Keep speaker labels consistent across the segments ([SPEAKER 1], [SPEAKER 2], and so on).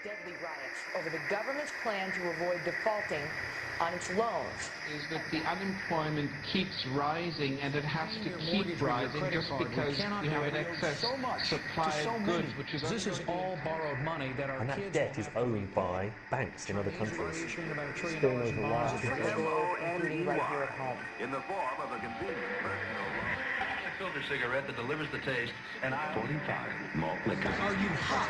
[SPEAKER 1] deadly riots over the government's plan to avoid defaulting on its loans.
[SPEAKER 2] Is that the unemployment keeps rising, and it has to keep rising just because you have an excess supply of goods, which is...
[SPEAKER 3] This is all borrowed money that our
[SPEAKER 4] and that debt is owned by banks in other countries.
[SPEAKER 1] Still knows a lot. Including right here at home.
[SPEAKER 5] In the form of a convenient personal loan. A filter cigarette that delivers the taste, and 45 malt liquor.
[SPEAKER 3] Are you hot?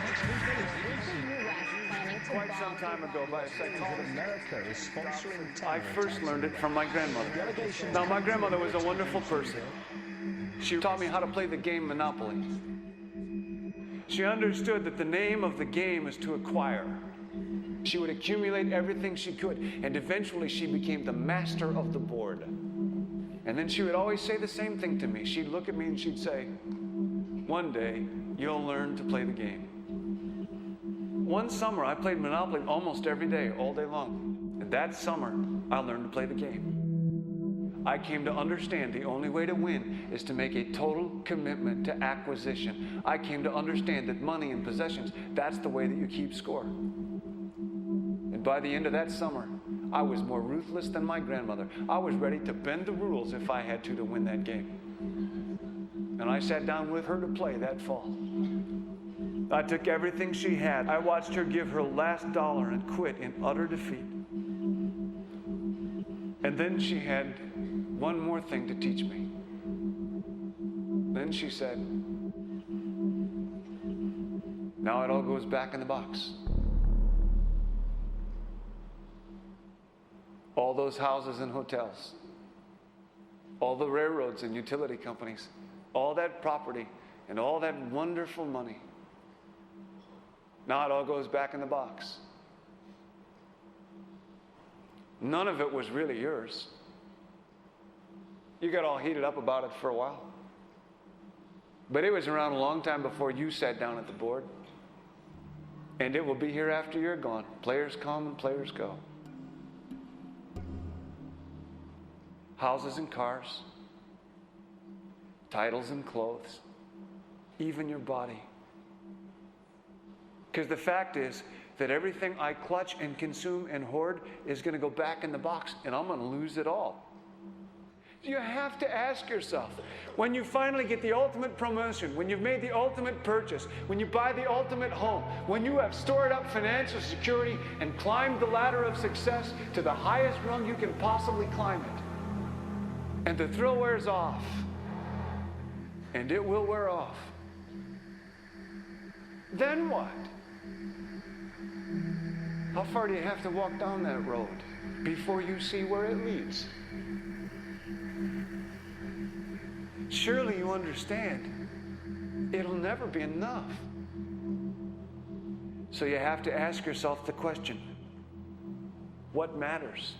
[SPEAKER 6] Quite some time ago, by a second,
[SPEAKER 3] America is sponsoring
[SPEAKER 6] I first learned it from my grandmother. Now, my grandmother was a wonderful person. She taught me how to play the game Monopoly. She understood that the name of the game is to acquire. She would accumulate everything she could, and eventually she became the master of the board. And then she would always say the same thing to me. She'd look at me and she'd say, "One day, you'll learn to play the game." One summer, I played Monopoly almost every day, all day long. And that summer, I learned to play the game. I came to understand the only way to win is to make a total commitment to acquisition. I came to understand that money and possessions, that's the way that you keep score. And by the end of that summer, I was more ruthless than my grandmother. I was ready to bend the rules if I had to win that game. And I sat down with her to play that fall. I took everything she had. I watched her give her last dollar and quit in utter defeat. And then she had one more thing to teach me. Then she said, "Now it all goes back in the box." All those houses and hotels, all the railroads and utility companies, all that property and all that wonderful money. Now it all goes back in the box. None of it was really yours. You got all heated up about it for a while. But it was around a long time before you sat down at the board. And it will be here after you're gone. Players come and players go. Houses and cars, titles and clothes, even your body. Because the fact is that everything I clutch and consume and hoard is going to go back in the box, and I'm going to lose it all. You have to ask yourself, when you finally get the ultimate promotion, when you've made the ultimate purchase, when you buy the ultimate home, when you have stored up financial security and climbed the ladder of success to the highest rung you can possibly climb it, and the thrill wears off, and it will wear off, then what? How far do you have to walk down that road before you see where it leads? Surely you understand, it'll never be enough. So you have to ask yourself the question, what matters?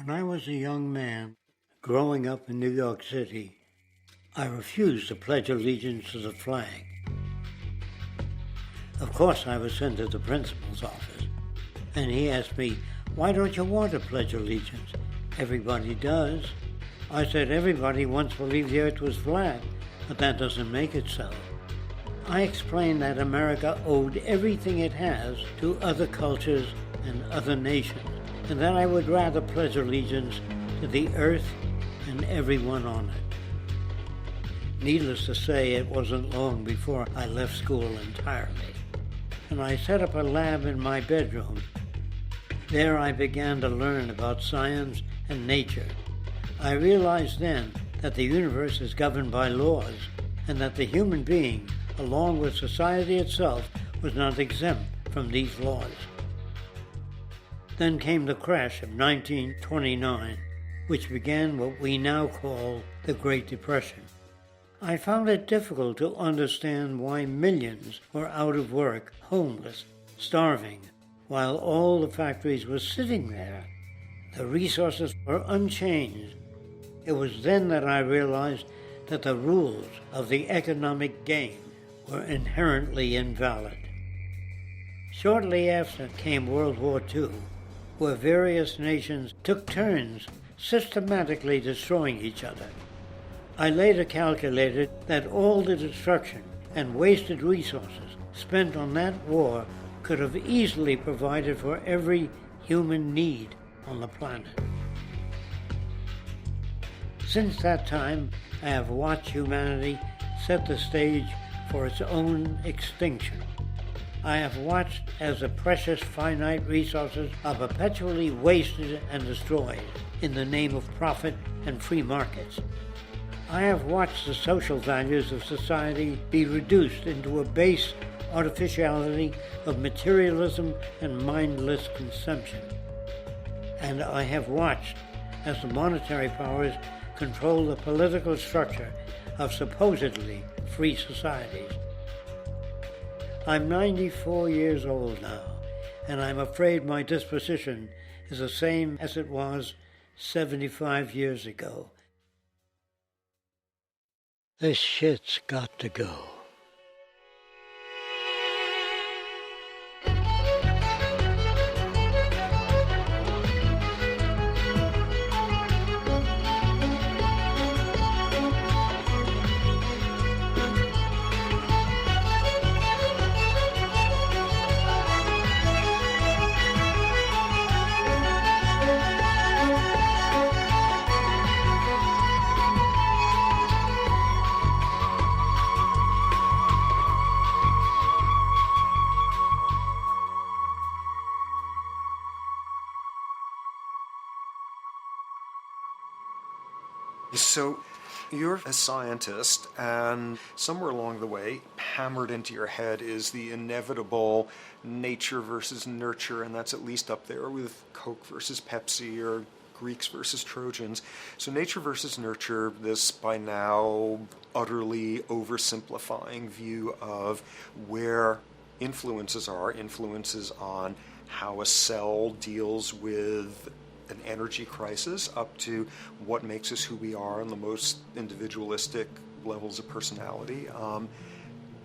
[SPEAKER 7] When I was a young man growing up in New York City, I refused to pledge allegiance to the flag. Of course, I was sent to the principal's office, and he asked me, "Why don't you want to pledge allegiance? Everybody does." I said, "Everybody once believed the earth was flat, but that doesn't make it so." I explained that America owed everything it has to other cultures and other nations, and that I would rather pledge allegiance to the earth and everyone on it. Needless to say, it wasn't long before I left school entirely, and I set up a lab in my bedroom. There I began to learn about science and nature. I realized then that the universe is governed by laws, and that the human being, along with society itself, was not exempt from these laws. Then came the crash of 1929, which began what we now call the Great Depression. I found it difficult to understand why millions were out of work, homeless, starving, while all the factories were sitting there. The resources were unchanged. It was then that I realized that the rules of the economic game were inherently invalid. Shortly after came World War II, where various nations took turns systematically destroying each other. I later calculated that all the destruction and wasted resources spent on that war could have easily provided for every human need on the planet. Since that time, I have watched humanity set the stage for its own extinction. I have watched as the precious finite resources are perpetually wasted and destroyed in the name of profit and free markets. I have watched the social values of society be reduced into a base artificiality of materialism and mindless consumption. And I have watched as the monetary powers control the political structure of supposedly free societies. I'm 94 years old now, and I'm afraid my disposition is the same as it was 75 years ago. This shit's got to go.
[SPEAKER 8] So you're a scientist, and somewhere along the way, hammered into your head is the inevitable nature versus nurture, and that's at least up there with Coke versus Pepsi or Greeks versus Trojans. So nature versus nurture, this by now utterly oversimplifying view of where influences on how a cell deals with an energy crisis, up to what makes us who we are on the most individualistic levels of personality.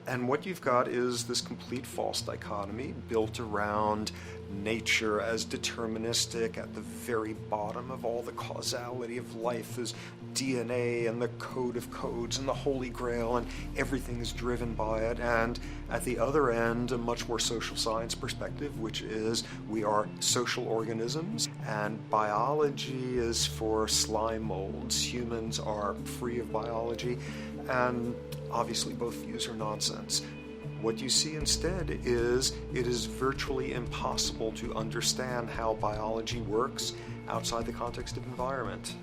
[SPEAKER 8] And what you've got is this complete false dichotomy built around nature as deterministic. At the very bottom of all the causality of life is DNA and the code of codes and the Holy Grail, and everything is driven by it. And at the other end, a much more social science perspective, which is we are social organisms, and biology is for slime molds. Humans are free of biology, and obviously both views are nonsense. What you see instead is it is virtually impossible to understand how biology works outside the context of environment.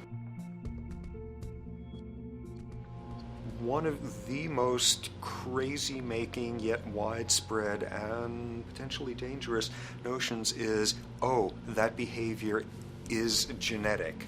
[SPEAKER 8] One of the most crazy-making yet widespread and potentially dangerous notions is, oh, that behavior is genetic.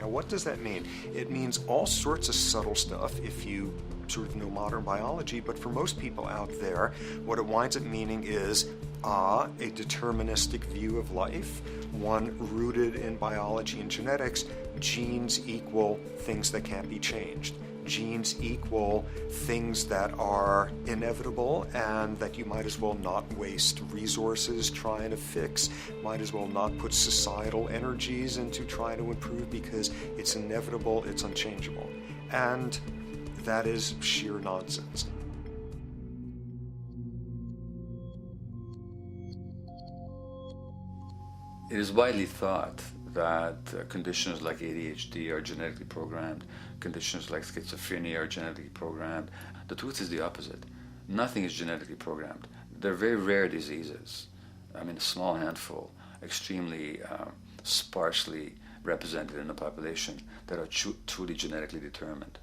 [SPEAKER 8] Now, what does that mean? It means all sorts of subtle stuff if you sort of know modern biology, but for most people out there, what it winds up meaning is a deterministic view of life, one rooted in biology and genetics. Genes equal things that can't be changed. Genes equal things that are inevitable and that you might as well not waste resources trying to fix, might as well not put societal energies into trying to improve because it's inevitable, it's unchangeable. And that is sheer nonsense.
[SPEAKER 9] It is widely thought that conditions like ADHD are genetically programmed, conditions like schizophrenia are genetically programmed. The truth is the opposite. Nothing is genetically programmed. They're very rare diseases. I mean, a small handful, extremely sparsely represented in the population, that are truly genetically determined.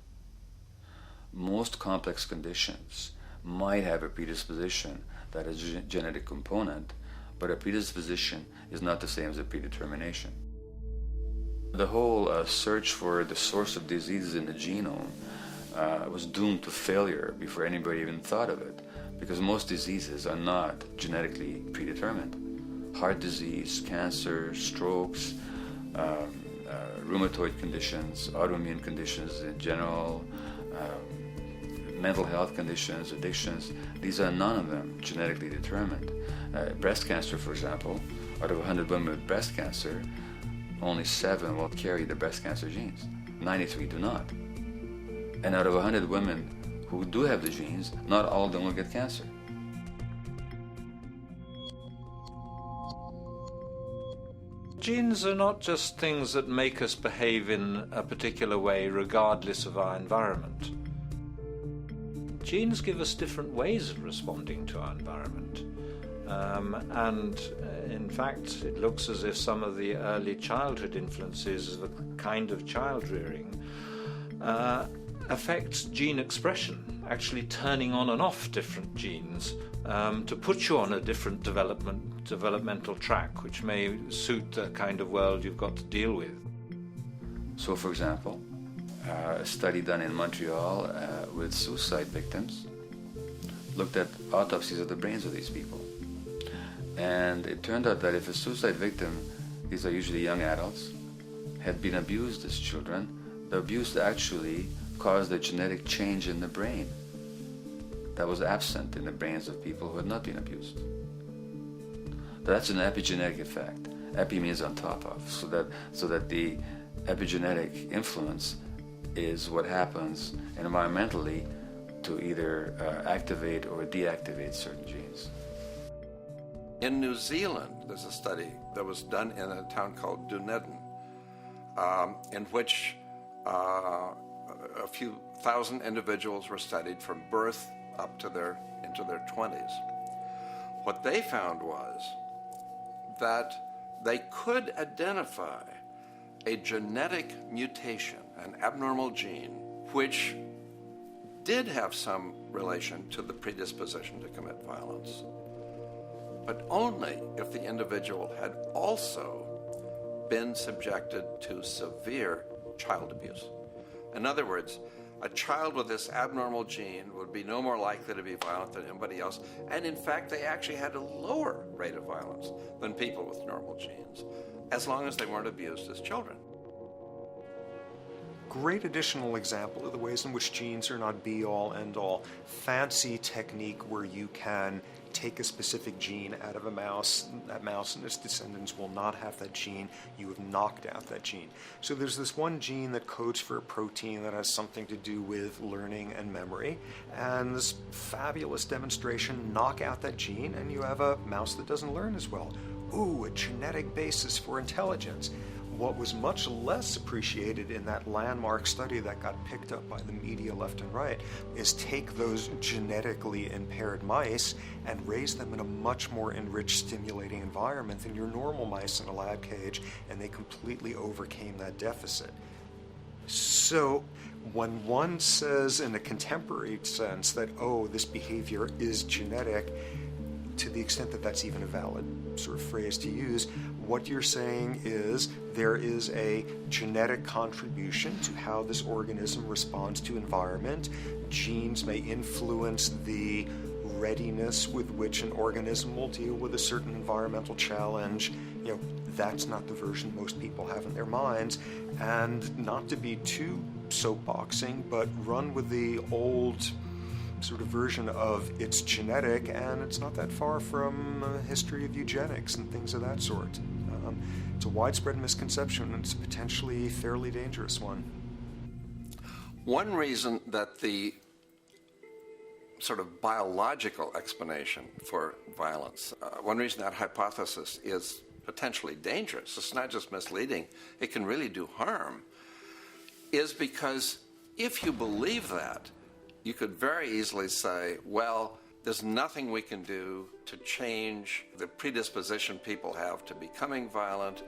[SPEAKER 9] Most complex conditions might have a predisposition that has a genetic component, but a predisposition is not the same as a predetermination. The whole search for the source of diseases in the genome was doomed to failure before anybody even thought of it, because most diseases are not genetically predetermined. Heart disease, cancer, strokes, rheumatoid conditions, autoimmune conditions in general, mental health conditions, addictions, these are none of them genetically determined. Breast cancer, for example, out of 100 women with breast cancer, only 7 will carry the breast cancer genes. 93 do not. And out of 100 women who do have the genes, not all of them will get cancer.
[SPEAKER 3] Genes are not just things that make us behave in a particular way regardless of our environment. Genes give us different ways of responding to our environment. In fact, it looks as if some of the early childhood influences of a kind of child rearing affects gene expression, actually turning on and off different genes to put you on a different developmental track, which may suit the kind of world you've got to deal with.
[SPEAKER 9] So, for example, a study done in Montreal with suicide victims looked at autopsies of the brains of these people. And it turned out that if a suicide victim, these are usually young adults, had been abused as children, the abuse actually caused a genetic change in the brain that was absent in the brains of people who had not been abused. That's an epigenetic effect. Epi means on top of, so that the epigenetic influence is what happens environmentally to either activate or deactivate certain genes.
[SPEAKER 10] In New Zealand, there's a study that was done in a town called Dunedin, in which a few thousand individuals were studied from birth up to into their 20s. What they found was that they could identify a genetic mutation, an abnormal gene, which did have some relation to the predisposition to commit violence, but only if the individual had also been subjected to severe child abuse. In other words, a child with this abnormal gene would be no more likely to be violent than anybody else, and in fact they actually had a lower rate of violence than people with normal genes, as long as they weren't abused as children.
[SPEAKER 8] Great additional example of the ways in which genes are not be-all, end-all. Fancy technique where you can take a specific gene out of a mouse, that mouse and its descendants will not have that gene, you have knocked out that gene. So there's this one gene that codes for a protein that has something to do with learning and memory, and this fabulous demonstration, knock out that gene and you have a mouse that doesn't learn as well. Ooh, a genetic basis for intelligence. What was much less appreciated in that landmark study that got picked up by the media left and right is take those genetically impaired mice and raise them in a much more enriched, stimulating environment than your normal mice in a lab cage, and they completely overcame that deficit. So when one says in a contemporary sense that, oh, this behavior is genetic, to the extent that that's even a valid sort of phrase to use, what you're saying is there is a genetic contribution to how this organism responds to environment. Genes may influence the readiness with which an organism will deal with a certain environmental challenge. That's not the version most people have in their minds. And not to be too soapboxing, but run with the old sort of version of it's genetic, and it's not that far from a history of eugenics and things of that sort. It's a widespread misconception, and it's a potentially fairly dangerous one.
[SPEAKER 10] One reason that the sort of biological explanation for violence, one reason that hypothesis is potentially dangerous, it's not just misleading, it can really do harm, is because if you believe that, you could very easily say, well, there's nothing we can do to change the predisposition people have to becoming violent.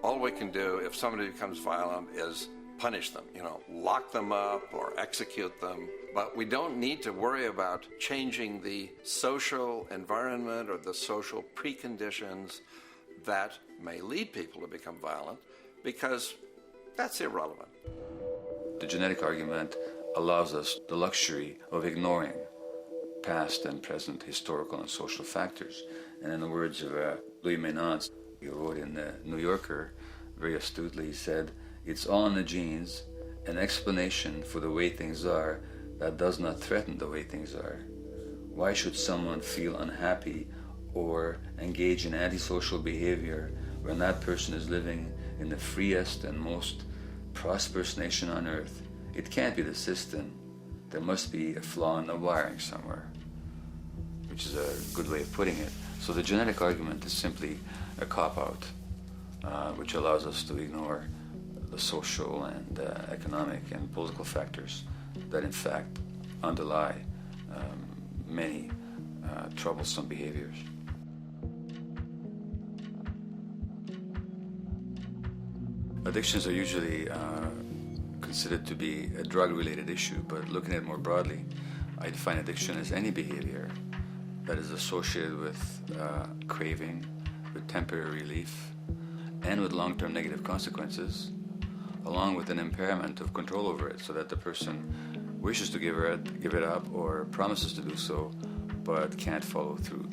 [SPEAKER 10] All we can do if somebody becomes violent is punish them, lock them up or execute them. But we don't need to worry about changing the social environment or the social preconditions that may lead people to become violent, because that's irrelevant.
[SPEAKER 9] The genetic argument allows us the luxury of ignoring past and present historical and social factors. And in the words of Louis Menand, he wrote in the New Yorker, very astutely, he said, "It's all in the genes, an explanation for the way things are that does not threaten the way things are. Why should someone feel unhappy or engage in antisocial behavior when that person is living in the freest and most prosperous nation on earth? It can't be the system. There must be a flaw in the wiring somewhere," which is a good way of putting it. So the genetic argument is simply a cop-out, which allows us to ignore the social and economic and political factors that in fact underlie many troublesome behaviors. Addictions are usually considered to be a drug-related issue, but looking at it more broadly, I define addiction as any behavior that is associated with craving, with temporary relief, and with long-term negative consequences, along with an impairment of control over it, so that the person wishes to give it up or promises to do so, but can't follow through.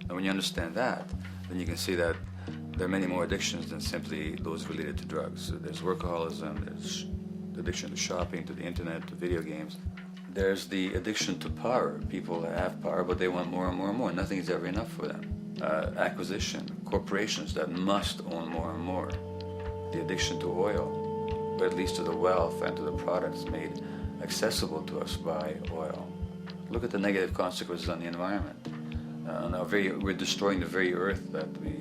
[SPEAKER 9] And when you understand that, then you can see that there are many more addictions than simply those related to drugs. So there's workaholism, there's addiction to shopping, to the internet, to video games. There's the addiction to power. People have power, but they want more and more and more. Nothing is ever enough for them. Acquisition, corporations that must own more and more. The addiction to oil, or at least to the wealth and to the products made accessible to us by oil. Look at the negative consequences on the environment. We're destroying the very earth that we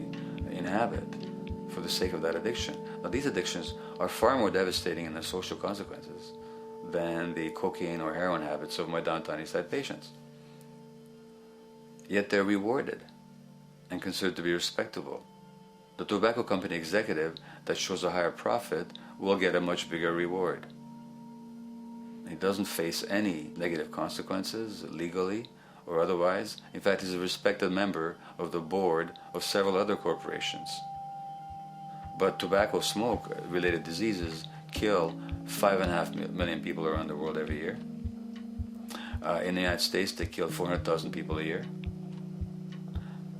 [SPEAKER 9] inhabit for the sake of that addiction. Now, these addictions are far more devastating in their social consequences than the cocaine or heroin habits of my downtown East Side patients. Yet they're rewarded and considered to be respectable. The tobacco company executive that shows a higher profit will get a much bigger reward. He doesn't face any negative consequences legally or otherwise. In fact, he's a respected member of the board of several other corporations. But tobacco smoke-related diseases kill 5.5 million people around the world every year. In the United States, they kill 400,000 people a year.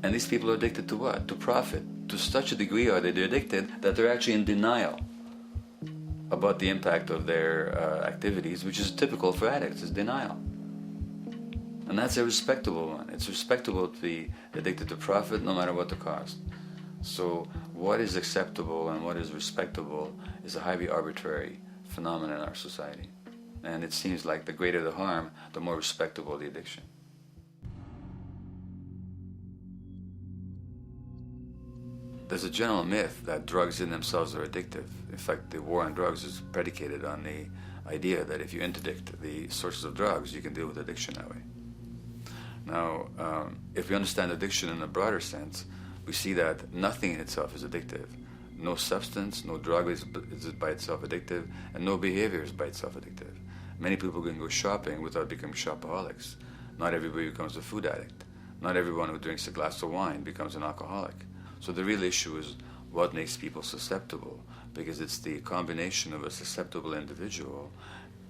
[SPEAKER 9] And these people are addicted to what? To profit. To such a degree are they addicted that they're actually in denial about the impact of their activities, which is typical for addicts, is denial. And that's a respectable one. It's respectable to be addicted to profit no matter what the cost. So what is acceptable and what is respectable is a highly arbitrary phenomenon in our society. And it seems like the greater the harm, the more respectable the addiction. There's a general myth that drugs in themselves are addictive. In fact, the war on drugs is predicated on the idea that if you interdict the sources of drugs, you can deal with addiction that way. Now, if we understand addiction in a broader sense, we see that nothing in itself is addictive. No substance, no drug is by itself addictive, and no behavior is by itself addictive. Many people can go shopping without becoming shopaholics. Not everybody becomes a food addict. Not everyone who drinks a glass of wine becomes an alcoholic. So the real issue is what makes people susceptible, because it's the combination of a susceptible individual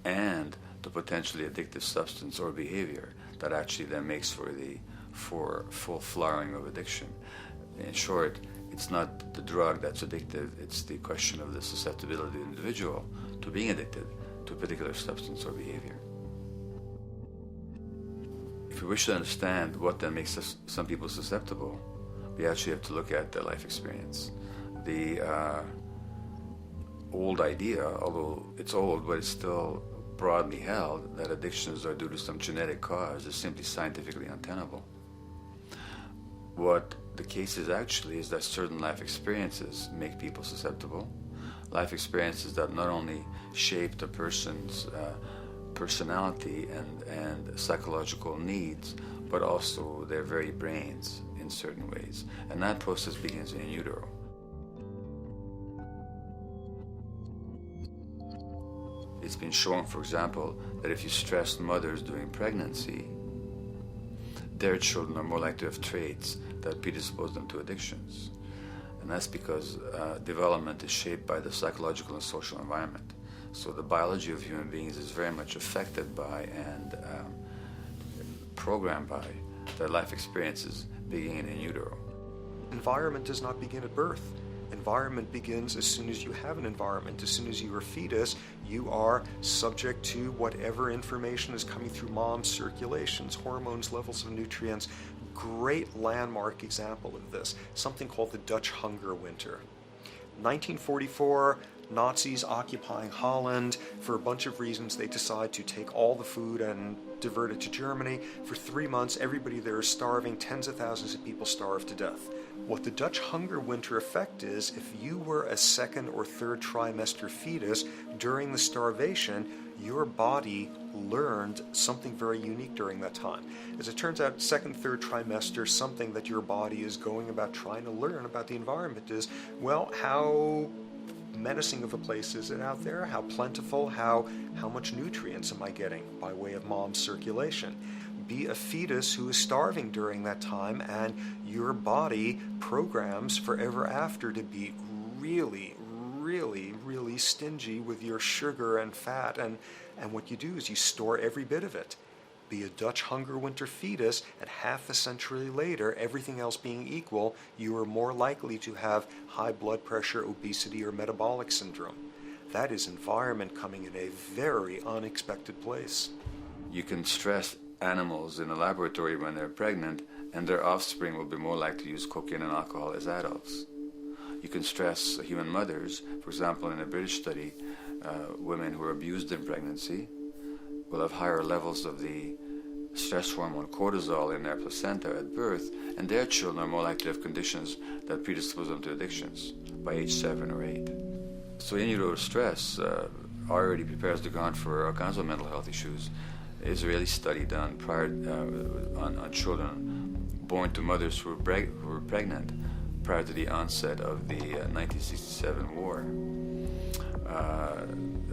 [SPEAKER 9] and the potentially addictive substance or behavior that actually then makes for full flowering of addiction. In short, it's not the drug that's addictive, it's the question of the susceptibility of the individual to being addicted to a particular substance or behavior. If we wish to understand what then makes some people susceptible, we actually have to look at their life experience. The old idea, although it's old, but it's still broadly held, that addictions are due to some genetic cause is simply scientifically untenable. What the case is actually is that certain life experiences make people susceptible. Life experiences that not only shape the person's personality and psychological needs, but also their very brains in certain ways. And that process begins in utero. It's been shown, for example, that if you stress mothers during pregnancy, their children are more likely to have traits that predispose them to addictions. And that's because development is shaped by the psychological and social environment. So the biology of human beings is very much affected by and programmed by their life experiences beginning in utero.
[SPEAKER 8] Environment does not begin at birth. Environment begins as soon as you have an environment. As soon as you are a fetus, you are subject to whatever information is coming through mom's circulations, hormones, levels of nutrients. Great landmark example of this, something called the Dutch hunger winter. 1944, Nazis occupying Holland. For a bunch of reasons, they decide to take all the food and divert it to Germany. For 3 months, everybody there is starving. Tens of thousands of people starve to death. What the Dutch hunger winter effect is, if you were a second or third trimester fetus during the starvation, your body learned something very unique during that time. As it turns out, second, third trimester, something that your body is going about trying to learn about the environment is, well, how menacing of a place is it out there? How plentiful? How much nutrients am I getting by way of mom's circulation? Be a fetus who is starving during that time, and your body programs forever after to be really, really, really stingy with your sugar and fat, and what you do is you store every bit of it. Be a Dutch hunger winter fetus, and half a century later, everything else being equal, you are more likely to have high blood pressure, obesity, or metabolic syndrome. That is environment coming in a very unexpected place.
[SPEAKER 9] You can stress animals in a laboratory when they're pregnant, and their offspring will be more likely to use cocaine and alcohol as adults. You can stress human mothers. For example, in a British study, women who are abused in pregnancy will have higher levels of the stress hormone cortisol in their placenta at birth, and their children are more likely to have conditions that predispose them to addictions by age 7 or 8. So in utero stress already prepares the ground for all kinds of mental health issues. Israeli study done prior on children born to mothers who were pregnant prior to the onset of the 1967 war.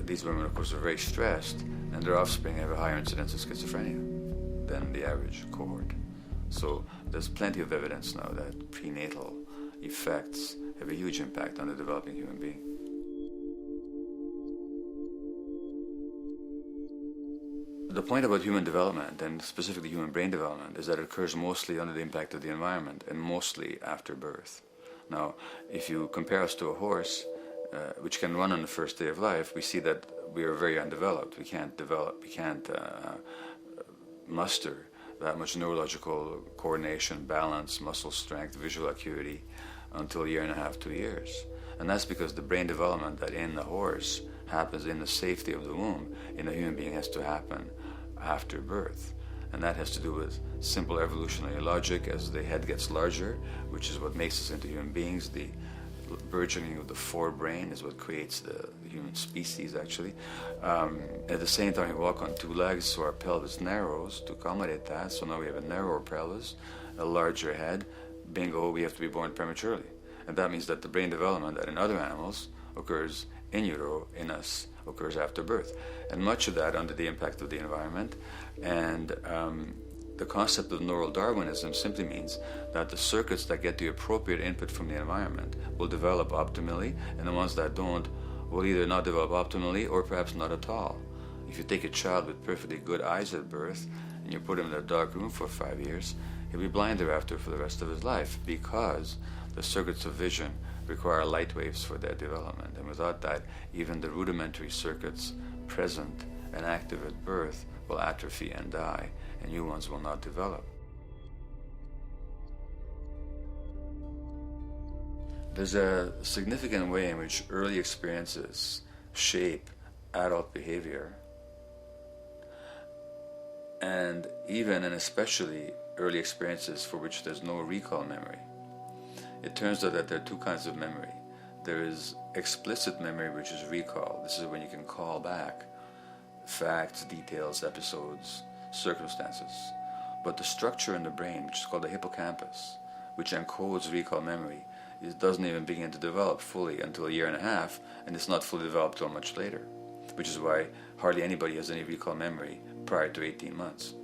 [SPEAKER 9] These women, of course, are very stressed, and their offspring have a higher incidence of schizophrenia than the average cohort. So there's plenty of evidence now that prenatal effects have a huge impact on the developing human being. The point about human development, and specifically human brain development, is that it occurs mostly under the impact of the environment and mostly after birth. Now, if you compare us to a horse, which can run on the first day of life, we see that we are very undeveloped. We can't muster that much neurological coordination, balance, muscle strength, visual acuity until a year and a half, 2 years. And that's because the brain development that in the horse happens in the safety of the womb, in a human being has to happen after birth. And that has to do with simple evolutionary logic. As the head gets larger, which is what makes us into human beings, the burgeoning of the forebrain is what creates the human species, actually. At the same time, we walk on 2 legs, so our pelvis narrows to accommodate that. So now we have a narrower pelvis, a larger head. Bingo, we have to be born prematurely. And that means that the brain development that in other animals occurs in utero, in us, occurs after birth. And much of that under the impact of the environment. And The concept of neural Darwinism simply means that the circuits that get the appropriate input from the environment will develop optimally, and the ones that don't will either not develop optimally or perhaps not at all. If you take a child with perfectly good eyes at birth and you put him in a dark room for 5 years, he'll be blind thereafter for the rest of his life, because the circuits of vision require light waves for their development. And without that, even the rudimentary circuits present and active at birth will atrophy and die, and new ones will not develop. There's a significant way in which early experiences shape adult behavior, and even and especially early experiences for which there's no recall memory. It turns out that there are two kinds of memory. There is explicit memory, which is recall. This is when you can call back facts, details, episodes, circumstances. But the structure in the brain, which is called the hippocampus, which encodes recall memory, it doesn't even begin to develop fully until 1.5 years, and it's not fully developed till much later, which is why hardly anybody has any recall memory prior to 18 months.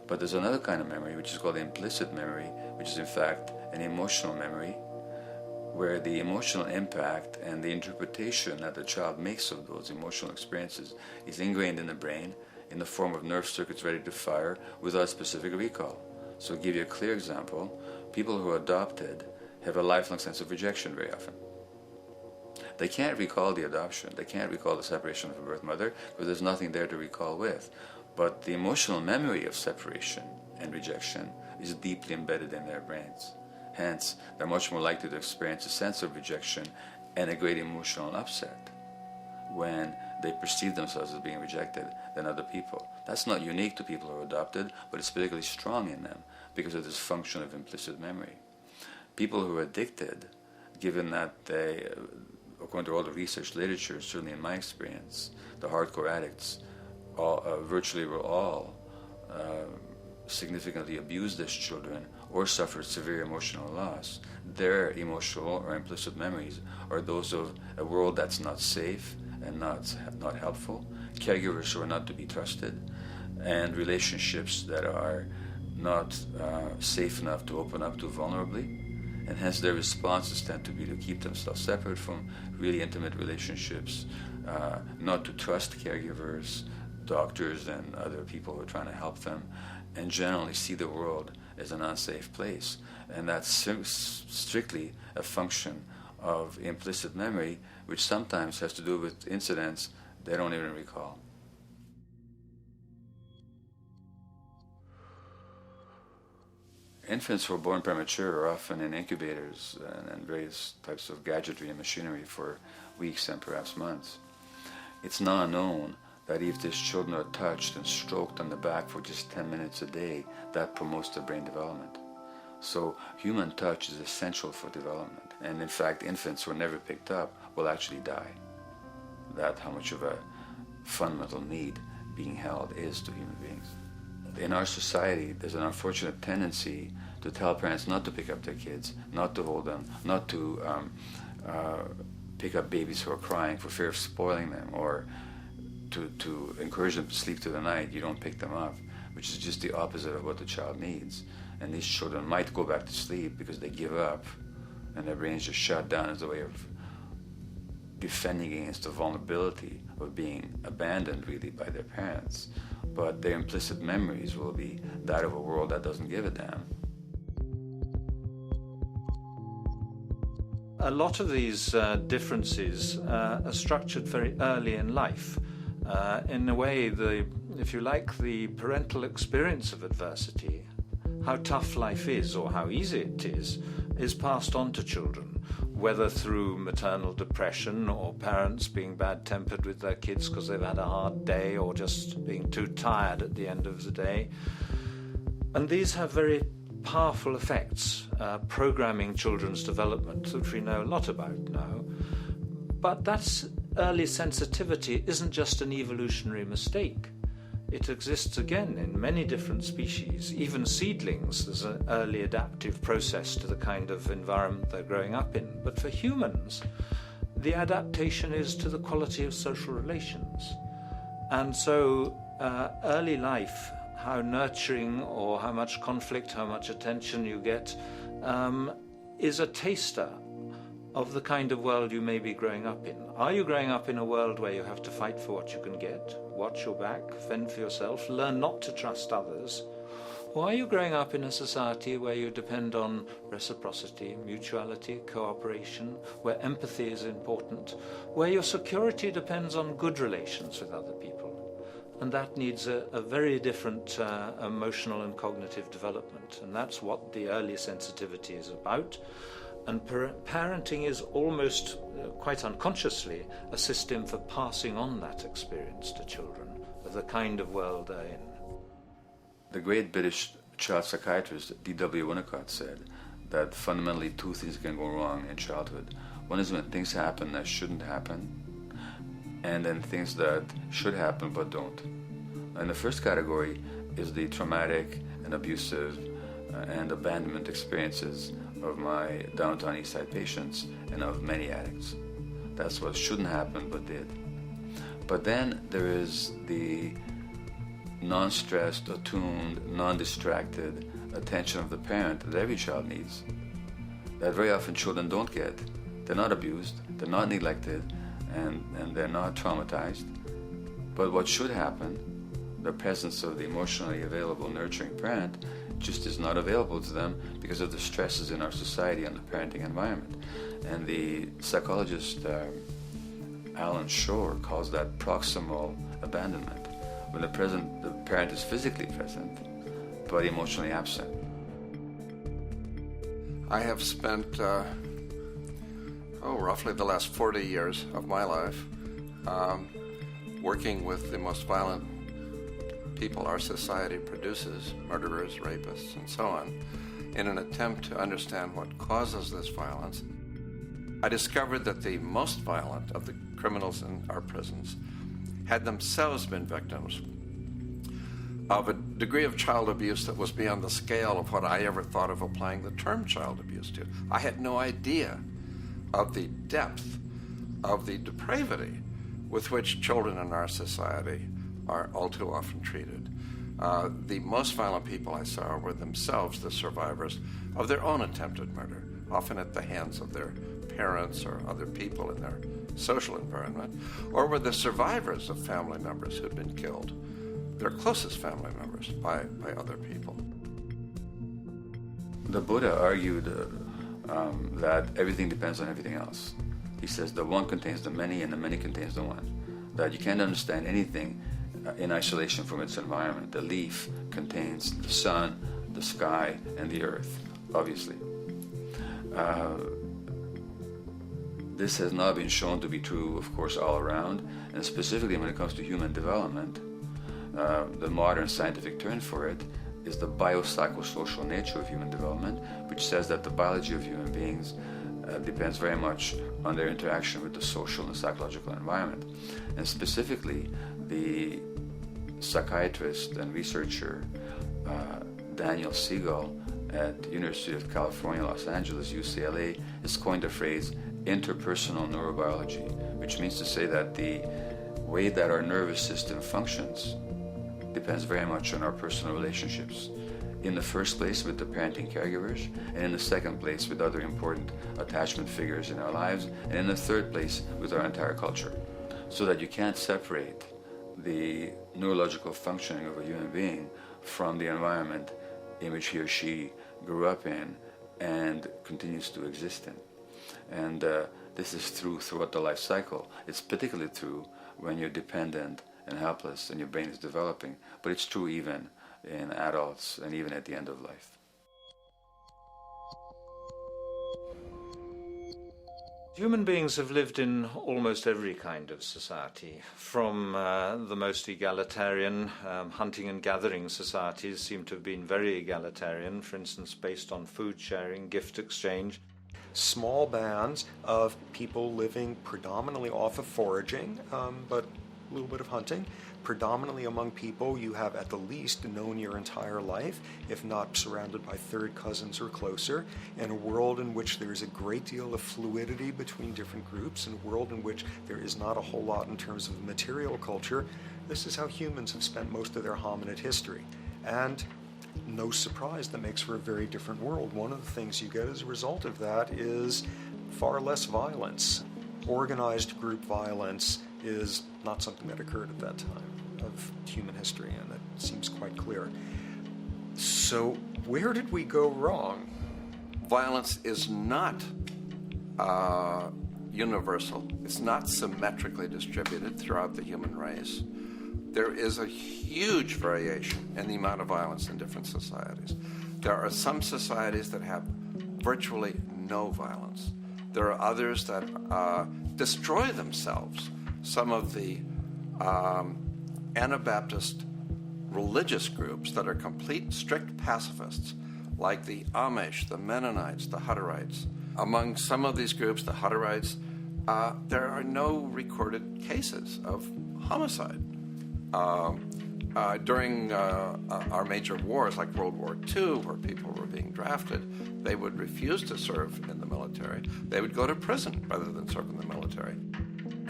[SPEAKER 9] But there's another kind of memory, which is called implicit memory, which is in fact an emotional memory, where the emotional impact and the interpretation that the child makes of those emotional experiences is ingrained in the brain in the form of nerve circuits ready to fire without specific recall. So to give you a clear example, people who are adopted have a lifelong sense of rejection very often. They can't recall the adoption, they can't recall the separation from birth mother, because there's nothing there to recall with. But the emotional memory of separation and rejection is deeply embedded in their brains. Hence, they're much more likely to experience a sense of rejection and a great emotional upset when they perceive themselves as being rejected than other people. That's not unique to people who are adopted, but it's particularly strong in them because of this function of implicit memory. People who are addicted, given that they, according to all the research literature, certainly in my experience, the hardcore addicts virtually were all significantly abused as children or suffered severe emotional loss. Their emotional or implicit memories are those of a world that's not safe and not helpful, caregivers who are not to be trusted, and relationships that are not safe enough to open up to vulnerably. And hence their responses tend to be to keep themselves separate from really intimate relationships, not to trust caregivers, doctors, and other people who are trying to help them, and generally see the world as an unsafe place. And that's strictly a function of implicit memory, which sometimes has to do with incidents they don't even recall. Infants who are born premature are often in incubators and various types of gadgetry and machinery for weeks and perhaps months. It's now known that if these children are touched and stroked on the back for just 10 minutes a day, that promotes their brain development. So human touch is essential for development. And in fact, infants who are never picked up will actually die. That's how much of a fundamental need being held is to human beings. In our society, there's an unfortunate tendency to tell parents not to pick up their kids, not to hold them, not to pick up babies who are crying for fear of spoiling them, or to encourage them to sleep through the night. You don't pick them up, which is just the opposite of what the child needs. And these children might go back to sleep because they give up and their brains just shut down as a way of defending against the vulnerability of being abandoned really by their parents. But their implicit memories will be that of a world that doesn't give a damn.
[SPEAKER 3] A lot of these differences are structured very early in life. In a way, if you like, the parental experience of adversity, how tough life is or how easy it is passed on to children, whether through maternal depression or parents being bad-tempered with their kids because they've had a hard day or just being too tired at the end of the day. And these have very powerful effects, programming children's development, which we know a lot about now. But that early sensitivity isn't just an evolutionary mistake. It exists again in many different species. Even seedlings, there's an early adaptive process to the kind of environment they're growing up in. But for humans, the adaptation is to the quality of social relations. And so early life how nurturing or how much conflict, how much attention you get, is a taster of the kind of world you may be growing up in. Are you growing up in a world where you have to fight for what you can get, watch your back, fend for yourself, learn not to trust others? Or are you growing up in a society where you depend on reciprocity, mutuality, cooperation, where empathy is important, where your security depends on good relations with other people? And that needs a very different emotional and cognitive development. And that's what the early sensitivity is about. And parenting is almost, quite unconsciously, a system for passing on that experience to children of the kind of world they're in.
[SPEAKER 9] The great British child psychiatrist D.W. Winnicott said that fundamentally two things can go wrong in childhood. One is when things happen that shouldn't happen, and then things that should happen but don't. And the first category is the traumatic and abusive and abandonment experiences of my downtown East Side patients and of many addicts. That's what shouldn't happen but did. But then there is the non-stressed, attuned, non-distracted attention of the parent that every child needs, that very often children don't get. They're not abused, they're not neglected, and they're not traumatized. But what should happen, the presence of the emotionally available, nurturing parent, just is not available to them because of the stresses in our society and the parenting environment. And the psychologist Alan Shore calls that proximal abandonment, when the parent is physically present but emotionally absent.
[SPEAKER 10] I have spent roughly the last 40 years of my life working with the most violent people our society produces, murderers, rapists, and so on, in an attempt to understand what causes this violence. I discovered that the most violent of the criminals in our prisons had themselves been victims of a degree of child abuse that was beyond the scale of what I ever thought of applying the term child abuse to. I had no idea of the depth of the depravity with which children in our society are all too often treated. The most violent people I saw were themselves the survivors of their own attempted murder, often at the hands of their parents or other people in their social environment, or were the survivors of family members who'd been killed, their closest family members, by other people.
[SPEAKER 9] The Buddha argued that everything depends on everything else. He says the one contains the many and the many contains the one. That you can't understand anything in isolation from its environment. The leaf contains the sun, the sky, and the earth, obviously. This has not been shown to be true, of course, all around, and specifically when it comes to human development. The modern scientific term for it is the biopsychosocial nature of human development, which says that the biology of human beings depends very much on their interaction with the social and psychological environment. And specifically, the psychiatrist and researcher Daniel Siegel at the University of California, Los Angeles, UCLA, has coined the phrase interpersonal neurobiology, which means to say that the way that our nervous system functions depends very much on our personal relationships. In the first place with the parenting caregivers, and in the second place with other important attachment figures in our lives, and in the third place with our entire culture. So that you can't separate the neurological functioning of a human being from the environment in which he or she grew up in and continues to exist in. And this is true throughout the life cycle. It's particularly true when you're dependent and helpless and your brain is developing, but it's true even in adults and even at the end of life.
[SPEAKER 3] Human beings have lived in almost every kind of society, from the most egalitarian, hunting and gathering societies seem to have been very egalitarian, for instance, based on food sharing, gift exchange.
[SPEAKER 8] Small bands of people living predominantly off of foraging, but a little bit of hunting. Predominantly among people you have at the least known your entire life, if not surrounded by third cousins or closer, in a world in which there is a great deal of fluidity between different groups, in a world in which there is not a whole lot in terms of material culture. This is how humans have spent most of their hominid history. And no surprise, that makes for a very different world. One of the things you get as a result of that is far less violence. Organized group violence is not something that occurred at that time of human history, and that seems quite clear. So where did we go wrong?
[SPEAKER 10] Violence is not universal. It's not symmetrically distributed throughout the human race. There is a huge variation in the amount of violence in different societies. There are some societies that have virtually no violence. There are others that destroy themselves. Some of the Anabaptist religious groups that are complete, strict pacifists, like the Amish, the Mennonites, the Hutterites. Among some of these groups, the Hutterites, there are no recorded cases of homicide. During our major wars, like World War II, where people were being drafted, they would refuse to serve in the military. They would go to prison rather than serve in the military.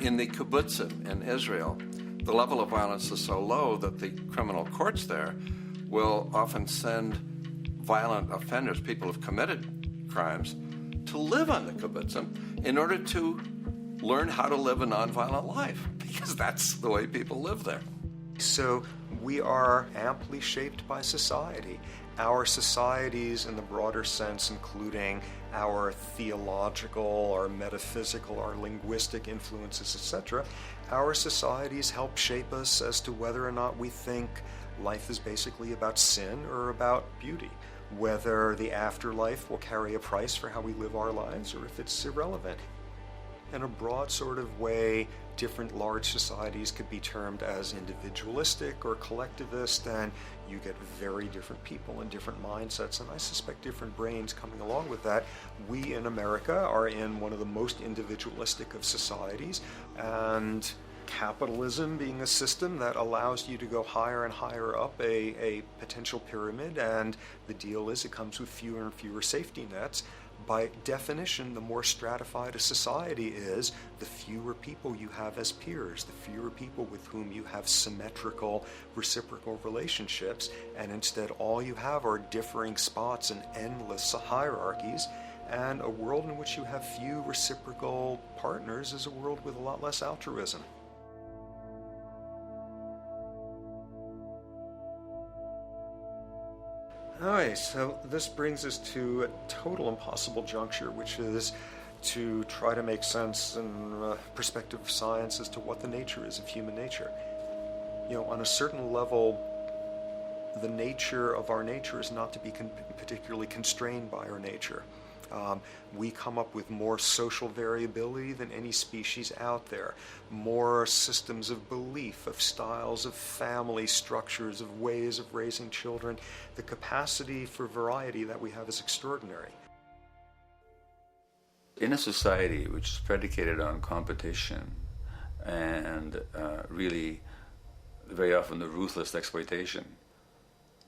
[SPEAKER 10] In the kibbutzim in Israel, the level of violence is so low that the criminal courts there will often send violent offenders, people who have committed crimes, to live on the kibbutzim in order to learn how to live a nonviolent life, because that's the way people live there.
[SPEAKER 8] So we are amply shaped by society. Our societies, in the broader sense, including our theological, our metaphysical, our linguistic influences, etc., our societies help shape us as to whether or not we think life is basically about sin or about beauty, whether the afterlife will carry a price for how we live our lives or if it's irrelevant. In a broad sort of way, different large societies could be termed as individualistic or collectivist, and you get very different people and different mindsets, and I suspect different brains coming along with that. We in America are in one of the most individualistic of societies, and capitalism being a system that allows you to go higher and higher up a potential pyramid, and the deal is it comes with fewer and fewer safety nets. By definition, the more stratified a society is, the fewer people you have as peers, the fewer people with whom you have symmetrical, reciprocal relationships, and instead all you have are differing spots and endless hierarchies. And a world in which you have few reciprocal partners is a world with a lot less altruism. Alright, so this brings us to a total impossible juncture, which is to try to make sense in perspective of science as to what the nature is of human nature. You know, on a certain level, the nature of our nature is not to be particularly constrained by our nature. We come up with more social variability than any species out there, more systems of belief, of styles of family structures, of ways of raising children. The capacity for variety that we have is extraordinary.
[SPEAKER 9] In a society which is predicated on competition and really very often the ruthless exploitation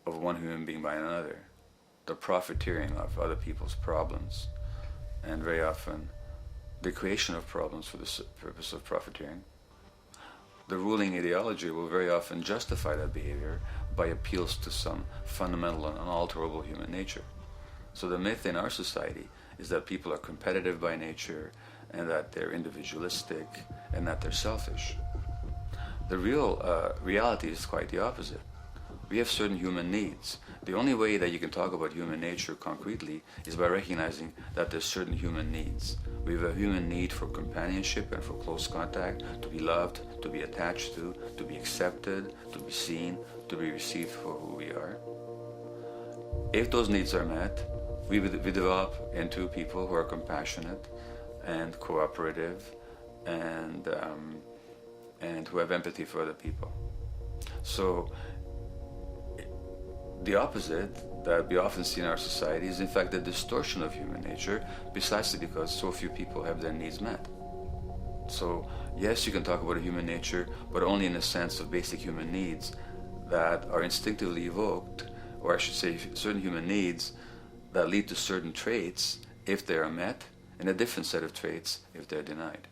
[SPEAKER 9] of one human being by another, the profiteering of other people's problems, and very often the creation of problems for the purpose of profiteering, the ruling ideology will very often justify that behavior by appeals to some fundamental and unalterable human nature. So the myth in our society is that people are competitive by nature, and that they're individualistic, and that they're selfish. The real reality is quite the opposite. We have certain human needs. The only way that you can talk about human nature concretely is by recognizing that there's certain human needs. We have a human need for companionship and for close contact, to be loved, to be attached to be accepted, to be seen, to be received for who we are. If those needs are met, we develop into people who are compassionate and cooperative and who have empathy for other people. So the opposite that we often see in our society is in fact the distortion of human nature, precisely because so few people have their needs met. So yes, you can talk about a human nature, but only in the sense of basic human needs that are instinctively evoked, or I should say certain human needs that lead to certain traits if they are met, and a different set of traits if they're denied.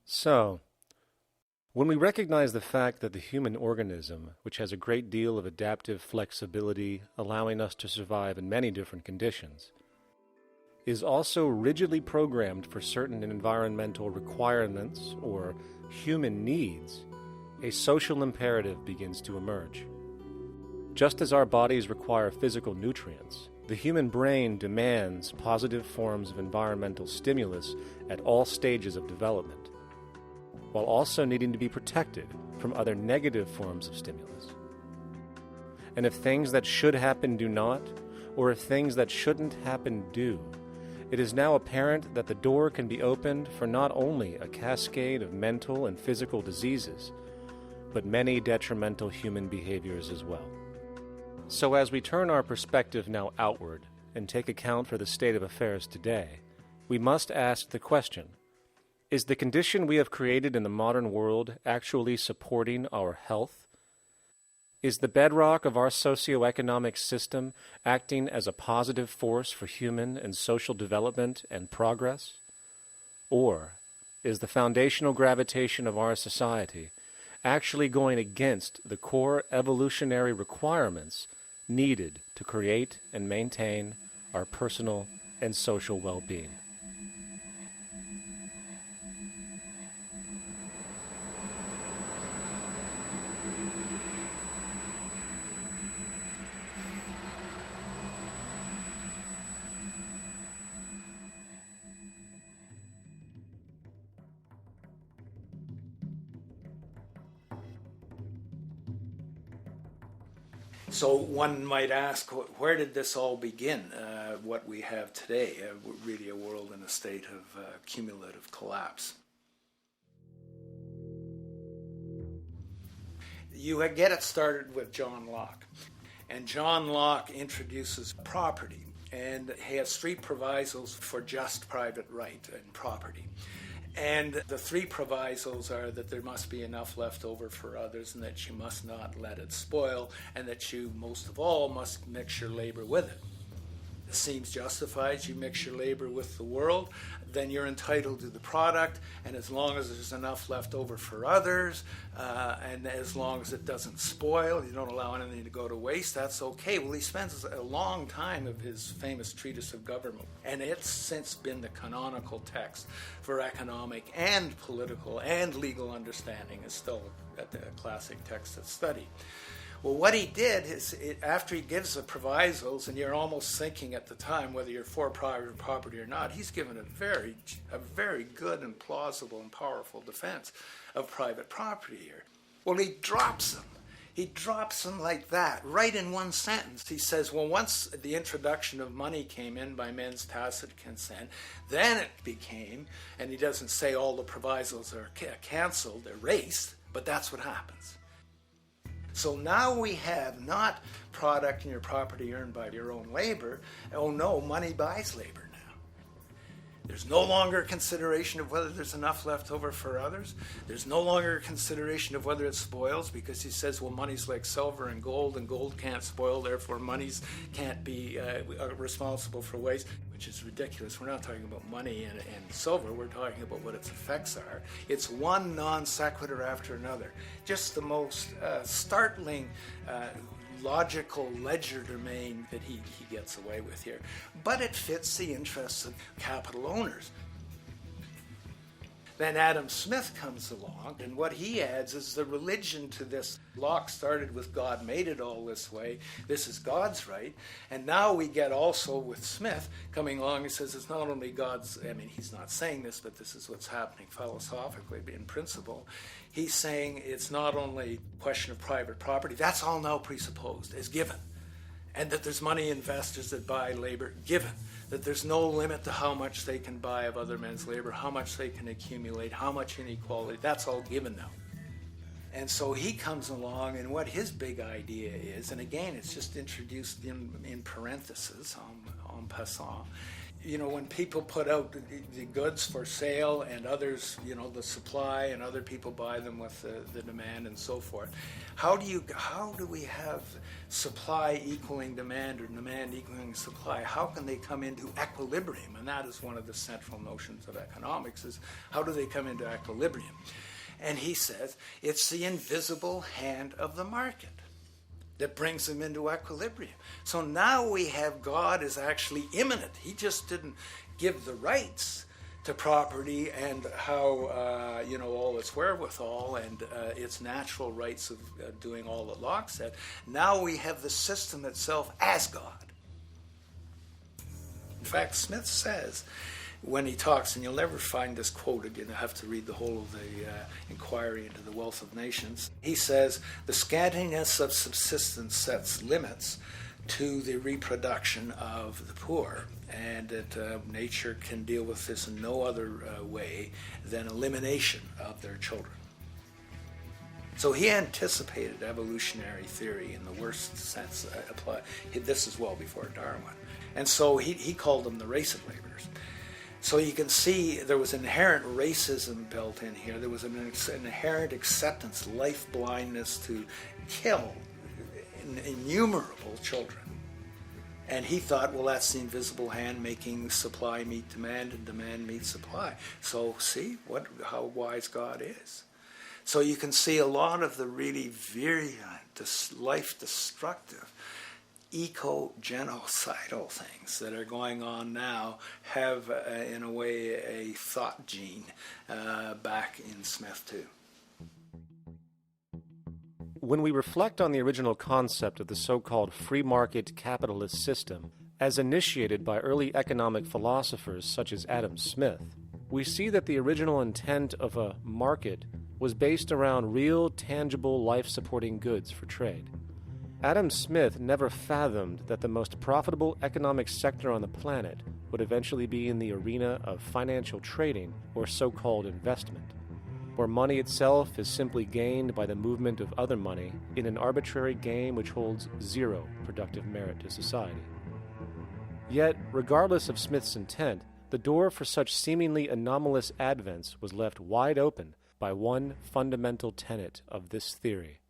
[SPEAKER 11] So, When we recognize the fact that the human organism, which has a great deal of adaptive flexibility, allowing us to survive in many different conditions, is also rigidly programmed for certain environmental requirements or human needs, a social imperative begins to emerge. Just as our bodies require physical nutrients, the human brain demands positive forms of environmental stimulus at all stages of development, while also needing to be protected from other negative forms of stimulus. And if things that should happen do not, or if things that shouldn't happen do, it is now apparent that the door can be opened for not only a cascade of mental and physical diseases, but many detrimental human behaviors as well. So as we turn our perspective now outward and take account for the state of affairs today, we must ask the question, is the condition we have created in the modern world actually supporting our health? Is the bedrock of our socioeconomic system acting as a positive force for human and social development and progress? Or is the foundational gravitation of our society actually going against the core evolutionary requirements needed to create and maintain our personal and social well-being?
[SPEAKER 12] So one might ask, where did this all begin? What we have today, really a world in a state of cumulative collapse. You get it started with John Locke. And John Locke introduces property, and he has three provisos for just private right and property. And the three provisos are that there must be enough left over for others, and that you must not let it spoil, and that you, most of all, must mix your labor with it. It seems justified. You mix your labor with the world, then you're entitled to the product, and as long as there's enough left over for others, and as long as it doesn't spoil, you don't allow anything to go to waste, that's okay. Well, he spends a long time of his famous treatise of government, and it's since been the canonical text for economic and political and legal understanding. Is still a classic text of study. Well, what he did is, after he gives the provisos, and you're almost thinking at the time whether you're for private property or not, he's given a very good and plausible and powerful defense of private property here. Well, he drops them. He drops them like that, right in one sentence. He says, well, once the introduction of money came in by men's tacit consent, then it became, and he doesn't say all the provisos are canceled, erased, but that's what happens. So now we have not product and your property earned by your own labor. Oh no, money buys labor now. There's no longer a consideration of whether there's enough left over for others. There's no longer a consideration of whether it spoils, because he says, well, money's like silver and gold can't spoil, therefore monies can't be responsible for waste, which is ridiculous. We're not talking about money and silver, we're talking about what its effects are. It's one non sequitur after another. Just the most startling logical legerdemain that he gets away with here. But it fits the interests of capital owners. Then Adam Smith comes along, and what he adds is the religion to this. Locke started with God made it all this way. This is God's right. And now we get also with Smith coming along and says it's not only God's, I mean, he's not saying this, but this is what's happening philosophically in principle. He's saying it's not only a question of private property, that's all now presupposed, is given. And that there's money investors that buy labor, given. That there's no limit to how much they can buy of other men's labor, how much they can accumulate, how much inequality, that's all given now. And so he comes along, and what his big idea is, and again, it's just introduced in parentheses, en passant. You know, when people put out the goods for sale and others, you know, the supply, and other people buy them with the demand and so forth, how do we have supply equaling demand or demand equaling supply? How can they come into equilibrium? And that is one of the central notions of economics, is how do they come into equilibrium? And he says it's the invisible hand of the market that brings them into equilibrium. So now we have God is actually immanent. He just didn't give the rights to property and how, all its wherewithal and its natural rights of doing all that Locke said. Now we have the system itself as God. In fact, Smith says, when he talks, and you'll never find this quote again, you have to read the whole of the Inquiry into the Wealth of Nations. He says, the scantiness of subsistence sets limits to the reproduction of the poor, and that nature can deal with this in no other way than elimination of their children. So he anticipated evolutionary theory in the worst sense applied. This is well before Darwin. And so he called them the race of laborers. So you can see there was inherent racism built in here. There was an inherent acceptance, life blindness to kill innumerable children. And he thought, well, that's the invisible hand making supply meet demand and demand meet supply. So see how wise God is. So you can see a lot of the really virulent, life-destructive, eco-genocidal things that are going on now have, in a way, a thought gene back in Smith too.
[SPEAKER 11] When we reflect on the original concept of the so-called free market capitalist system, as initiated by early economic philosophers such as Adam Smith, we see that the original intent of a market was based around real, tangible, life-supporting goods for trade. Adam Smith never fathomed that the most profitable economic sector on the planet would eventually be in the arena of financial trading or so-called investment, where money itself is simply gained by the movement of other money in an arbitrary game which holds zero productive merit to society. Yet, regardless of Smith's intent, the door for such seemingly anomalous advents was left wide open by one fundamental tenet of this theory.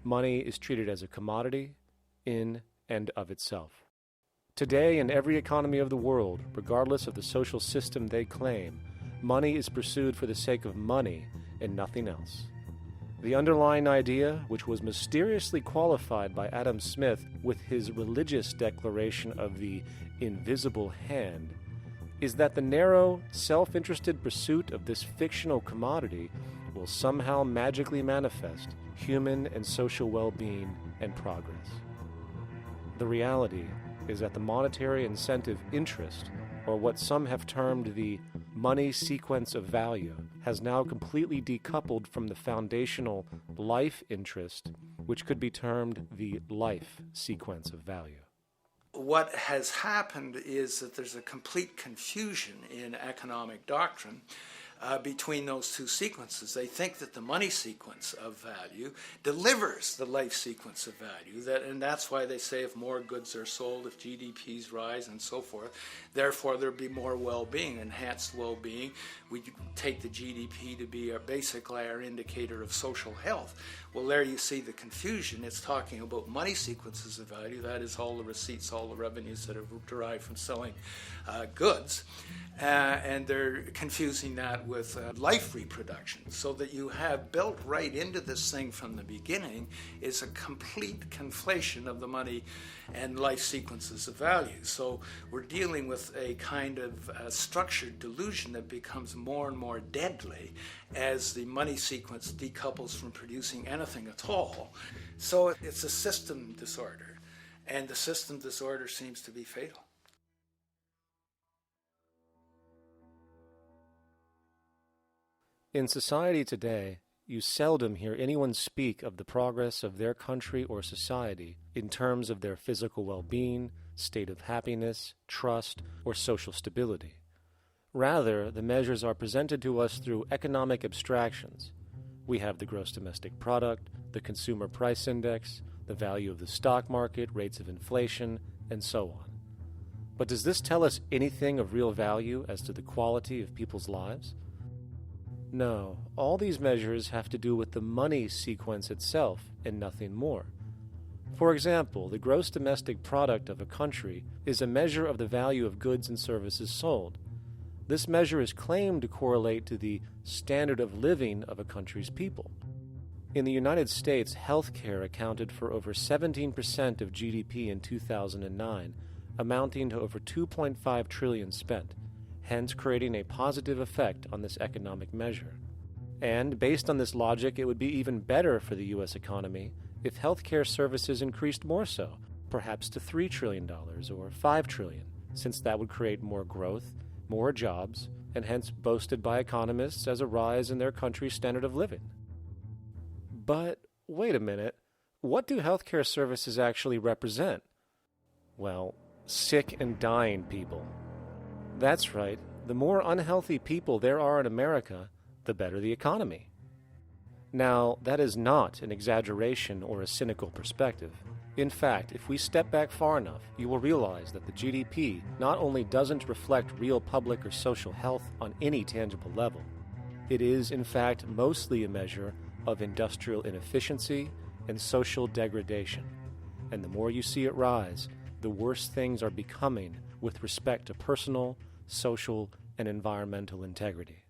[SPEAKER 11] Money is treated as a commodity in and of itself. Today, in every economy of the world, regardless of the social system they claim, money is pursued for the sake of money and nothing else. The underlying idea, which was mysteriously qualified by Adam Smith with his religious declaration of the invisible hand, is that the narrow, self-interested pursuit of this fictional commodity will somehow magically manifest human and social well-being and progress. The reality is that the monetary incentive interest, or what some have termed the money sequence of value, has now completely decoupled from the foundational life interest, which could be termed the life sequence of value.
[SPEAKER 12] What has happened is that there's a complete confusion in economic doctrine between those two sequences. They think that the money sequence of value delivers the life sequence of value, and that's why they say if more goods are sold, if GDPs rise and so forth, therefore there'll be more well-being, enhanced well-being. We take the GDP to be basically our indicator of social health. Well, there you see the confusion. It's talking about money sequences of value, that is all the receipts, all the revenues that are derived from selling goods, and they're confusing that with life reproduction, so that you have built right into this thing from the beginning is a complete conflation of the money and life sequences of value. So we're dealing with a kind of structured delusion that becomes more and more deadly as the money sequence decouples from producing anything at all. So it's a system disorder, and the system disorder seems to be fatal.
[SPEAKER 11] In society today, you seldom hear anyone speak of the progress of their country or society in terms of their physical well-being, state of happiness, trust, or social stability. Rather, the measures are presented to us through economic abstractions. We have the gross domestic product, the consumer price index, the value of the stock market, rates of inflation, and so on. But does this tell us anything of real value as to the quality of people's lives? No, all these measures have to do with the money sequence itself and nothing more. For example, the gross domestic product of a country is a measure of the value of goods and services sold. this measure is claimed to correlate to the standard of living of a country's people. In the United States, healthcare accounted for over 17% of GDP in 2009, amounting to over $2.5 trillion spent, hence creating a positive effect on this economic measure. And based on this logic, it would be even better for the U.S. economy if healthcare services increased more so, perhaps to $3 trillion or $5 trillion, since that would create more growth, more jobs, and hence boasted by economists as a rise in their country's standard of living. But wait a minute, what do healthcare services actually represent? Well, sick and dying people. That's right, the more unhealthy people there are in America, the better the economy. Now, that is not an exaggeration or a cynical perspective. In fact, if we step back far enough, you will realize that the GDP not only doesn't reflect real public or social health on any tangible level, it is, in fact, mostly a measure of industrial inefficiency and social degradation. And the more you see it rise, the worse things are becoming with respect to personal, social, and environmental integrity.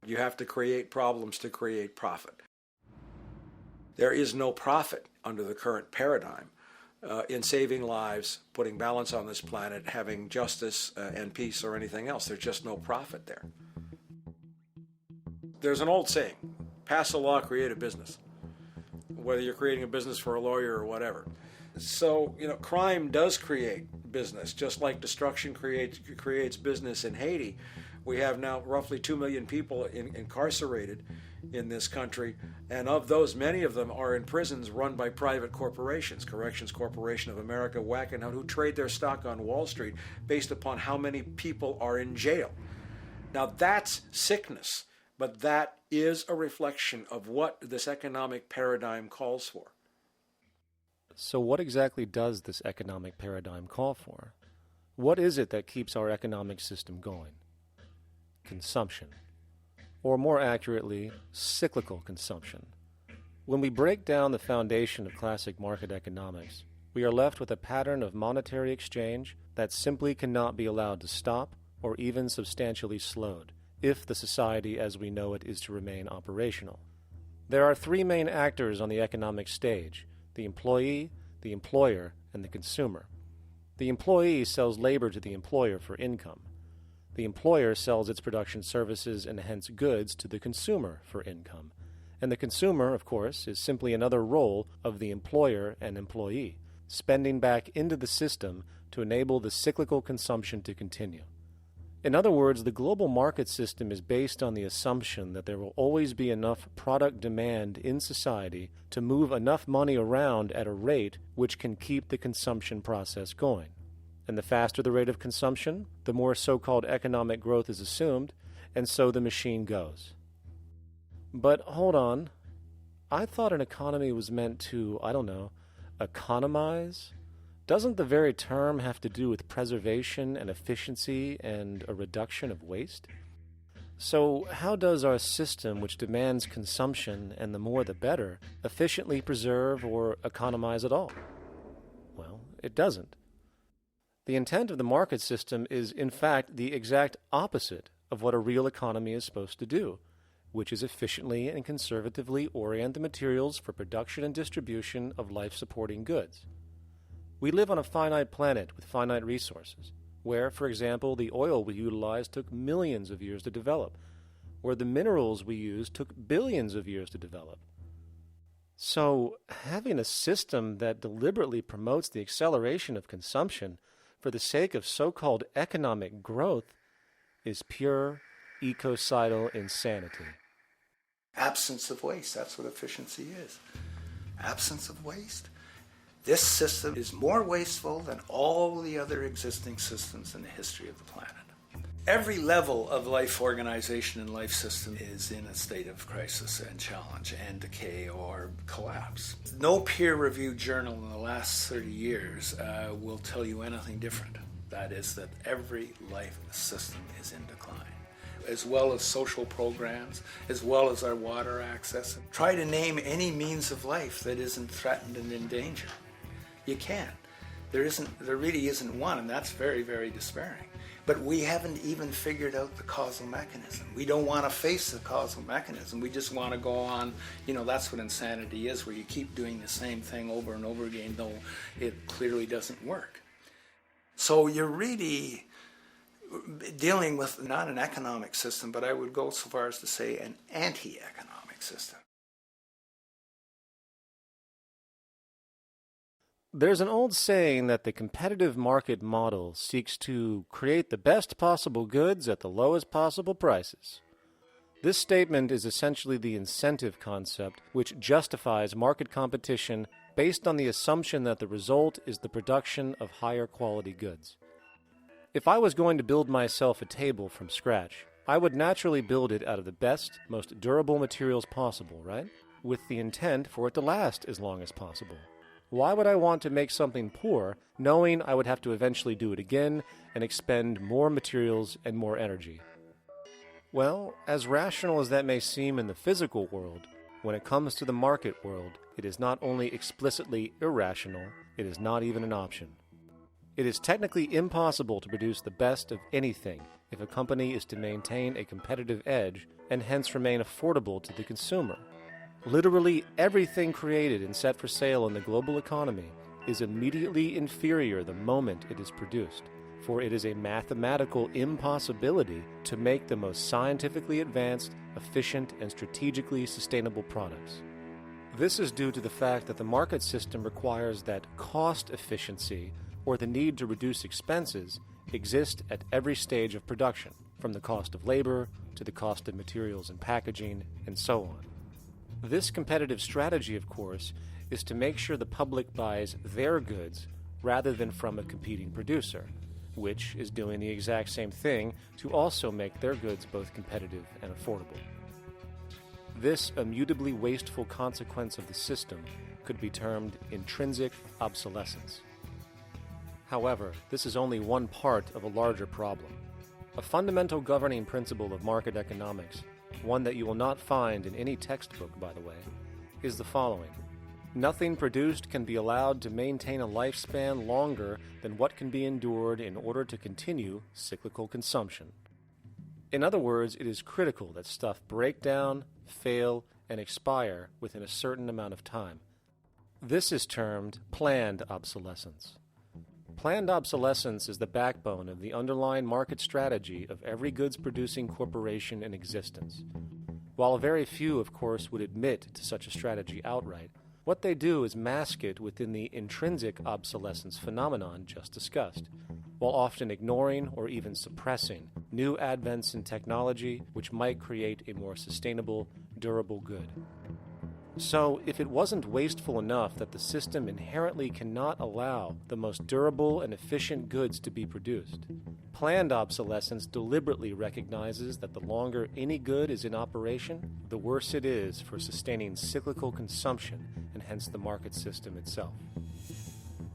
[SPEAKER 13] You have to create problems to create profit. There is no profit under the current paradigm in saving lives, putting balance on this planet, having justice and peace or anything else. There's just no profit there. There's an old saying, pass a law, create a business, whether you're creating a business for a lawyer or whatever. So, crime does create business, just like destruction creates business in Haiti. We have now roughly 2 million people incarcerated in this country, and of those, many of them are in prisons run by private corporations, Corrections Corporation of America, Wackenhut, who trade their stock on Wall Street based upon how many people are in jail. Now that's sickness, but that is a reflection of what this economic paradigm calls for.
[SPEAKER 11] So what exactly does this economic paradigm call for? What is it that keeps our economic system going? Consumption. Or more accurately, cyclical consumption. When we break down the foundation of classic market economics, we are left with a pattern of monetary exchange that simply cannot be allowed to stop or even substantially slowed, if the society as we know it is to remain operational. There are three main actors on the economic stage: the employee, the employer, and the consumer. The employee sells labor to the employer for income. The employer sells its production services and hence goods to the consumer for income. And the consumer, of course, is simply another role of the employer and employee, spending back into the system to enable the cyclical consumption to continue. In other words, the global market system is based on the assumption that there will always be enough product demand in society to move enough money around at a rate which can keep the consumption process going. And the faster the rate of consumption, the more so-called economic growth is assumed, and so the machine goes. But hold on, I thought an economy was meant to, economize? Doesn't the very term have to do with preservation and efficiency and a reduction of waste? So how does our system, which demands consumption and the more the better, efficiently preserve or economize at all? Well, it doesn't. The intent of the market system is, in fact, the exact opposite of what a real economy is supposed to do, which is efficiently and conservatively orient the materials for production and distribution of life-supporting goods. We live on a finite planet with finite resources, where, for example, the oil we utilize took millions of years to develop, where the minerals we use took billions of years to develop. So, having a system that deliberately promotes the acceleration of consumption for the sake of so-called economic growth is pure ecocidal insanity.
[SPEAKER 12] Absence of waste, that's what efficiency is. Absence of waste. This system is more wasteful than all the other existing systems in the history of the planet. Every level of life organization and life system is in a state of crisis and challenge and decay or collapse. No peer-reviewed journal in the last 30 years will tell you anything different. That is that every life system is in decline, as well as social programs, as well as our water access. Try to name any means of life that isn't threatened and in danger. You can't. There really isn't one, and that's very, very despairing. But we haven't even figured out the causal mechanism. We don't want to face the causal mechanism. We just want to go on, that's what insanity is, where you keep doing the same thing over and over again, though it clearly doesn't work. So you're really dealing with not an economic system, but I would go so far as to say an anti-economic system.
[SPEAKER 11] There's an old saying that the competitive market model seeks to create the best possible goods at the lowest possible prices. This statement is essentially the incentive concept, which justifies market competition based on the assumption that the result is the production of higher quality goods. If I was going to build myself a table from scratch, I would naturally build it out of the best, most durable materials possible, right? With the intent for it to last as long as possible. Why would I want to make something poor, knowing I would have to eventually do it again and expend more materials and more energy? Well, as rational as that may seem in the physical world, when it comes to the market world, it is not only explicitly irrational, it is not even an option. It is technically impossible to produce the best of anything if a company is to maintain a competitive edge and hence remain affordable to the consumer. Literally everything created and set for sale in the global economy is immediately inferior the moment it is produced, for it is a mathematical impossibility to make the most scientifically advanced, efficient, and strategically sustainable products. This is due to the fact that the market system requires that cost efficiency, or the need to reduce expenses, exist at every stage of production, from the cost of labor to the cost of materials and packaging, and so on. This competitive strategy, of course, is to make sure the public buys their goods rather than from a competing producer, which is doing the exact same thing to also make their goods both competitive and affordable. This immutably wasteful consequence of the system could be termed intrinsic obsolescence. However, this is only one part of a larger problem. A fundamental governing principle of market economics, one that you will not find in any textbook, by the way, is the following. Nothing produced can be allowed to maintain a lifespan longer than what can be endured in order to continue cyclical consumption. In other words, it is critical that stuff break down, fail, and expire within a certain amount of time. This is termed planned obsolescence. Planned obsolescence is the backbone of the underlying market strategy of every goods-producing corporation in existence. While very few, of course, would admit to such a strategy outright, what they do is mask it within the intrinsic obsolescence phenomenon just discussed, while often ignoring or even suppressing new advents in technology which might create a more sustainable, durable good. So, if it wasn't wasteful enough that the system inherently cannot allow the most durable and efficient goods to be produced, planned obsolescence deliberately recognizes that the longer any good is in operation, the worse it is for sustaining cyclical consumption and hence the market system itself.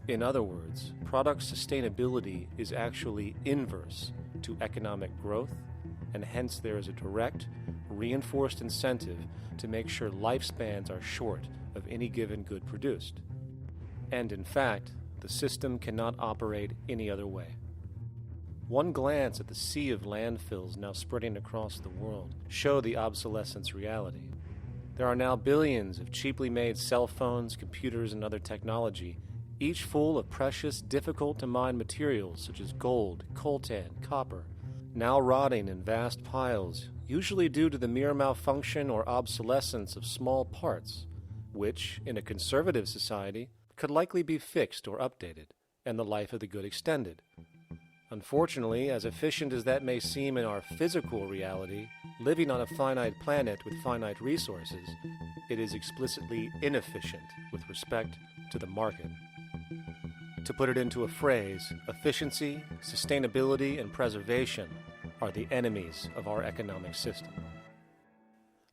[SPEAKER 11] In other words, product sustainability is actually inverse to economic growth, and hence there is a direct, reinforced incentive to make sure lifespans are short of any given good produced. And in fact, the system cannot operate any other way. One glance at the sea of landfills now spreading across the world show the obsolescence reality. There are now billions of cheaply made cell phones, computers, and other technology, each full of precious, difficult-to-mine materials such as gold, coltan, copper, now rotting in vast piles, usually due to the mere malfunction or obsolescence of small parts, which, in a conservative society, could likely be fixed or updated, and the life of the good extended. Unfortunately, as efficient as that may seem in our physical reality, living on a finite planet with finite resources, it is explicitly inefficient with respect to the market. To put it into a phrase, efficiency, sustainability, and preservation are the enemies of our economic system.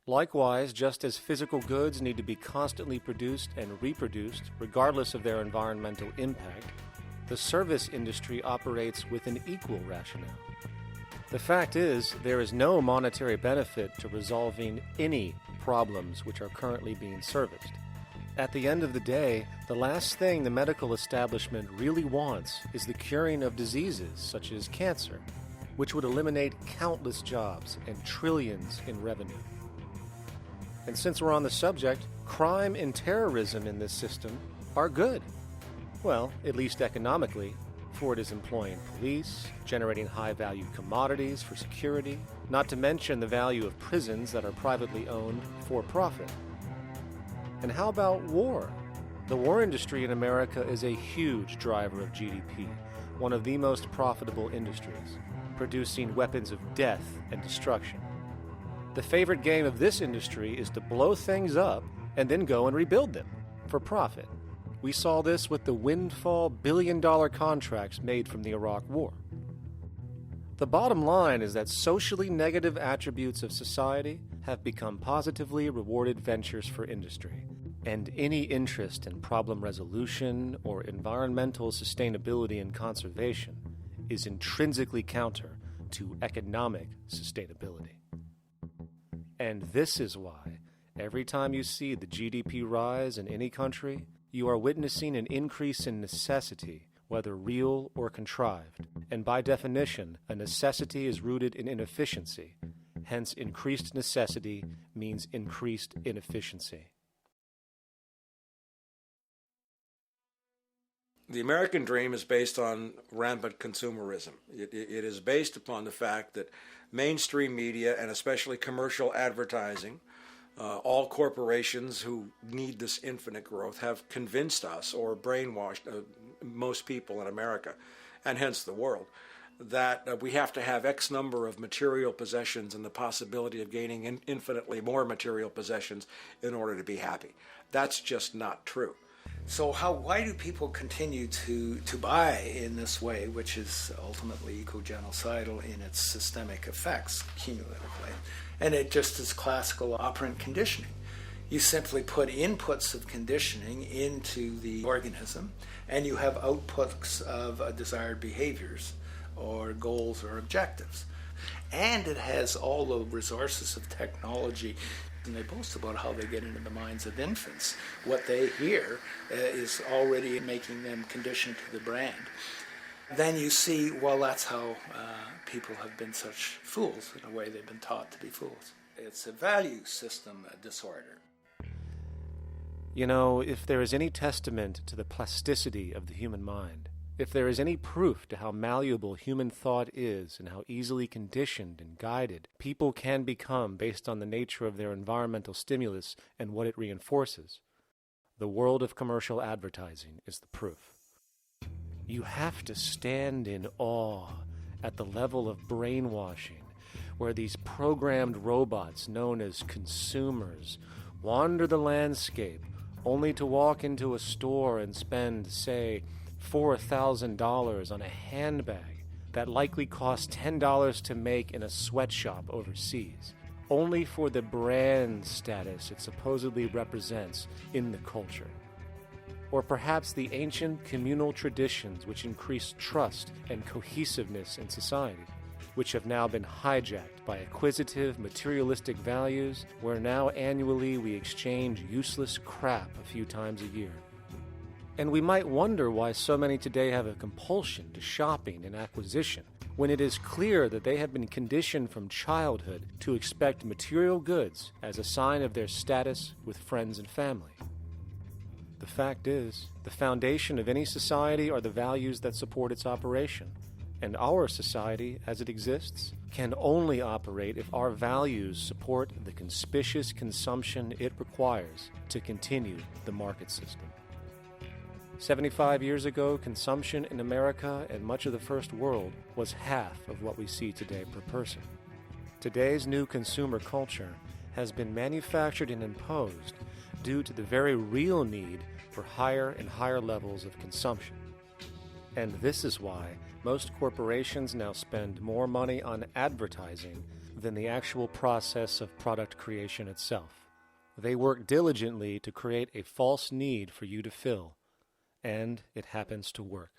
[SPEAKER 11] Likewise, just as physical goods need to be constantly produced and reproduced, regardless of their environmental impact, the service industry operates with an equal rationale. The fact is, there is no monetary benefit to resolving any problems which are currently being serviced. At the end of the day, the last thing the medical establishment really wants is the curing of diseases such as cancer, which would eliminate countless jobs and trillions in revenue. And since we're on the subject, crime and terrorism in this system are good. Well, at least economically, for it is employing police, generating high-value commodities for security, not to mention the value of prisons that are privately owned for profit. And how about war? The war industry in America is a huge driver of GDP, one of the most profitable industries, producing weapons of death and destruction. The favorite game of this industry is to blow things up and then go and rebuild them for profit. We saw this with the windfall billion-dollar contracts made from the Iraq War. The bottom line is that socially negative attributes of society have become positively rewarded ventures for industry, and any interest in problem resolution or environmental sustainability and conservation is intrinsically counter to economic sustainability. And this is why, every time you see the GDP rise in any country, you are witnessing an increase in necessity, whether real or contrived. And by definition, a necessity is rooted in inefficiency. Hence, increased necessity means increased inefficiency.
[SPEAKER 13] The American dream is based on rampant consumerism. It is based upon the fact that mainstream media, and especially commercial advertising, all corporations who need this infinite growth have convinced us or brainwashed most people in America, and hence the world, that we have to have X number of material possessions and the possibility of gaining infinitely more material possessions in order to be happy. That's just not true.
[SPEAKER 12] So why do people continue to buy in this way, which is ultimately eco-genocidal in its systemic effects cumulatively? And it just is classical operant conditioning. You simply put inputs of conditioning into the organism, and you have outputs of desired behaviors or goals or objectives. And it has all the resources of technology. And they boast about how they get into the minds of infants. What they hear is already making them conditioned to the brand. Then you see, well, that's how people have been such fools. In a way, they've been taught to be fools. It's a value system disorder.
[SPEAKER 11] You know, if there is any testament to the plasticity of the human mind, if there is any proof to how malleable human thought is and how easily conditioned and guided people can become based on the nature of their environmental stimulus and what it reinforces, the world of commercial advertising is the proof. You have to stand in awe at the level of brainwashing where these programmed robots known as consumers wander the landscape only to walk into a store and spend, say, $4,000 on a handbag that likely costs $10 to make in a sweatshop overseas, only for the brand status it supposedly represents in the culture. Or perhaps the ancient communal traditions which increase trust and cohesiveness in society, which have now been hijacked by acquisitive, materialistic values, where now annually we exchange useless crap a few times a year. And we might wonder why so many today have a compulsion to shopping and acquisition, when it is clear that they have been conditioned from childhood to expect material goods as a sign of their status with friends and family. The fact is, the foundation of any society are the values that support its operation, and our society, as it exists, can only operate if our values support the conspicuous consumption it requires to continue the market system. 75 years ago, consumption in America and much of the First World was half of what we see today per person. Today's new consumer culture has been manufactured and imposed due to the very real need for higher and higher levels of consumption. And this is why most corporations now spend more money on advertising than the actual process of product creation itself. They work diligently to create a false need for you to fill, and it happens to work.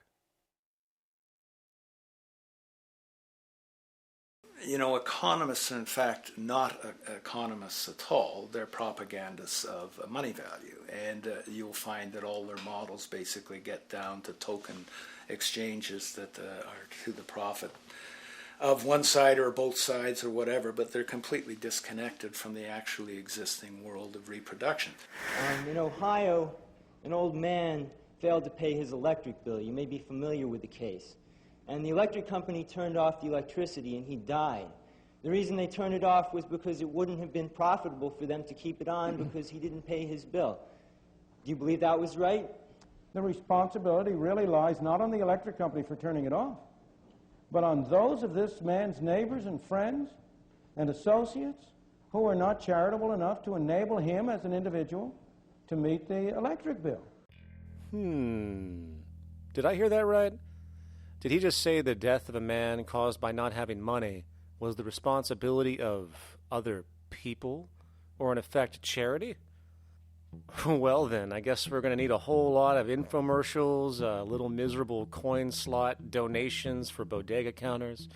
[SPEAKER 12] You know, economists are in fact not economists at all. They're propagandists of money value. And you'll find that all their models basically get down to token exchanges that are to the profit of one side or both sides or whatever, but they're completely disconnected from the actually existing world of reproduction.
[SPEAKER 14] In Ohio, an old man failed to pay his electric bill. You may be familiar with the case. And the electric company turned off the electricity and he died. The reason they turned it off was because it wouldn't have been profitable for them to keep it on because he didn't pay his bill. Do you believe that was right?
[SPEAKER 15] The responsibility really lies not on the electric company for turning it off, but on those of this man's neighbors and friends and associates who are not charitable enough to enable him as an individual to meet the electric bill.
[SPEAKER 11] Did I hear that right? Did he just say the death of a man caused by not having money was the responsibility of other people, or in effect, charity? Well then, I guess we're going to need a whole lot of infomercials, little miserable coin slot donations for bodega counters,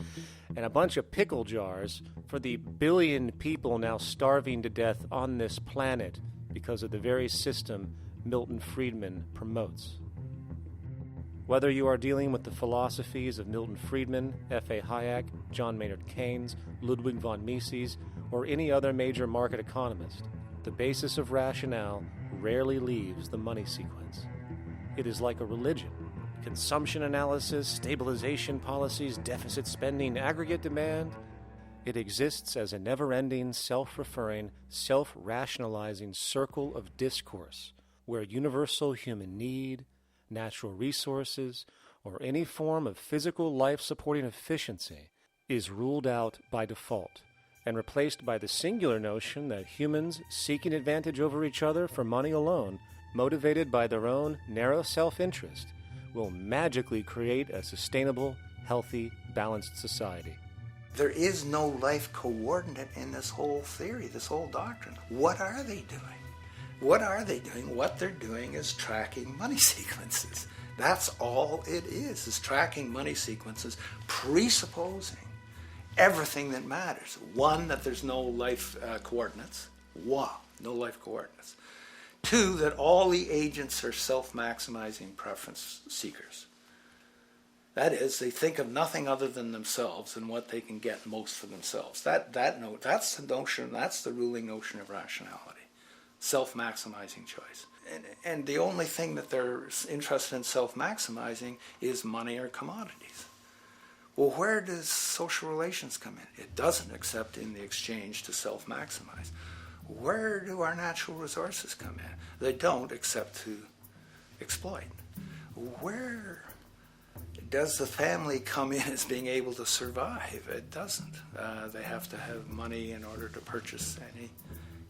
[SPEAKER 11] and a bunch of pickle jars for the billion people now starving to death on this planet because of the very system Milton Friedman promotes. Whether you are dealing with the philosophies of Milton Friedman, F.A. Hayek, John Maynard Keynes, Ludwig von Mises, or any other major market economist, the basis of rationale rarely leaves the money sequence. It is like a religion. Consumption analysis, stabilization policies, deficit spending, aggregate demand. It exists as a never-ending, self-referring, self-rationalizing circle of discourse where universal human need, natural resources, or any form of physical life-supporting efficiency is ruled out by default and replaced by the singular notion that humans seeking advantage over each other for money alone, motivated by their own narrow self-interest, will magically create a sustainable, healthy, balanced society.
[SPEAKER 12] There is no life coordinate in this whole theory, this whole doctrine. What are they doing? What are they doing? What they're doing is tracking money sequences. That's all it is tracking money sequences, presupposing everything that matters. One, that there's no life coordinates. Wow, no life coordinates. Two, that all the agents are self-maximizing preference seekers. That is, they think of nothing other than themselves and what they can get most for themselves. That's the notion, that's the ruling notion of rationality. Self-maximizing choice. And the only thing that they're interested in self-maximizing is money or commodities. Well, where does social relations come in? It doesn't, except in the exchange to self-maximize. Where do our natural resources come in? They don't, except to exploit. Where does the family come in as being able to survive? It doesn't. They have to have money in order to purchase any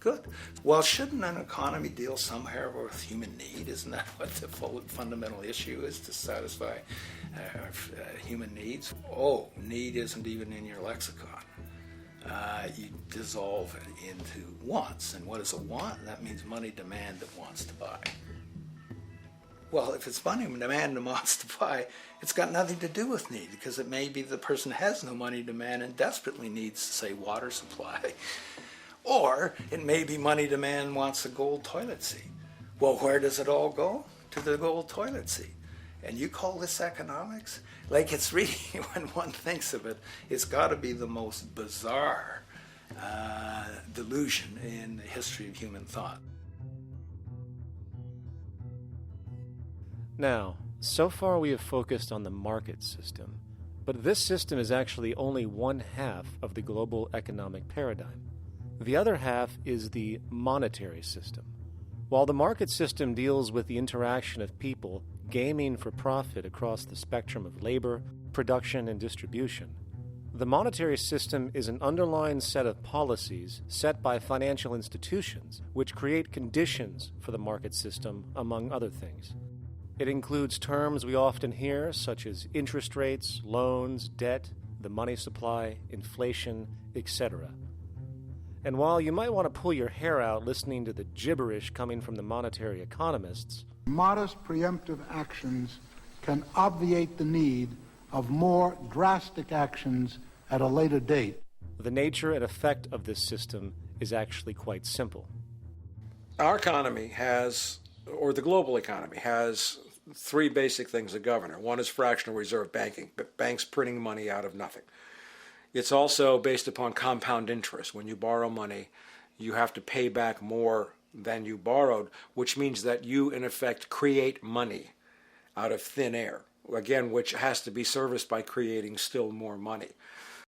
[SPEAKER 12] good. Well, shouldn't an economy deal somewhere with human need? Isn't that what the fundamental issue is, to satisfy human needs? Oh, need isn't even in your lexicon. You dissolve it into wants. And what is a want? That means money demand that wants to buy. Well, if it's money demand that wants to buy, it's got nothing to do with need, because it may be the person has no money demand and desperately needs, say, water supply. Or it may be money demand wants a gold toilet seat. Well, where does it all go? To the gold toilet seat. And you call this economics? Like, it's really, when one thinks of it, it's got to be the most bizarre delusion in the history of human thought.
[SPEAKER 11] Now, so far we have focused on the market system, but this system is actually only one half of the global economic paradigm. The other half is the monetary system. While the market system deals with the interaction of people gaming for profit across the spectrum of labor, production, and distribution, the monetary system is an underlying set of policies set by financial institutions which create conditions for the market system, among other things. It includes terms we often hear, such as interest rates, loans, debt, the money supply, inflation, etc. And while you might want to pull your hair out listening to the gibberish coming from the monetary economists,
[SPEAKER 16] modest preemptive actions can obviate the need of more drastic actions at a later date.
[SPEAKER 11] The nature and effect of this system is actually quite simple.
[SPEAKER 13] Our economy has, or the global economy, has three basic things that govern it. One is fractional reserve banking, but banks printing money out of nothing. It's also based upon compound interest. When you borrow money, you have to pay back more than you borrowed, which means that you, in effect, create money out of thin air, again, which has to be serviced by creating still more money.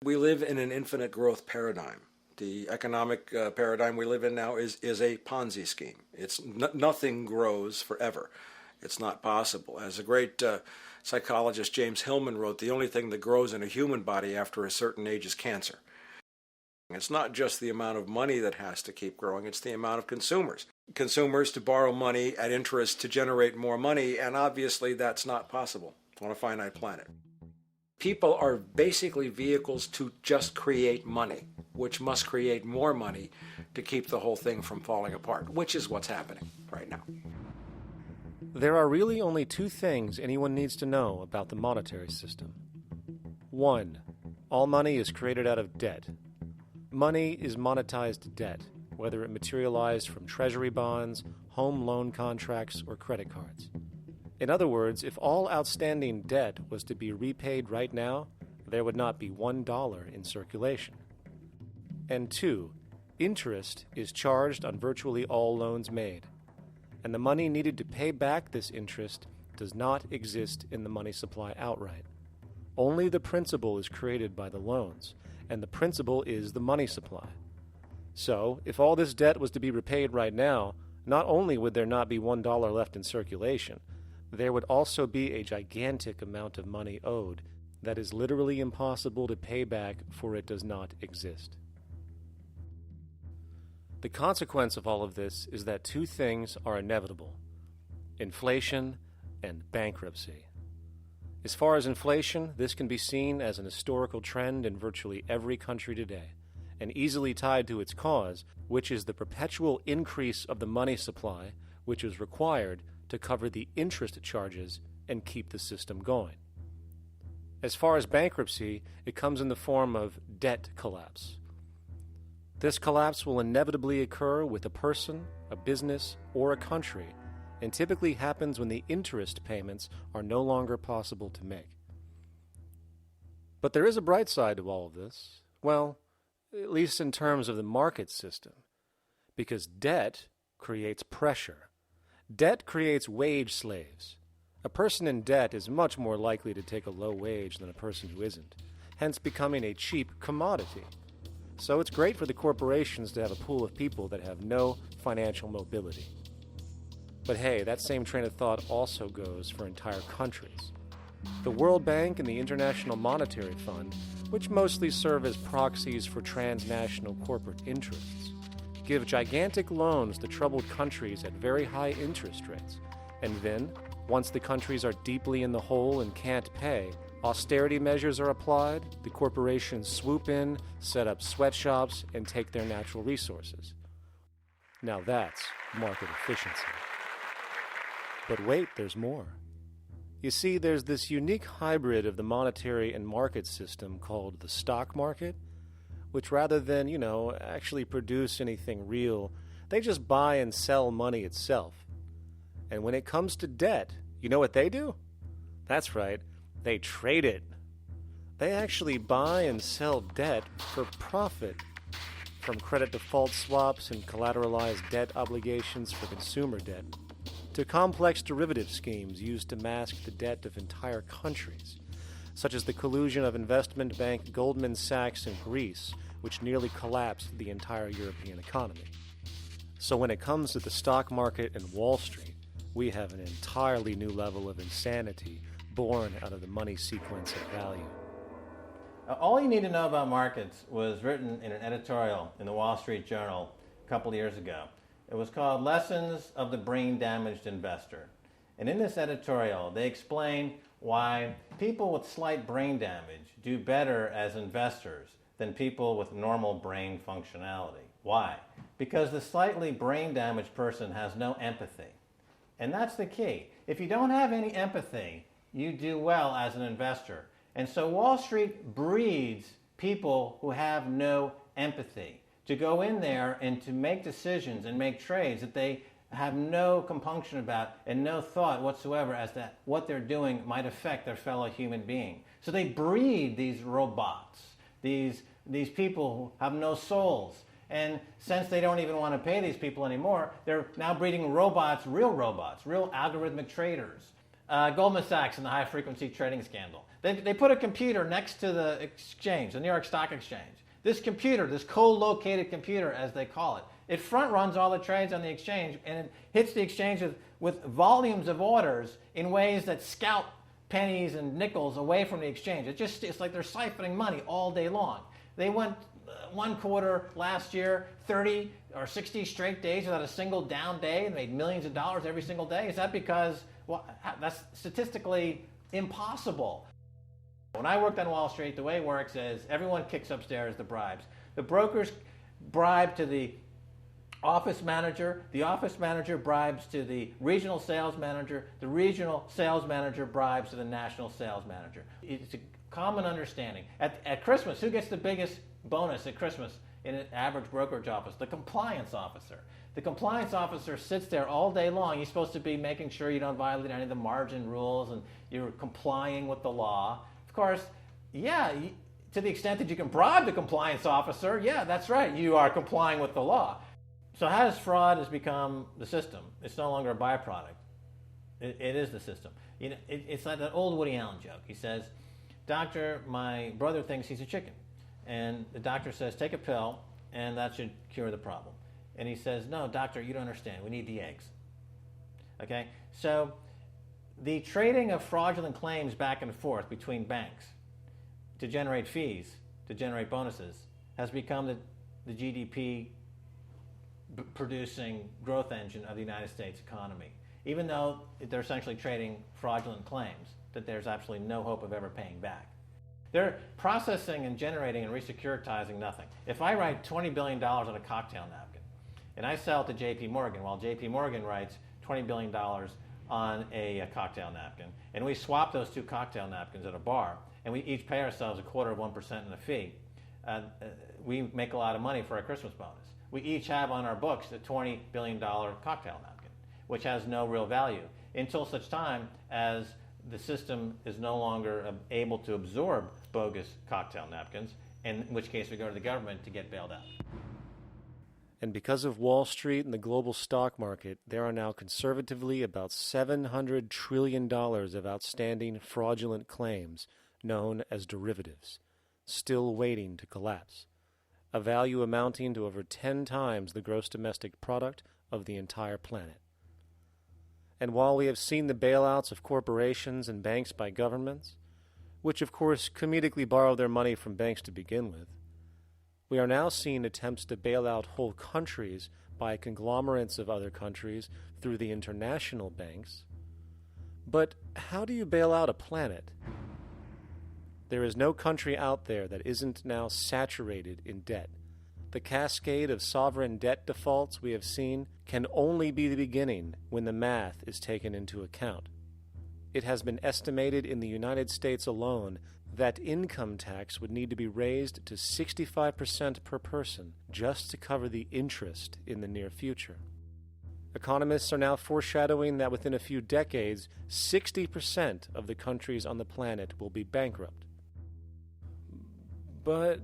[SPEAKER 13] We live in an infinite growth paradigm. The economic paradigm we live in now is a Ponzi scheme. Nothing grows forever. It's not possible. As a great psychologist James Hillman wrote, the only thing that grows in a human body after a certain age is cancer. It's not just the amount of money that has to keep growing, it's the amount of consumers. Consumers to borrow money at interest to generate more money, and obviously that's not possible on a finite planet. People are basically vehicles to just create money, which must create more money to keep the whole thing from falling apart, which is what's happening right now.
[SPEAKER 11] There are really only two things anyone needs to know about the monetary system. 1. All money is created out of debt. Money is monetized debt, whether it materialized from treasury bonds, home loan contracts, or credit cards. In other words, if all outstanding debt was to be repaid right now, there would not be $1 in circulation. And 2, interest is charged on virtually all loans made, and the money needed to pay back this interest does not exist in the money supply outright. Only the principal is created by the loans, and the principal is the money supply. So, if all this debt was to be repaid right now, not only would there not be $1 left in circulation, there would also be a gigantic amount of money owed that is literally impossible to pay back, for it does not exist. The consequence of all of this is that two things are inevitable: inflation and bankruptcy. As far as inflation, this can be seen as an historical trend in virtually every country today, and easily tied to its cause, which is the perpetual increase of the money supply, which is required to cover the interest charges and keep the system going. As far as bankruptcy, it comes in the form of debt collapse. This collapse will inevitably occur with a person, a business, or a country, and typically happens when the interest payments are no longer possible to make. But there is a bright side to all of this. Well, at least in terms of the market system, because debt creates pressure. Debt creates wage slaves. A person in debt is much more likely to take a low wage than a person who isn't, hence becoming a cheap commodity. So it's great for the corporations to have a pool of people that have no financial mobility. But hey, that same train of thought also goes for entire countries. The World Bank and the International Monetary Fund, which mostly serve as proxies for transnational corporate interests, give gigantic loans to troubled countries at very high interest rates, and then, once the countries are deeply in the hole and can't pay, austerity measures are applied, the corporations swoop in, set up sweatshops, and take their natural resources. Now that's market efficiency. But wait, there's more. You see, there's this unique hybrid of the monetary and market system called the stock market, which rather than, actually produce anything real, they just buy and sell money itself. And when it comes to debt, you know what they do? That's right, they trade it. They actually buy and sell debt for profit, from credit default swaps and collateralized debt obligations for consumer debt, to complex derivative schemes used to mask the debt of entire countries, such as the collusion of investment bank Goldman Sachs in Greece, which nearly collapsed the entire European economy. So when it comes to the stock market and Wall Street, we have an entirely new level of insanity born out of the money sequence of value.
[SPEAKER 17] All you need to know about markets was written in an editorial in the Wall Street Journal a couple years ago. It was called Lessons of the Brain-Damaged Investor. And in this editorial, they explain why people with slight brain damage do better as investors than people with normal brain functionality. Why? Because the slightly brain-damaged person has no empathy. And that's the key. If you don't have any empathy, you do well as an investor. And so Wall Street breeds people who have no empathy to go in there and to make decisions and make trades that they have no compunction about and no thought whatsoever as to what they're doing might affect their fellow human being. So they breed these robots these people who have no souls. And since they don't even want to pay these people anymore, they're now breeding robots, real algorithmic traders. Goldman Sachs in the high-frequency trading scandal. They put a computer next to the exchange, the New York Stock Exchange. This computer, this co-located computer, as they call it, it front-runs all the trades on the exchange, and it hits the exchange with volumes of orders in ways that scout pennies and nickels away from the exchange. It's like they're siphoning money all day long. They went one quarter last year, 30 or 60 straight days without a single down day and made millions of dollars every single day. Is that because, well, that's statistically impossible. When I worked on Wall Street, the way it works is everyone kicks upstairs the bribes. The brokers bribe to the office manager bribes to the regional sales manager bribes to the national sales manager. It's a common understanding. At Christmas, who gets the biggest bonus at Christmas in an average brokerage office? The compliance officer. The compliance officer sits there all day long. He's supposed to be making sure you don't violate any of the margin rules and you're complying with the law. Of course, yeah, to the extent that you can bribe the compliance officer, yeah, that's right, you are complying with the law. So how does fraud has become the system? It's no longer a byproduct. It is the system. You know, it's like that old Woody Allen joke. He says, "Doctor, my brother thinks he's a chicken." And the doctor says, "Take a pill, and that should cure the problem." And he says, "No, doctor, you don't understand. We need the eggs." Okay? So the trading of fraudulent claims back and forth between banks to generate fees, to generate bonuses, has become the GDP producing growth engine of the United States economy. Even though they're essentially trading fraudulent claims that there's absolutely no hope of ever paying back. They're processing and generating and resecuritizing nothing. If I write $20 billion on a cocktail napkin and I sell it to JP Morgan, while JP Morgan writes $20 billion on a cocktail napkin, and we swap those two cocktail napkins at a bar, and we each pay ourselves 1/4% in a fee, we make a lot of money for our Christmas bonus. We each have on our books a $20 billion cocktail napkin, which has no real value until such time as the system is no longer able to absorb bogus cocktail napkins, in which case we go to the government to get bailed out.
[SPEAKER 11] And because of Wall Street and the global stock market, there are now conservatively about $700 trillion of outstanding fraudulent claims known as derivatives, still waiting to collapse, a value amounting to over 10 times the gross domestic product of the entire planet. And while we have seen the bailouts of corporations and banks by governments, which of course comedically borrow their money from banks to begin with, we are now seeing attempts to bail out whole countries by conglomerates of other countries through the international banks. But how do you bail out a planet? There is no country out there that isn't now saturated in debt. The cascade of sovereign debt defaults we have seen can only be the beginning when the math is taken into account. It has been estimated in the United States alone that income tax would need to be raised to 65% per person just to cover the interest in the near future. Economists are now foreshadowing that within a few decades, 60% of the countries on the planet will be bankrupt. But,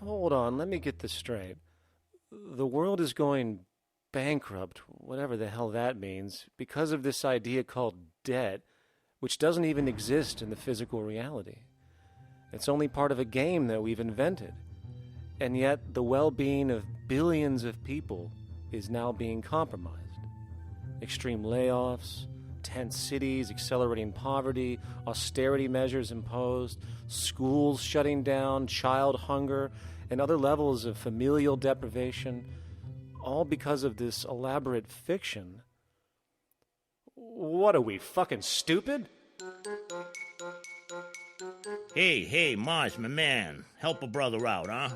[SPEAKER 11] hold on, let me get this straight. The world is going bankrupt, whatever the hell that means, because of this idea called debt, which doesn't even exist in the physical reality. It's only part of a game that we've invented. And yet, the well-being of billions of people is now being compromised. Extreme layoffs, tent cities, accelerating poverty, austerity measures imposed, schools shutting down, child hunger, and other levels of familial deprivation, all because of this elaborate fiction. What are we, fucking stupid?
[SPEAKER 18] Hey, Mars, my man. Help a brother out, huh?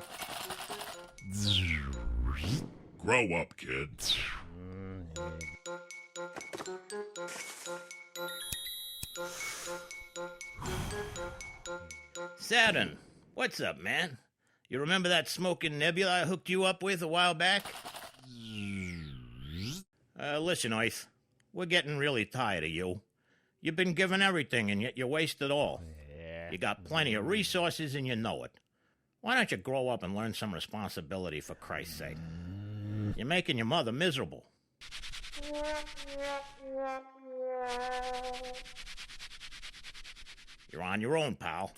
[SPEAKER 19] Grow up, kid.
[SPEAKER 18] Saturn, what's up, man? You remember that smoking nebula I hooked you up with a while back? Listen, Earth, we're getting really tired of you. You've been given everything, and yet you waste it all. You got plenty of resources, and you know it. Why don't you grow up and learn some responsibility, for Christ's sake? You're making your mother miserable. You're on your own, pal.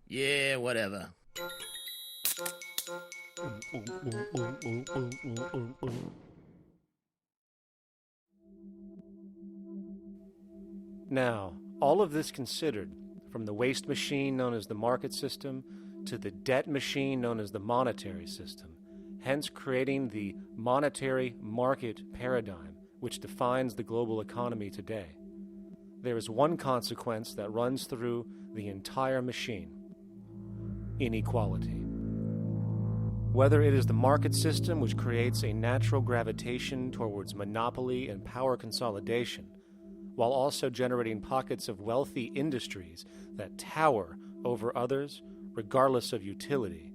[SPEAKER 18] Yeah, whatever.
[SPEAKER 11] Now, all of this considered, from the waste machine known as the market system to the debt machine known as the monetary system, hence creating the monetary market paradigm which defines the global economy today, there is one consequence that runs through the entire machine: inequality. Whether it is the market system which creates a natural gravitation towards monopoly and power consolidation, while also generating pockets of wealthy industries that tower over others regardless of utility,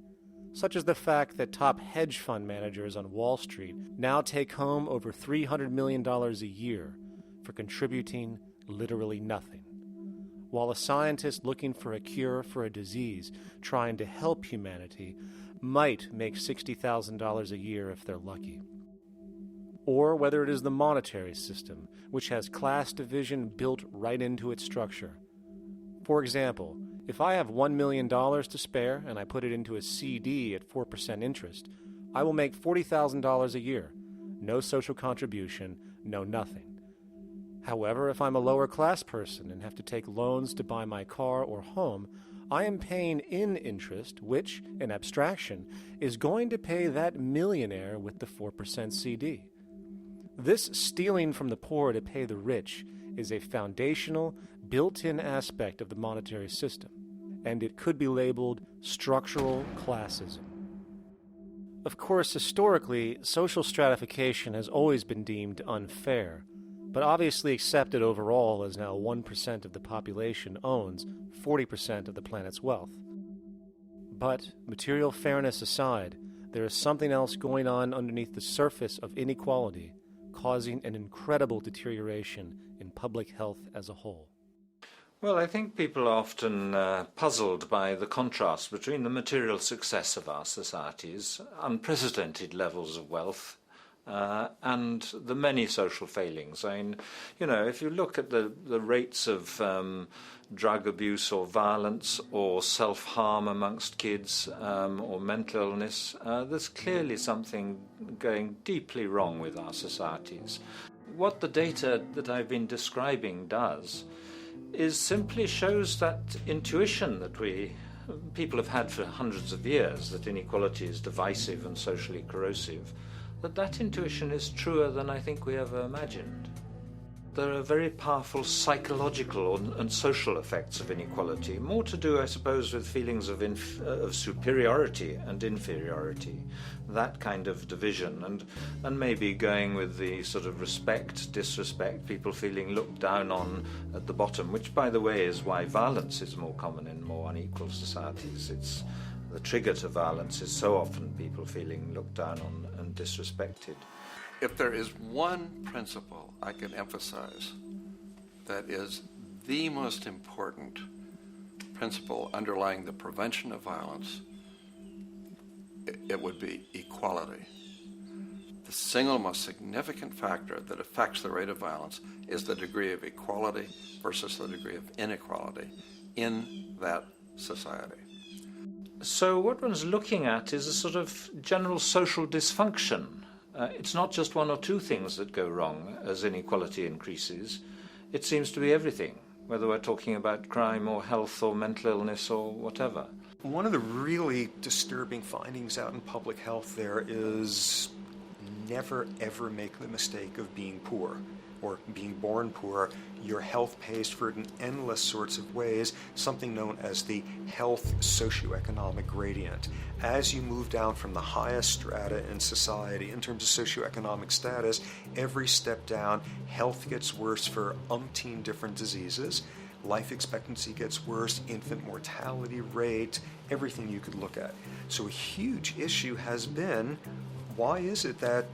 [SPEAKER 11] such as the fact that top hedge fund managers on Wall Street now take home over $300 million a year for contributing literally nothing, while a scientist looking for a cure for a disease trying to help humanity might make $60,000 a year if they're lucky. Or whether it is the monetary system, which has class division built right into its structure. For example, if I have $1 million to spare and I put it into a CD at 4% interest, I will make $40,000 a year. No social contribution, no nothing. However, if I'm a lower class person and have to take loans to buy my car or home, I am paying in interest, which, in abstraction, is going to pay that millionaire with the 4% CD. This stealing from the poor to pay the rich is a foundational, built-in aspect of the monetary system, and it could be labeled structural classism. Of course, historically, social stratification has always been deemed unfair, but obviously accepted overall as now 1% of the population owns 40% of the planet's wealth. But, material fairness aside, there is something else going on underneath the surface of inequality, causing an incredible deterioration in public health as a whole.
[SPEAKER 3] Well, I think people are often puzzled by the contrast between the material success of our societies, unprecedented levels of wealth, and the many social failings. I mean, you know, if you look at the rates of drug abuse or violence or self-harm amongst kids or mental illness, there's clearly something going deeply wrong with our societies. What the data that I've been describing does is simply shows that intuition that people have had for hundreds of years, that inequality is divisive and socially corrosive, that intuition is truer than I think we ever imagined. There are very powerful psychological and social effects of inequality, more to do, I suppose, with feelings of superiority and inferiority, that kind of division, and maybe going with the sort of respect, disrespect, people feeling looked down on at the bottom, which, by the way, is why violence is more common in more unequal societies. It's the trigger to violence is so often people feeling looked down on and disrespected.
[SPEAKER 10] If there is one principle I can emphasize that is the most important principle underlying the prevention of violence, it would be equality. The single most significant factor that affects the rate of violence is the degree of equality versus the degree of inequality in that society.
[SPEAKER 3] So what one's looking at is a sort of general social dysfunction. It's not just one or two things that go wrong as inequality increases. It seems to be everything, whether we're talking about crime or health or mental illness or whatever.
[SPEAKER 8] One of the really disturbing findings out in public health there is never ever make the mistake of being poor or being born poor. Your health pays for it in endless sorts of ways, something known as the health socioeconomic gradient. As you move down from the highest strata in society in terms of socioeconomic status, every step down, health gets worse for umpteen different diseases. Life expectancy gets worse, infant mortality rate, everything you could look at. So a huge issue has been, why is it that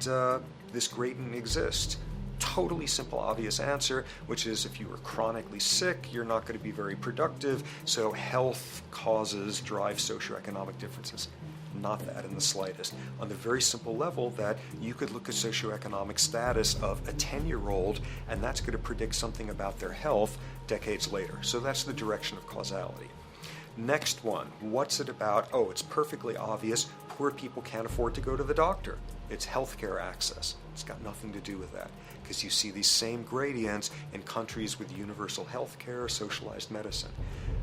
[SPEAKER 8] this gradient exists? totally simple, obvious answer, which is if you are chronically sick, you're not going to be very productive, so health causes drive socioeconomic differences. Not that in the slightest. On the very simple level that you could look at socioeconomic status of a 10-year-old, and that's going to predict something about their health decades later. So that's the direction of causality. Next one, what's it about? Oh, it's perfectly obvious. Poor people can't afford to go to the doctor. It's healthcare access. It's got nothing to do with that, because you see these same gradients in countries with universal healthcare, socialized medicine.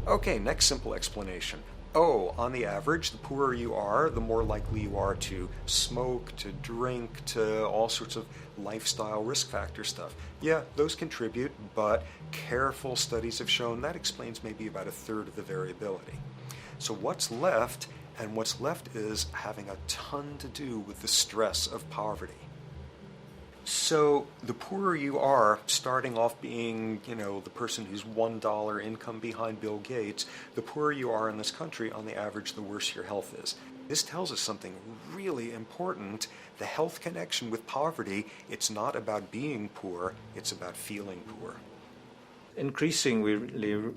[SPEAKER 8] Okay, next simple explanation. Oh, on the average, the poorer you are, the more likely you are to smoke, to drink, to all sorts of lifestyle risk factor stuff. Yeah, those contribute, but careful studies have shown that explains maybe about a third of the variability. So what's left? And what's left is having a ton to do with the stress of poverty. So the poorer you are, starting off being, the person who's $1 income behind Bill Gates, the poorer you are in this country, on the average, the worse your health is. This tells us something really important. The health connection with poverty, it's not about being poor, it's about feeling poor.
[SPEAKER 3] Increasingly,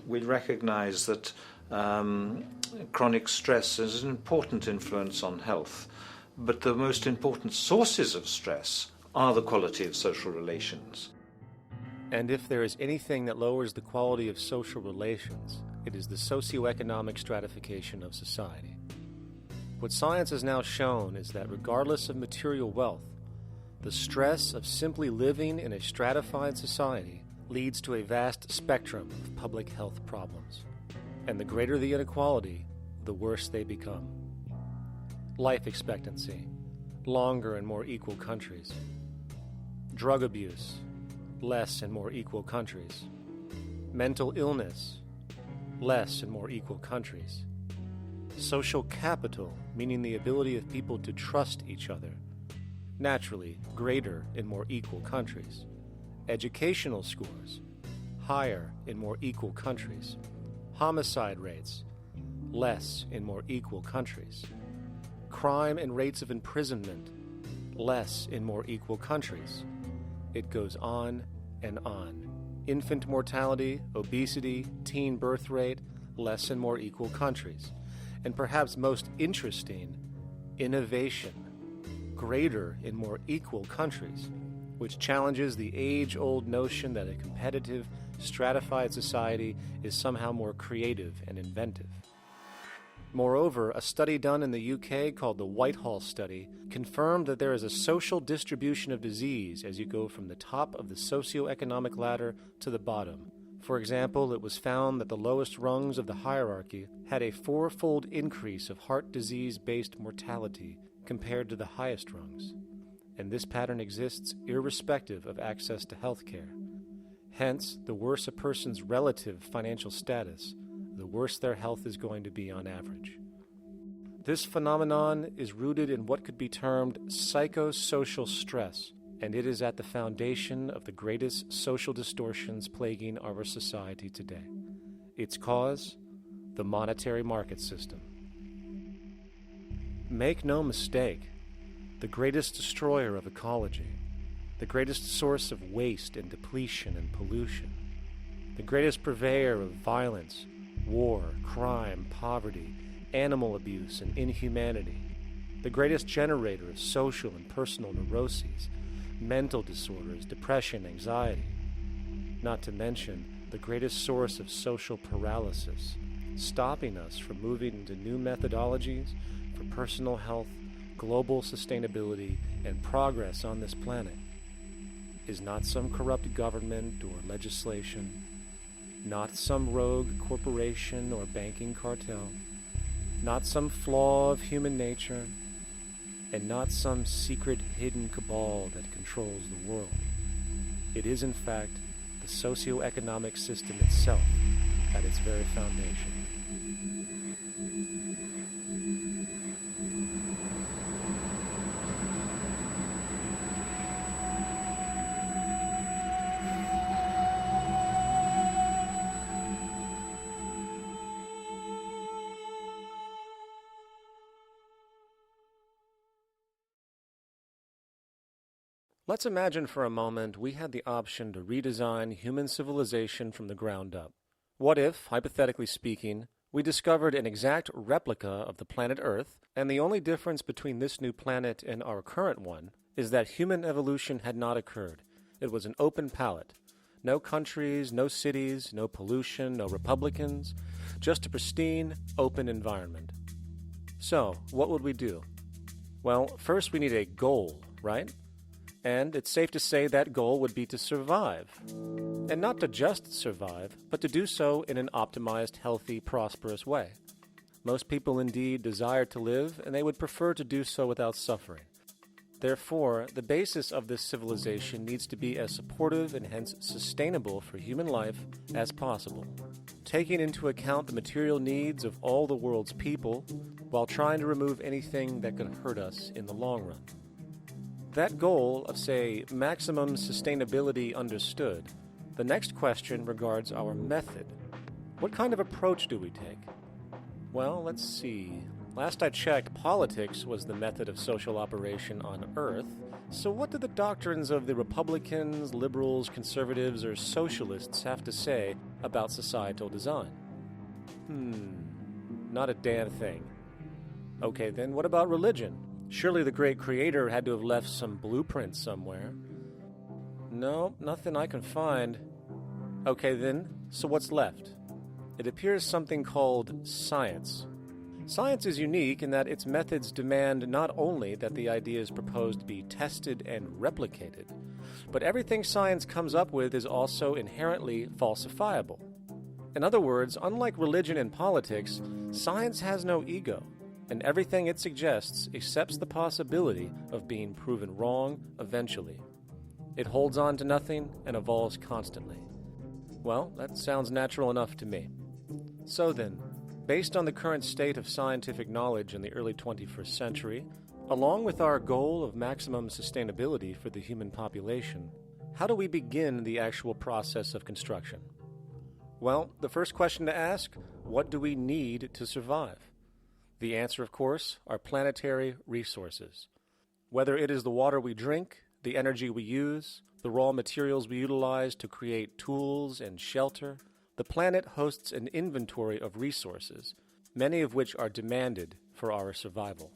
[SPEAKER 3] we recognize that chronic stress is an important influence on health, but the most important sources of stress are the quality of social relations.
[SPEAKER 11] And if there is anything that lowers the quality of social relations, it is the socioeconomic stratification of society. What science has now shown is that regardless of material wealth, the stress of simply living in a stratified society leads to a vast spectrum of public health problems. And the greater the inequality, the worse they become. Life expectancy, longer in more equal countries. Drug abuse, less in more equal countries. Mental illness, less in more equal countries. Social capital, meaning the ability of people to trust each other, naturally greater in more equal countries. Educational scores, higher in more equal countries. Homicide rates, less in more equal countries. Crime and rates of imprisonment, less in more equal countries. It goes on and on. Infant mortality, obesity, teen birth rate, less in more equal countries. And perhaps most interesting, innovation, greater in more equal countries, which challenges the age-old notion that a competitive, stratified society is somehow more creative and inventive. Moreover, a study done in the UK called the Whitehall Study confirmed that there is a social distribution of disease as you go from the top of the socioeconomic ladder to the bottom. For example, it was found that the lowest rungs of the hierarchy had a 4-fold increase of heart disease-based mortality compared to the highest rungs. And this pattern exists irrespective of access to health care. Hence, the worse a person's relative financial status, the worse their health is going to be on average. This phenomenon is rooted in what could be termed psychosocial stress, and it is at the foundation of the greatest social distortions plaguing our society today. Its cause? The monetary market system. Make no mistake, the greatest destroyer of ecology, the greatest source of waste and depletion and pollution, the greatest purveyor of violence, war, crime, poverty, animal abuse, and inhumanity, the greatest generator of social and personal neuroses, mental disorders, depression, anxiety, not to mention the greatest source of social paralysis, stopping us from moving into new methodologies for personal health, global sustainability, and progress on this planet, is not some corrupt government or legislation, not some rogue corporation or banking cartel, not some flaw of human nature, and not some secret hidden cabal that controls the world. It is, in fact, the socio-economic system itself at its very foundation. Let's imagine for a moment we had the option to redesign human civilization from the ground up. What if, hypothetically speaking, we discovered an exact replica of the planet Earth, and the only difference between this new planet and our current one is that human evolution had not occurred. It was an open palette. No countries, no cities, no pollution, no Republicans, just a pristine, open environment. So, what would we do? Well, first we need a goal, right? And it's safe to say that goal would be to survive. And not to just survive, but to do so in an optimized, healthy, prosperous way. Most people indeed desire to live, and they would prefer to do so without suffering. Therefore, the basis of this civilization needs to be as supportive and hence sustainable for human life as possible, taking into account the material needs of all the world's people while trying to remove anything that could hurt us in the long run. That goal of, say, maximum sustainability understood, the next question regards our method. What kind of approach do we take? Well, let's see. Last I checked, politics was the method of social operation on Earth. So what do the doctrines of the Republicans, liberals, conservatives, or socialists have to say about societal design? Not a damn thing. Okay, then what about religion? Surely the great creator had to have left some blueprint somewhere. No, nothing I can find. Okay then, so what's left? It appears something called science. Science is unique in that its methods demand not only that the ideas proposed be tested and replicated, but everything science comes up with is also inherently falsifiable. In other words, unlike religion and politics, science has no ego, and everything it suggests accepts the possibility of being proven wrong eventually. It holds on to nothing and evolves constantly. Well, that sounds natural enough to me. So then, based on the current state of scientific knowledge in the early 21st century, along with our goal of maximum sustainability for the human population, how do we begin the actual process of construction? Well, the first question to ask, what do we need to survive? The answer, of course, are planetary resources. Whether it is the water we drink, the energy we use, the raw materials we utilize to create tools and shelter, the planet hosts an inventory of resources, many of which are demanded for our survival.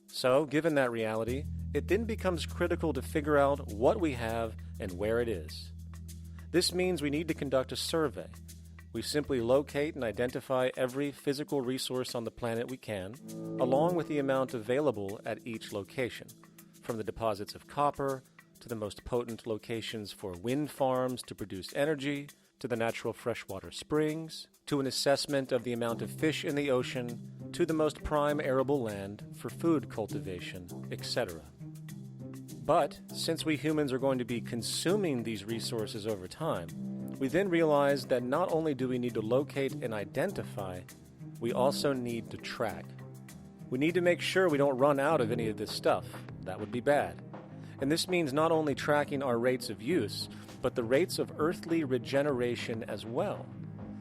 [SPEAKER 11] So, given that reality, it then becomes critical to figure out what we have and where it is. This means we need to conduct a survey. We simply locate and identify every physical resource on the planet we can, along with the amount available at each location, from the deposits of copper to the most potent locations for wind farms to produce energy, to the natural freshwater springs, to an assessment of the amount of fish in the ocean, to the most prime arable land for food cultivation, etc. But since we humans are going to be consuming these resources over time, we then realize that not only do we need to locate and identify, we also need to track. We need to make sure we don't run out of any of this stuff. That would be bad. And this means not only tracking our rates of use, but the rates of earthly regeneration as well,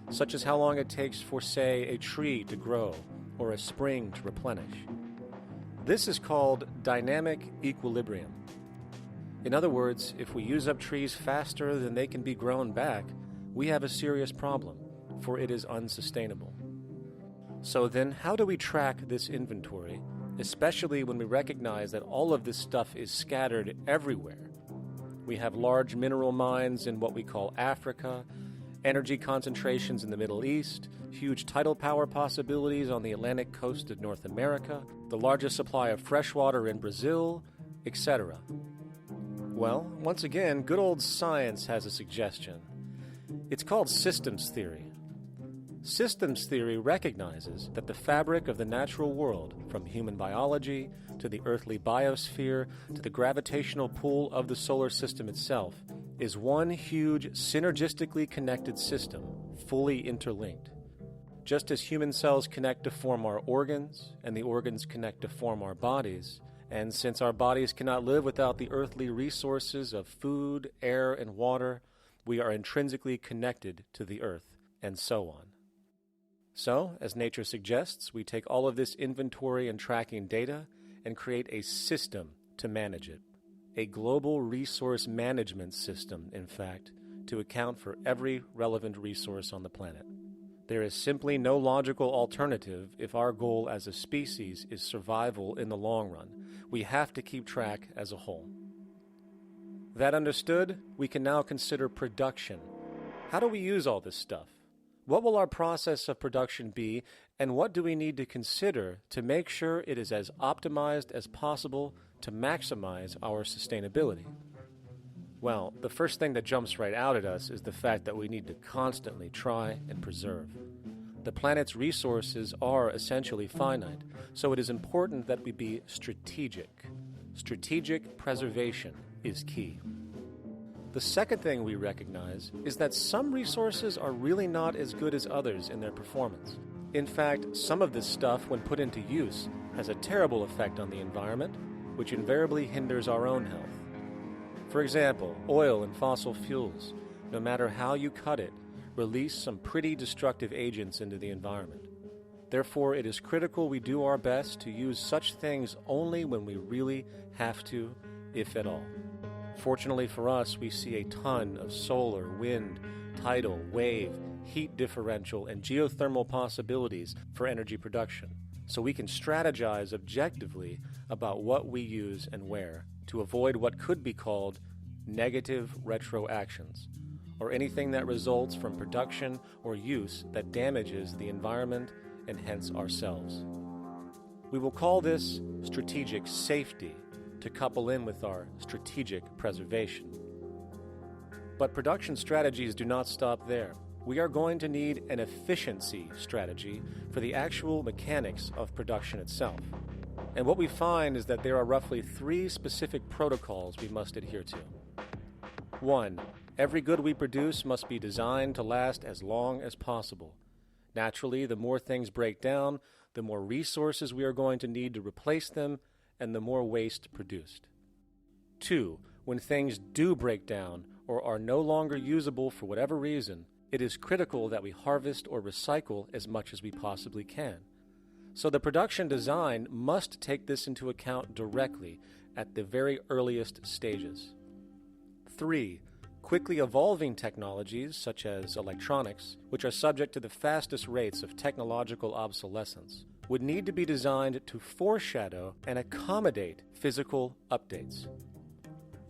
[SPEAKER 11] such as how long it takes for, say, a tree to grow or a spring to replenish. This is called dynamic equilibrium. In other words, if we use up trees faster than they can be grown back, we have a serious problem, for it is unsustainable. So then, how do we track this inventory, especially when we recognize that all of this stuff is scattered everywhere? We have large mineral mines in what we call Africa, energy concentrations in the Middle East, huge tidal power possibilities on the Atlantic coast of North America, the largest supply of fresh water in Brazil, etc. Well, once again, good old science has a suggestion. It's called systems theory. Systems theory recognizes that the fabric of the natural world, from human biology to the earthly biosphere to the gravitational pull of the solar system itself, is one huge synergistically connected system, fully interlinked. Just as human cells connect to form our organs, and the organs connect to form our bodies, and since our bodies cannot live without the earthly resources of food, air, and water, we are intrinsically connected to the earth, and so on. So, as nature suggests, we take all of this inventory and tracking data and create a system to manage it. a global resource management system, in fact, to account for every relevant resource on the planet. There is simply no logical alternative if our goal as a species is survival in the long run. We have to keep track as a whole. That understood, we can now consider production. How do we use all this stuff? What will our process of production be, and what do we need to consider to make sure it is as optimized as possible to maximize our sustainability? Well, the first thing that jumps right out at us is the fact that we need to constantly try and preserve. The planet's resources are essentially finite, so it is important that we be strategic. Strategic preservation is key. The second thing we recognize is that some resources are really not as good as others in their performance. In fact, some of this stuff, when put into use, has a terrible effect on the environment, which invariably hinders our own health. For example, oil and fossil fuels, no matter how you cut it, release some pretty destructive agents into the environment. Therefore, it is critical we do our best to use such things only when we really have to, if at all. Fortunately for us, we see a ton of solar, wind, tidal, wave, heat differential, and geothermal possibilities for energy production, so we can strategize objectively about what we use and where to avoid what could be called negative retroactions, or anything that results from production or use that damages the environment and hence ourselves. We will call this strategic safety to couple in with our strategic preservation. But production strategies do not stop there. We are going to need an efficiency strategy for the actual mechanics of production itself. And what we find is that there are roughly 3 specific protocols we must adhere to. 1. Every good we produce must be designed to last as long as possible. Naturally, the more things break down, the more resources we are going to need to replace them, and the more waste produced. 2. When things do break down or are no longer usable for whatever reason, it is critical that we harvest or recycle as much as we possibly can. So the production design must take this into account directly at the very earliest stages. 3. Quickly evolving technologies, such as electronics, which are subject to the fastest rates of technological obsolescence, would need to be designed to foreshadow and accommodate physical updates.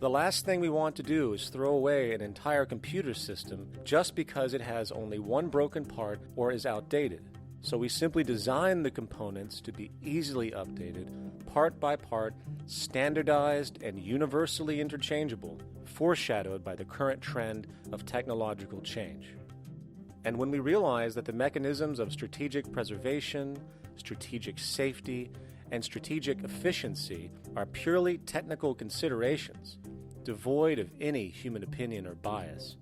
[SPEAKER 11] The last thing we want to do is throw away an entire computer system just because it has only one broken part or is outdated. So we simply design the components to be easily updated, part by part, standardized and universally interchangeable, foreshadowed by the current trend of technological change. And when we realize that the mechanisms of strategic preservation, strategic safety, and strategic efficiency are purely technical considerations, devoid of any human opinion or bias,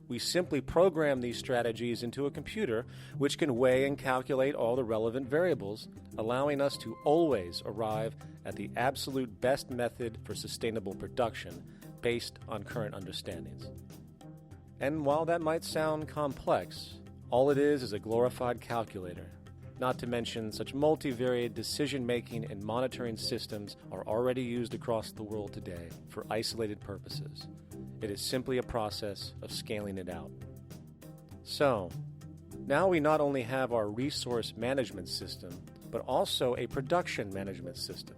[SPEAKER 11] we simply program these strategies into a computer which can weigh and calculate all the relevant variables, allowing us to always arrive at the absolute best method for sustainable production based on current understandings. And while that might sound complex, all it is a glorified calculator. Not to mention, such multivariate decision-making and monitoring systems are already used across the world today for isolated purposes. It is simply a process of scaling it out. So, now we not only have our resource management system, but also a production management system,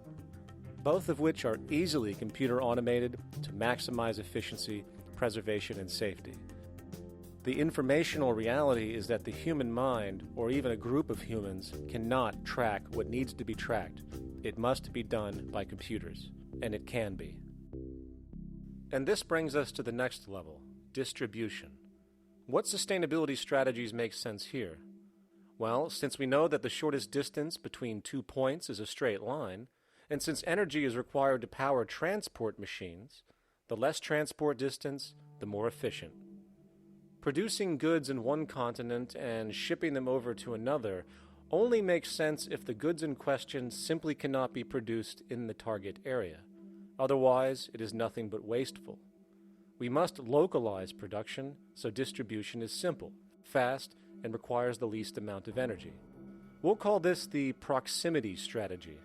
[SPEAKER 11] both of which are easily computer automated to maximize efficiency, preservation, and safety. The informational reality is that the human mind, or even a group of humans, cannot track what needs to be tracked. It must be done by computers, and it can be. And this brings us to the next level, distribution. What sustainability strategies make sense here? Well, since we know that the shortest distance between 2 points is a straight line, and since energy is required to power transport machines, the less transport distance, the more efficient. Producing goods in one continent and shipping them over to another only makes sense if the goods in question simply cannot be produced in the target area. Otherwise, it is nothing but wasteful. We must localize production so distribution is simple, fast, and requires the least amount of energy. We'll call this the proximity strategy.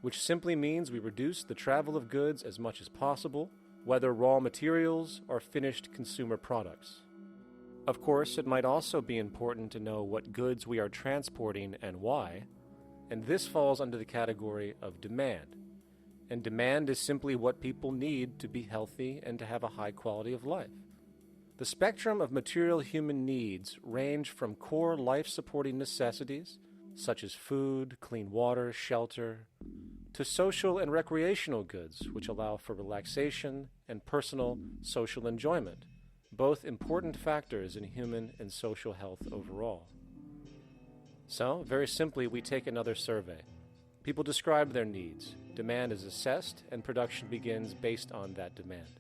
[SPEAKER 11] which simply means we reduce the travel of goods as much as possible, whether raw materials or finished consumer products. Of course, it might also be important to know what goods we are transporting and why, and this falls under the category of demand. And demand is simply what people need to be healthy and to have a high quality of life. The spectrum of material human needs range from core life-supporting necessities, such as food, clean water, shelter, to social and recreational goods, which allow for relaxation and personal social enjoyment, both important factors in human and social health overall. So, very simply, we take another survey. People describe their needs. Demand is assessed, and production begins based on that demand.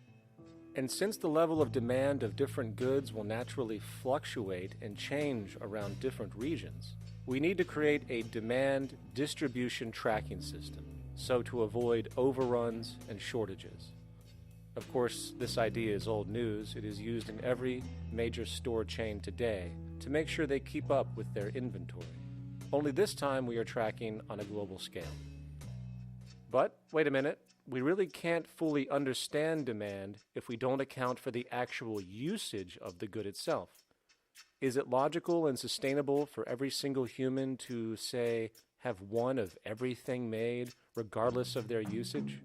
[SPEAKER 11] And since the level of demand of different goods will naturally fluctuate and change around different regions, we need to create a demand distribution tracking system, so to avoid overruns and shortages. Of course, this idea is old news. It is used in every major store chain today to make sure they keep up with their inventory. Only this time we are tracking on a global scale. But, wait a minute, we really can't fully understand demand if we don't account for the actual usage of the good itself. Is it logical and sustainable for every single human to, say, have one of everything made, regardless of their usage?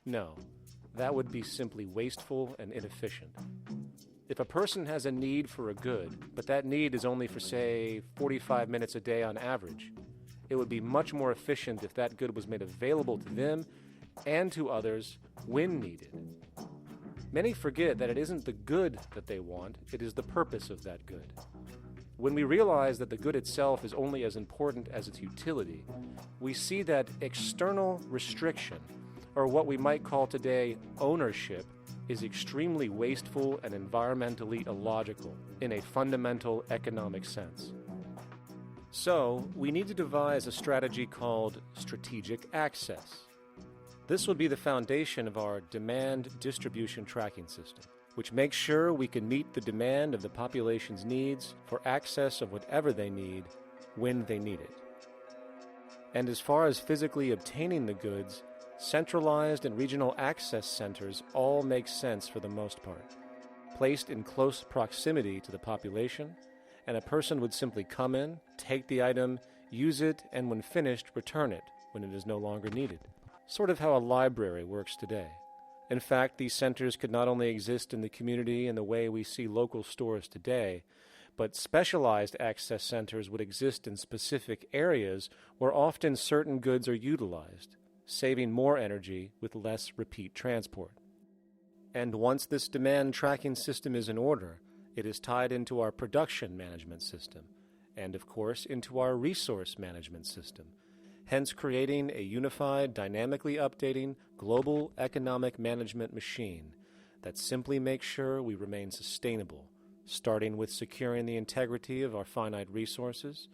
[SPEAKER 11] No, that would be simply wasteful and inefficient. If a person has a need for a good, but that need is only for, say, 45 minutes a day on average, it would be much more efficient if that good was made available to them and to others when needed. Many forget that it isn't the good that they want, it is the purpose of that good. When we realize that the good itself is only as important as its utility, we see that external restriction, or what we might call today ownership, is extremely wasteful and environmentally illogical in a fundamental economic sense. So, we need to devise a strategy called strategic access. This would be the foundation of our demand distribution tracking system, which makes sure we can meet the demand of the population's needs for access of whatever they need when they need it. And as far as physically obtaining the goods, centralized and regional access centers all make sense for the most part, placed in close proximity to the population, and a person would simply come in, take the item, use it, and when finished, return it when it is no longer needed. Sort of how a library works today. In fact, these centers could not only exist in the community in the way we see local stores today, but specialized access centers would exist in specific areas where often certain goods are utilized, saving more energy with less repeat transport. And once this demand tracking system is in order, it is tied into our production management system, and of course into our resource management system, hence creating a unified, dynamically updating, global economic management machine that simply makes sure we remain sustainable, starting with securing the integrity of our finite resources,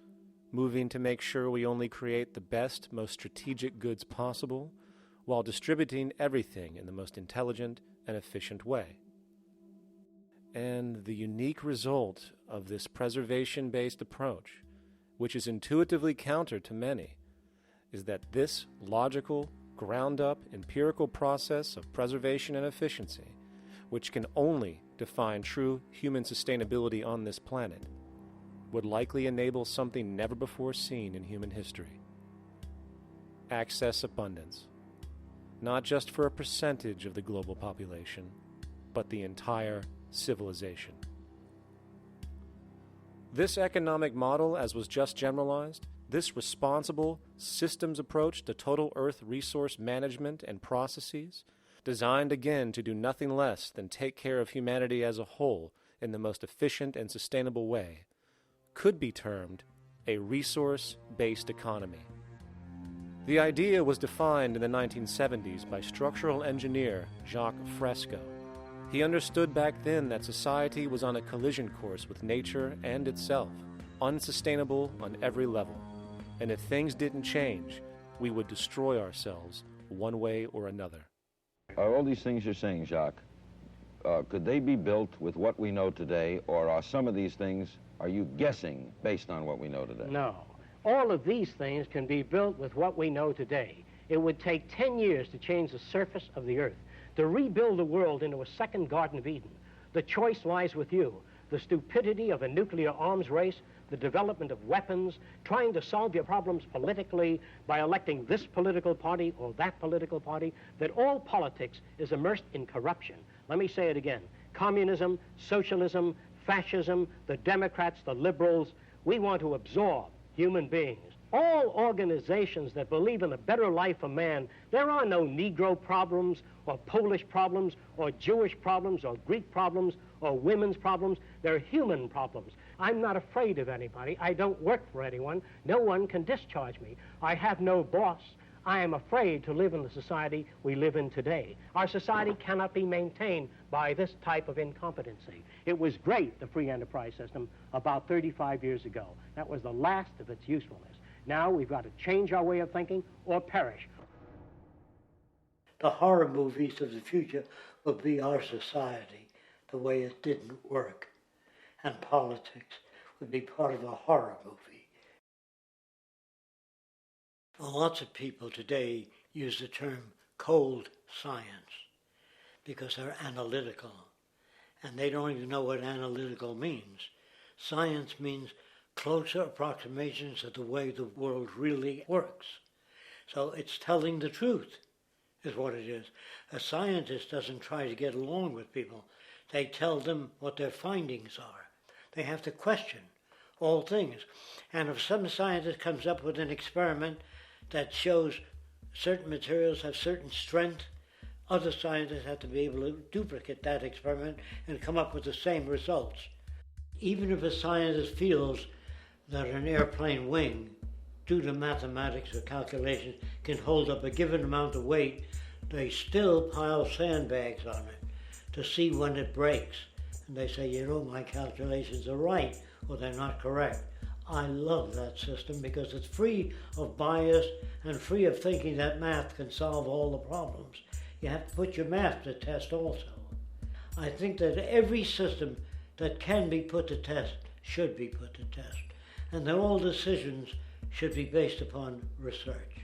[SPEAKER 11] moving to make sure we only create the best, most strategic goods possible, while distributing everything in the most intelligent and efficient way. And the unique result of this preservation-based approach, which is intuitively counter to many, is that this logical, ground-up, empirical process of preservation and efficiency, which can only define true human sustainability on this planet, would likely enable something never before seen in human history. Access abundance, not just for a percentage of the global population, but the entire civilization. This economic model, as was just generalized, this responsible systems approach to total Earth resource management and processes, designed again to do nothing less than take care of humanity as a whole in the most efficient and sustainable way, could be termed a resource-based economy. The idea was defined in the 1970s by structural engineer Jacques Fresco. He understood back then that society was on a collision course with nature and itself, unsustainable on every level. And if things didn't change, we would destroy ourselves one way or another.
[SPEAKER 20] All these things you're saying, Jacques, could they be built with what we know today, or are some of these things, are you guessing based on what we know today?
[SPEAKER 21] No. All of these things can be built with what we know today. It would take 10 years to change the surface of the earth, to rebuild the world into a second Garden of Eden. The choice lies with you. The stupidity of a nuclear arms race, the development of weapons, trying to solve your problems politically by electing this political party or that political party, that all politics is immersed in corruption. Let me say it again. Communism, socialism, fascism, the Democrats, the liberals, we want to absorb human beings. All organizations that believe in a better life for man, there are no Negro problems or Polish problems or Jewish problems or Greek problems or women's problems. They're human problems. I'm not afraid of anybody. I don't work for anyone. No one can discharge me. I have no boss. I am afraid to live in the society we live in today. Our society cannot be maintained by this type of incompetency. It was great, the free enterprise system, about 35 years ago. That was the last of its usefulness. Now we've got to change our way of thinking or perish.
[SPEAKER 7] The horror movies of the future will be our society, the way it didn't work. And politics would be part of a horror movie. Lots of people today use the term cold science because they're analytical. And they don't even know what analytical means. Science means closer approximations of the way the world really works. So it's telling the truth, is what it is. A scientist doesn't try to get along with people. They tell them what their findings are. They have to question all things. And if some scientist comes up with an experiment that shows certain materials have certain strength, other scientists have to be able to duplicate that experiment and come up with the same results. Even if a scientist feels that an airplane wing, due to mathematics or calculations, can hold up a given amount of weight, they still pile sandbags on it to see when it breaks. And they say, you know, my calculations are right, or they're not correct. I love that system because it's free of bias and free of thinking that math can solve all the problems. You have to put your math to test also. I think that every system that can be put to test should be put to test. And that all decisions should be based upon research.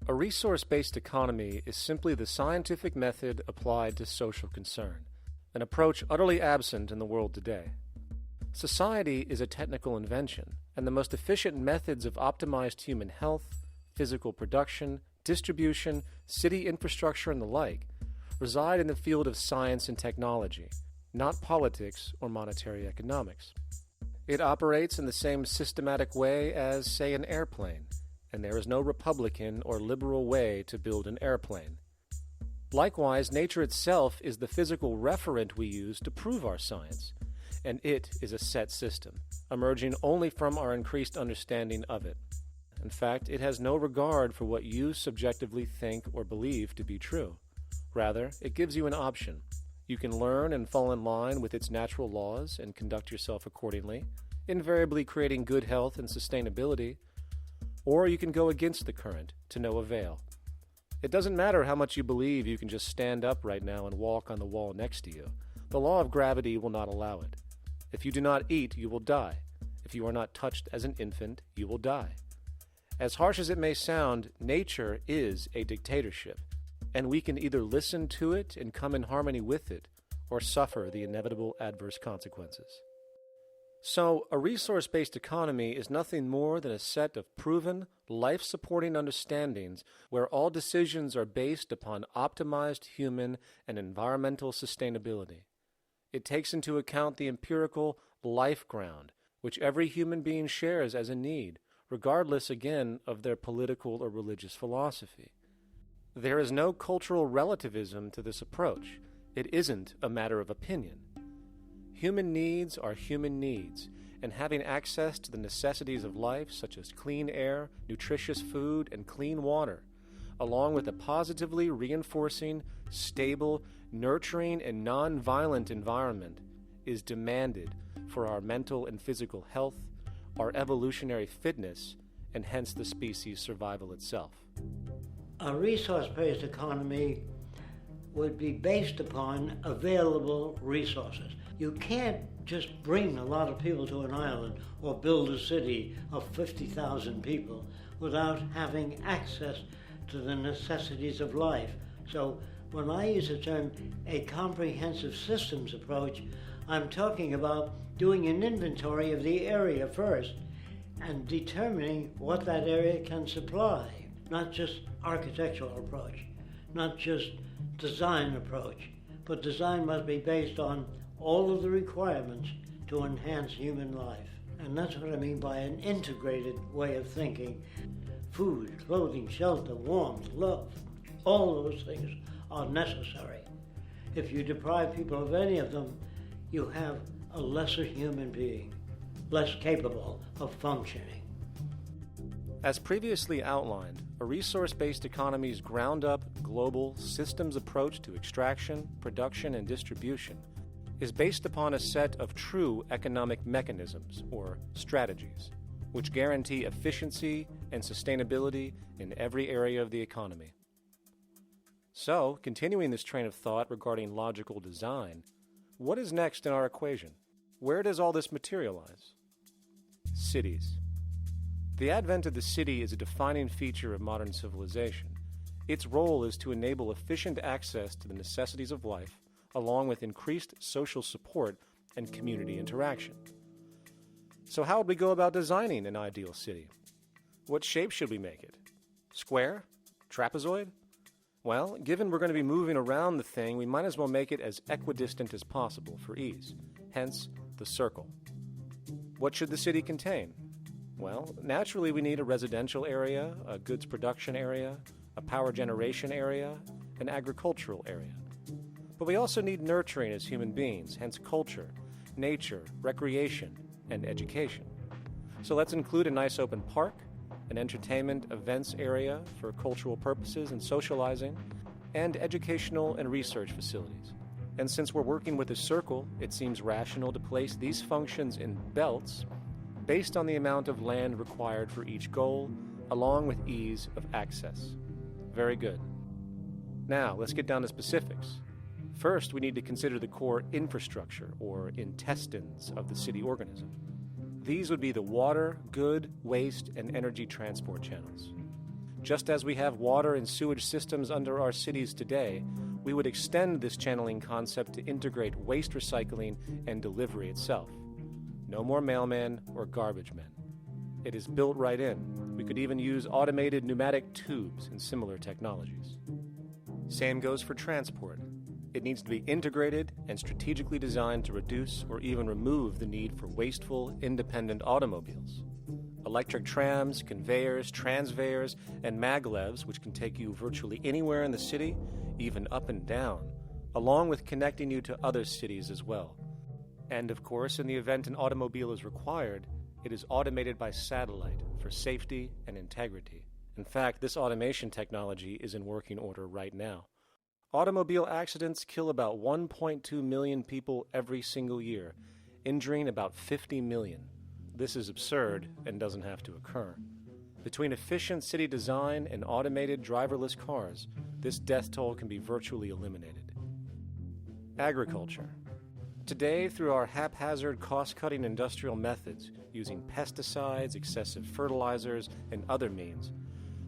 [SPEAKER 11] A resource-based economy is simply the scientific method applied to social concern, an approach utterly absent in the world today. Society is a technical invention, and the most efficient methods of optimized human health, physical production, distribution, city infrastructure, and the like reside in the field of science and technology, not politics or monetary economics. It operates in the same systematic way as, say, an airplane, and there is no Republican or liberal way to build an airplane. Likewise, nature itself is the physical referent we use to prove our science, and it is a set system, emerging only from our increased understanding of it. In fact, it has no regard for what you subjectively think or believe to be true. Rather, it gives you an option. You can learn and fall in line with its natural laws and conduct yourself accordingly, invariably creating good health and sustainability, or you can go against the current to no avail. It doesn't matter how much you believe you can just stand up right now and walk on the wall next to you. The law of gravity will not allow it. If you do not eat, you will die. If you are not touched as an infant, you will die. As harsh as it may sound, nature is a dictatorship, and we can either listen to it and come in harmony with it, or suffer the inevitable adverse consequences. So, a resource-based economy is nothing more than a set of proven, life-supporting understandings where all decisions are based upon optimized human and environmental sustainability. It takes into account the empirical life ground, which every human being shares as a need, regardless, again, of their political or religious philosophy. There is no cultural relativism to this approach. It isn't a matter of opinion. Human needs are human needs, and having access to the necessities of life, such as clean air, nutritious food, and clean water, along with a positively reinforcing, stable, nurturing, and non-violent environment, is demanded for our mental and physical health, our evolutionary fitness, and hence the species' survival itself.
[SPEAKER 7] A resource-based economy would be based upon available resources. You can't just bring a lot of people to an island or build a city of 50,000 people without having access to the necessities of life. So when I use the term a comprehensive systems approach, I'm talking about doing an inventory of the area first and determining what that area can supply, not just architectural approach, not just design approach, but design must be based on all of the requirements to enhance human life. And that's what I mean by an integrated way of thinking. Food, clothing, shelter, warmth, love, all those things are necessary. If you deprive people of any of them, you have a lesser human being, less capable of functioning.
[SPEAKER 11] As previously outlined, a resource-based economy's ground-up, global, systems approach to extraction, production, and distribution is based upon a set of true economic mechanisms, or strategies, which guarantee efficiency and sustainability in every area of the economy. So, continuing this train of thought regarding logical design, what is next in our equation? Where does all this materialize? Cities. The advent of the city is a defining feature of modern civilization. Its role is to enable efficient access to the necessities of life, along with increased social support and community interaction. So how would we go about designing an ideal city? What shape should we make it? Square? Trapezoid? Well, given we're going to be moving around the thing, we might as well make it as equidistant as possible for ease, hence the circle. What should the city contain? Well, naturally we need a residential area, a goods production area, a power generation area, an agricultural area. But we also need nurturing as human beings, hence culture, nature, recreation, and education. So let's include a nice open park, an entertainment events area for cultural purposes and socializing, and educational and research facilities. And since we're working with a circle, it seems rational to place these functions in belts based on the amount of land required for each goal, along with ease of access. Very good. Now, let's get down to specifics. First, we need to consider the core infrastructure, or intestines, of the city organism. These would be the water, good, waste, and energy transport channels. Just as we have water and sewage systems under our cities today, we would extend this channeling concept to integrate waste recycling and delivery itself. No more mailmen or garbage men. It is built right in. We could even use automated pneumatic tubes and similar technologies. Same goes for transport. It needs to be integrated and strategically designed to reduce or even remove the need for wasteful, independent automobiles. Electric trams, conveyors, transveyors, and maglevs, which can take you virtually anywhere in the city, even up and down, along with connecting you to other cities as well. And of course, in the event an automobile is required, it is automated by satellite for safety and integrity. In fact, this automation technology is in working order right now. Automobile accidents kill about 1.2 million people every single year, injuring about 50 million. This is absurd and doesn't have to occur. Between efficient city design and automated driverless cars, this death toll can be virtually eliminated. Agriculture. Today, through our haphazard, cost-cutting industrial methods, using pesticides, excessive fertilizers, and other means,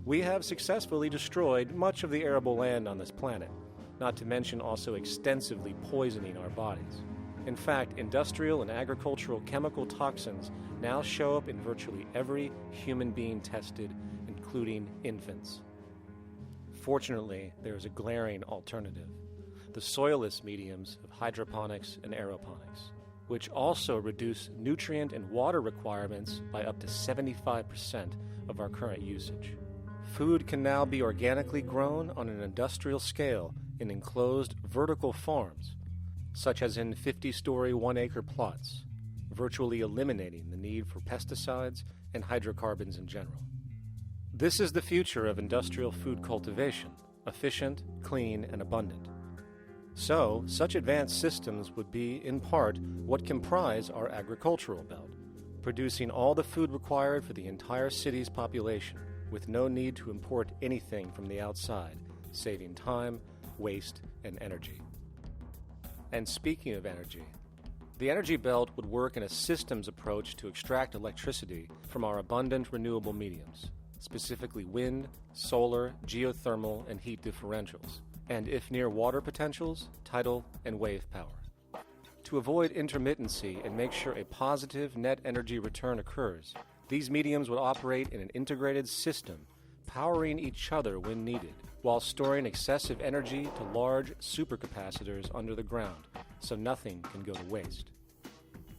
[SPEAKER 11] we have successfully destroyed much of the arable land on this planet, not to mention also extensively poisoning our bodies. In fact, industrial and agricultural chemical toxins now show up in virtually every human being tested, including infants. Fortunately, there is a glaring alternative: the soilless mediums of hydroponics and aeroponics, which also reduce nutrient and water requirements by up to 75% of our current usage. Food can now be organically grown on an industrial scale in enclosed vertical farms, such as in 50-story 1-acre plots, virtually eliminating the need for pesticides and hydrocarbons in general. This is the future of industrial food cultivation, efficient, clean, and abundant. So, such advanced systems would be, in part, what comprise our agricultural belt, producing all the food required for the entire city's population, with no need to import anything from the outside, saving time, waste, and energy. And speaking of energy, The energy belt would work in a systems approach to extract electricity from our abundant renewable mediums, specifically wind, solar, geothermal, and heat differentials, and if near water potentials, tidal and wave power. To avoid intermittency and make sure a positive net energy return occurs, these mediums would operate in an integrated system, powering each other when needed, while storing excessive energy to large supercapacitors under the ground, so nothing can go to waste.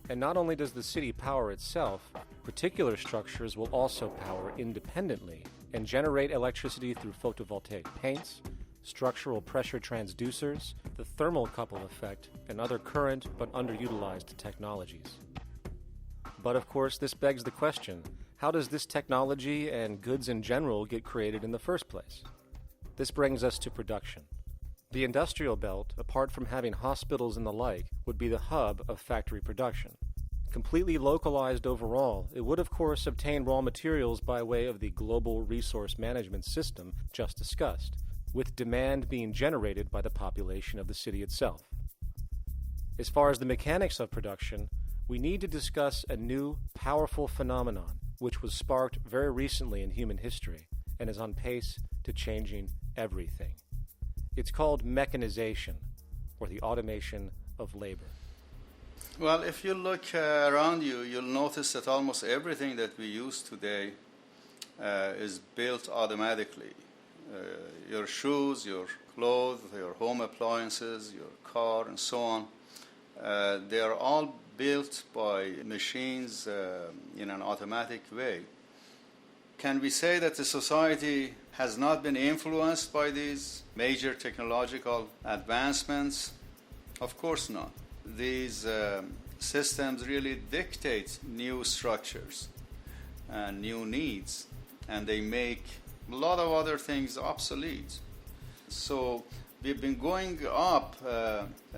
[SPEAKER 11] And not only does the city power itself, particular structures will also power independently and generate electricity through photovoltaic paints, structural pressure transducers, the thermocouple effect, and other current but underutilized technologies. But of course, this begs the question, how does this technology and goods in general get created in the first place? This brings us to production. The industrial belt, apart from having hospitals and the like, would be the hub of factory production. Completely localized overall, it would of course obtain raw materials by way of the global resource management system just discussed, with demand being generated by the population of the city itself. As far as the mechanics of production, we need to discuss a new, powerful phenomenon which was sparked very recently in human history and is on pace to changing everything. It's called mechanization, or the automation of labor.
[SPEAKER 2] Well, if you look around you, you'll notice that almost everything that we use today is built automatically. Your shoes, your clothes, your home appliances, your car, and so on, they are all built by machines in an automatic way. Can we say that the society has not been influenced by these major technological advancements? Of course not. These systems really dictate new structures and new needs, and they make a lot of other things obsolete. So we've been going up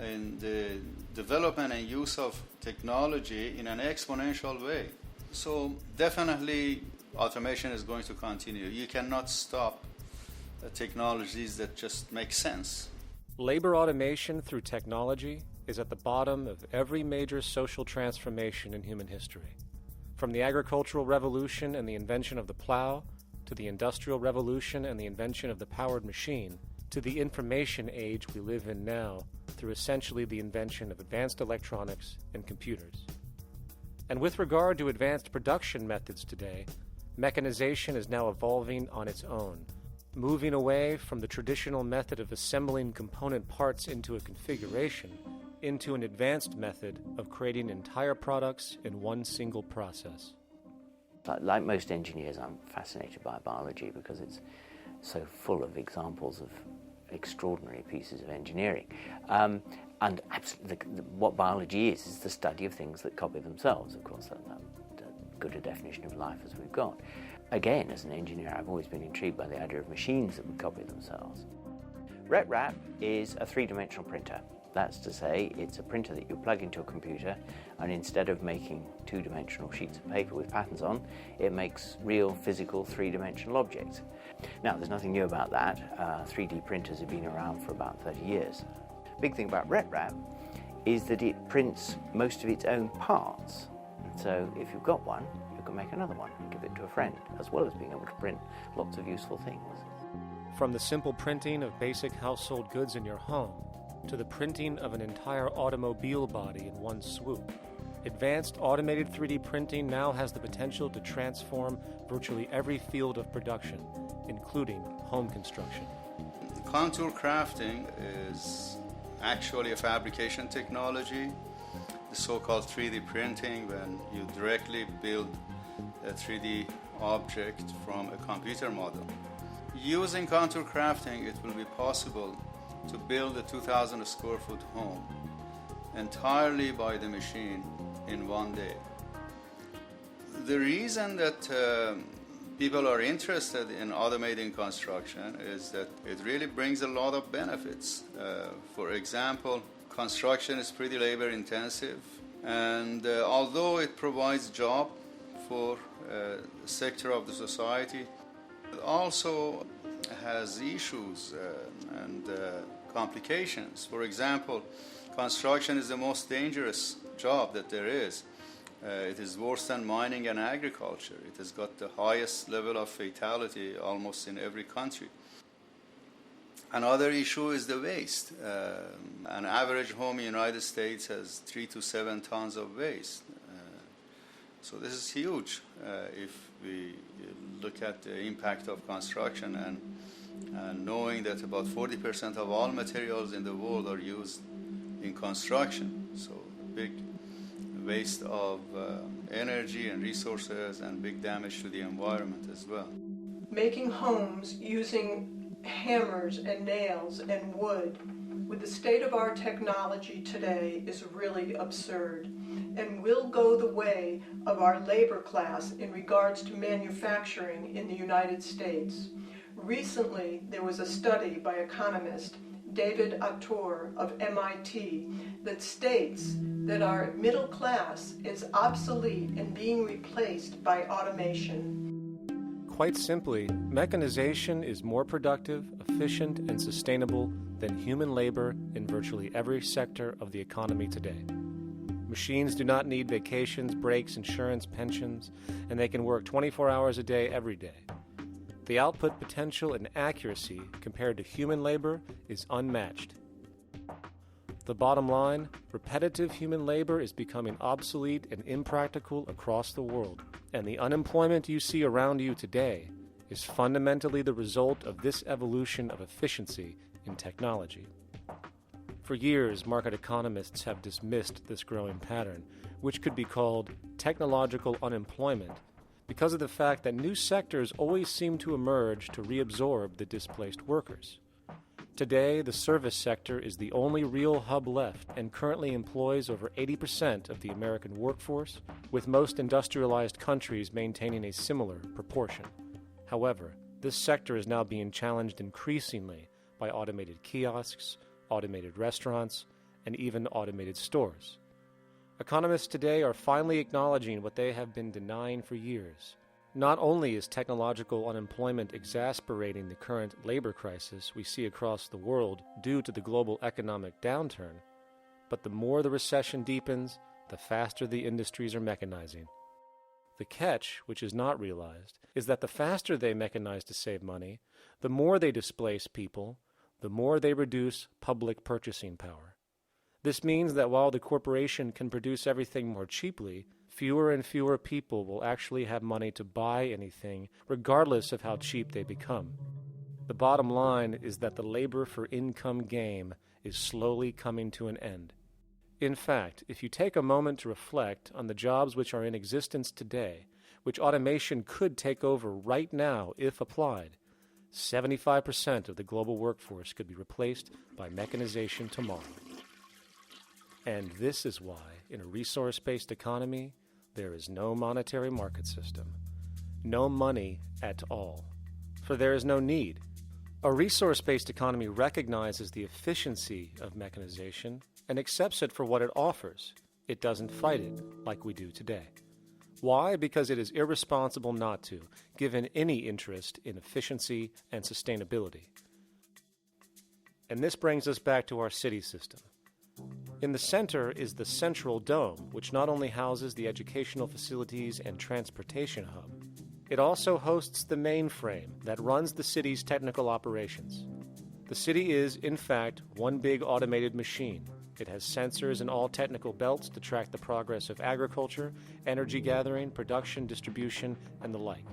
[SPEAKER 2] in the development and use of technology in an exponential way. So definitely automation is going to continue. You cannot stop technologies that just make sense.
[SPEAKER 11] Labor automation through technology is at the bottom of every major social transformation in human history. From the agricultural revolution and the invention of the plow, to the industrial revolution and the invention of the powered machine, to the information age we live in now, through essentially the invention of advanced electronics and computers. And with regard to advanced production methods today, mechanization is now evolving on its own, moving away from the traditional method of assembling component parts into a configuration into an advanced method of creating entire products in one single process.
[SPEAKER 22] Like most engineers, I'm fascinated by biology because it's so full of examples of extraordinary pieces of engineering. And what biology is the study of things that copy themselves. Of course, that's good a definition of life as we've got. Again, as an engineer, I've always been intrigued by the idea of machines that would copy themselves. RepRap is a three-dimensional printer. That's to say, it's a printer that you plug into a computer, and instead of making two-dimensional sheets of paper with patterns on, it makes real, physical, three-dimensional objects. Now, there's nothing new about that. 3D printers have been around for about 30 years. Big thing about RepRap is that it prints most of its own parts. So if you've got one, you can make another one and give it to a friend, as well as being able to print lots of useful things.
[SPEAKER 11] From the simple printing of basic household goods in your home, to the printing of an entire automobile body in one swoop, advanced automated 3D printing now has the potential to transform virtually every field of production, including home construction.
[SPEAKER 2] Contour crafting is actually a fabrication technology, the so-called 3D printing, when you directly build a 3D object from a computer model. Using contour crafting, it will be possible to build a 2,000 square foot home entirely by the machine in one day. The reason that people are interested in automating construction is that it really brings a lot of benefits. For example, construction is pretty labor intensive, and although it provides job for a sector of the society, it also has issues and complications. For example, construction is the most dangerous job that there is. It is worse than mining and agriculture. It has got the highest level of fatality almost in every country. Another issue is the waste. An average home in the United States has 3 to 7 tons of waste. So this is huge if we look at the impact of construction and knowing that about 40% of all materials in the world are used in construction. So big waste of energy and resources and big damage to the environment as well.
[SPEAKER 1] Making homes using hammers and nails and wood with the state of our technology today is really absurd and will go the way of our labor class in regards to manufacturing in the United States. Recently, there was a study by economist David Autor of MIT that states that our middle class is obsolete and being replaced by automation.
[SPEAKER 11] Quite simply, mechanization is more productive, efficient, and sustainable than human labor in virtually every sector of the economy today. Machines do not need vacations, breaks, insurance, pensions, and they can work 24 hours a day every day. The output potential and accuracy compared to human labor is unmatched. The bottom line, repetitive human labor is becoming obsolete and impractical across the world, and the unemployment you see around you today is fundamentally the result of this evolution of efficiency in technology. For years, market economists have dismissed this growing pattern, which could be called technological unemployment, because of the fact that new sectors always seem to emerge to reabsorb the displaced workers. Today, the service sector is the only real hub left and currently employs over 80% of the American workforce, with most industrialized countries maintaining a similar proportion. However, this sector is now being challenged increasingly by automated kiosks, automated restaurants, and even automated stores. Economists today are finally acknowledging what they have been denying for years. Not only is technological unemployment exasperating the current labor crisis we see across the world due to the global economic downturn, but the more the recession deepens, the faster the industries are mechanizing. The catch, which is not realized, is that the faster they mechanize to save money, the more they displace people, the more they reduce public purchasing power. This means that while the corporation can produce everything more cheaply, fewer and fewer people will actually have money to buy anything, regardless of how cheap they become. The bottom line is that the labor for income game is slowly coming to an end. In fact, if you take a moment to reflect on the jobs which are in existence today, which automation could take over right now if applied, 75% of the global workforce could be replaced by mechanization tomorrow. And this is why, in a resource-based economy, there is no monetary market system, no money at all, for there is no need. A resource-based economy recognizes the efficiency of mechanization and accepts it for what it offers. It doesn't fight it like we do today. Why? Because it is irresponsible not to, given any interest in efficiency and sustainability. And this brings us back to our city system. In the center is the central dome, which not only houses the educational facilities and transportation hub, it also hosts the mainframe that runs the city's technical operations. The city is, in fact, one big automated machine. It has sensors in all technical belts to track the progress of agriculture, energy gathering, production, distribution, and the like.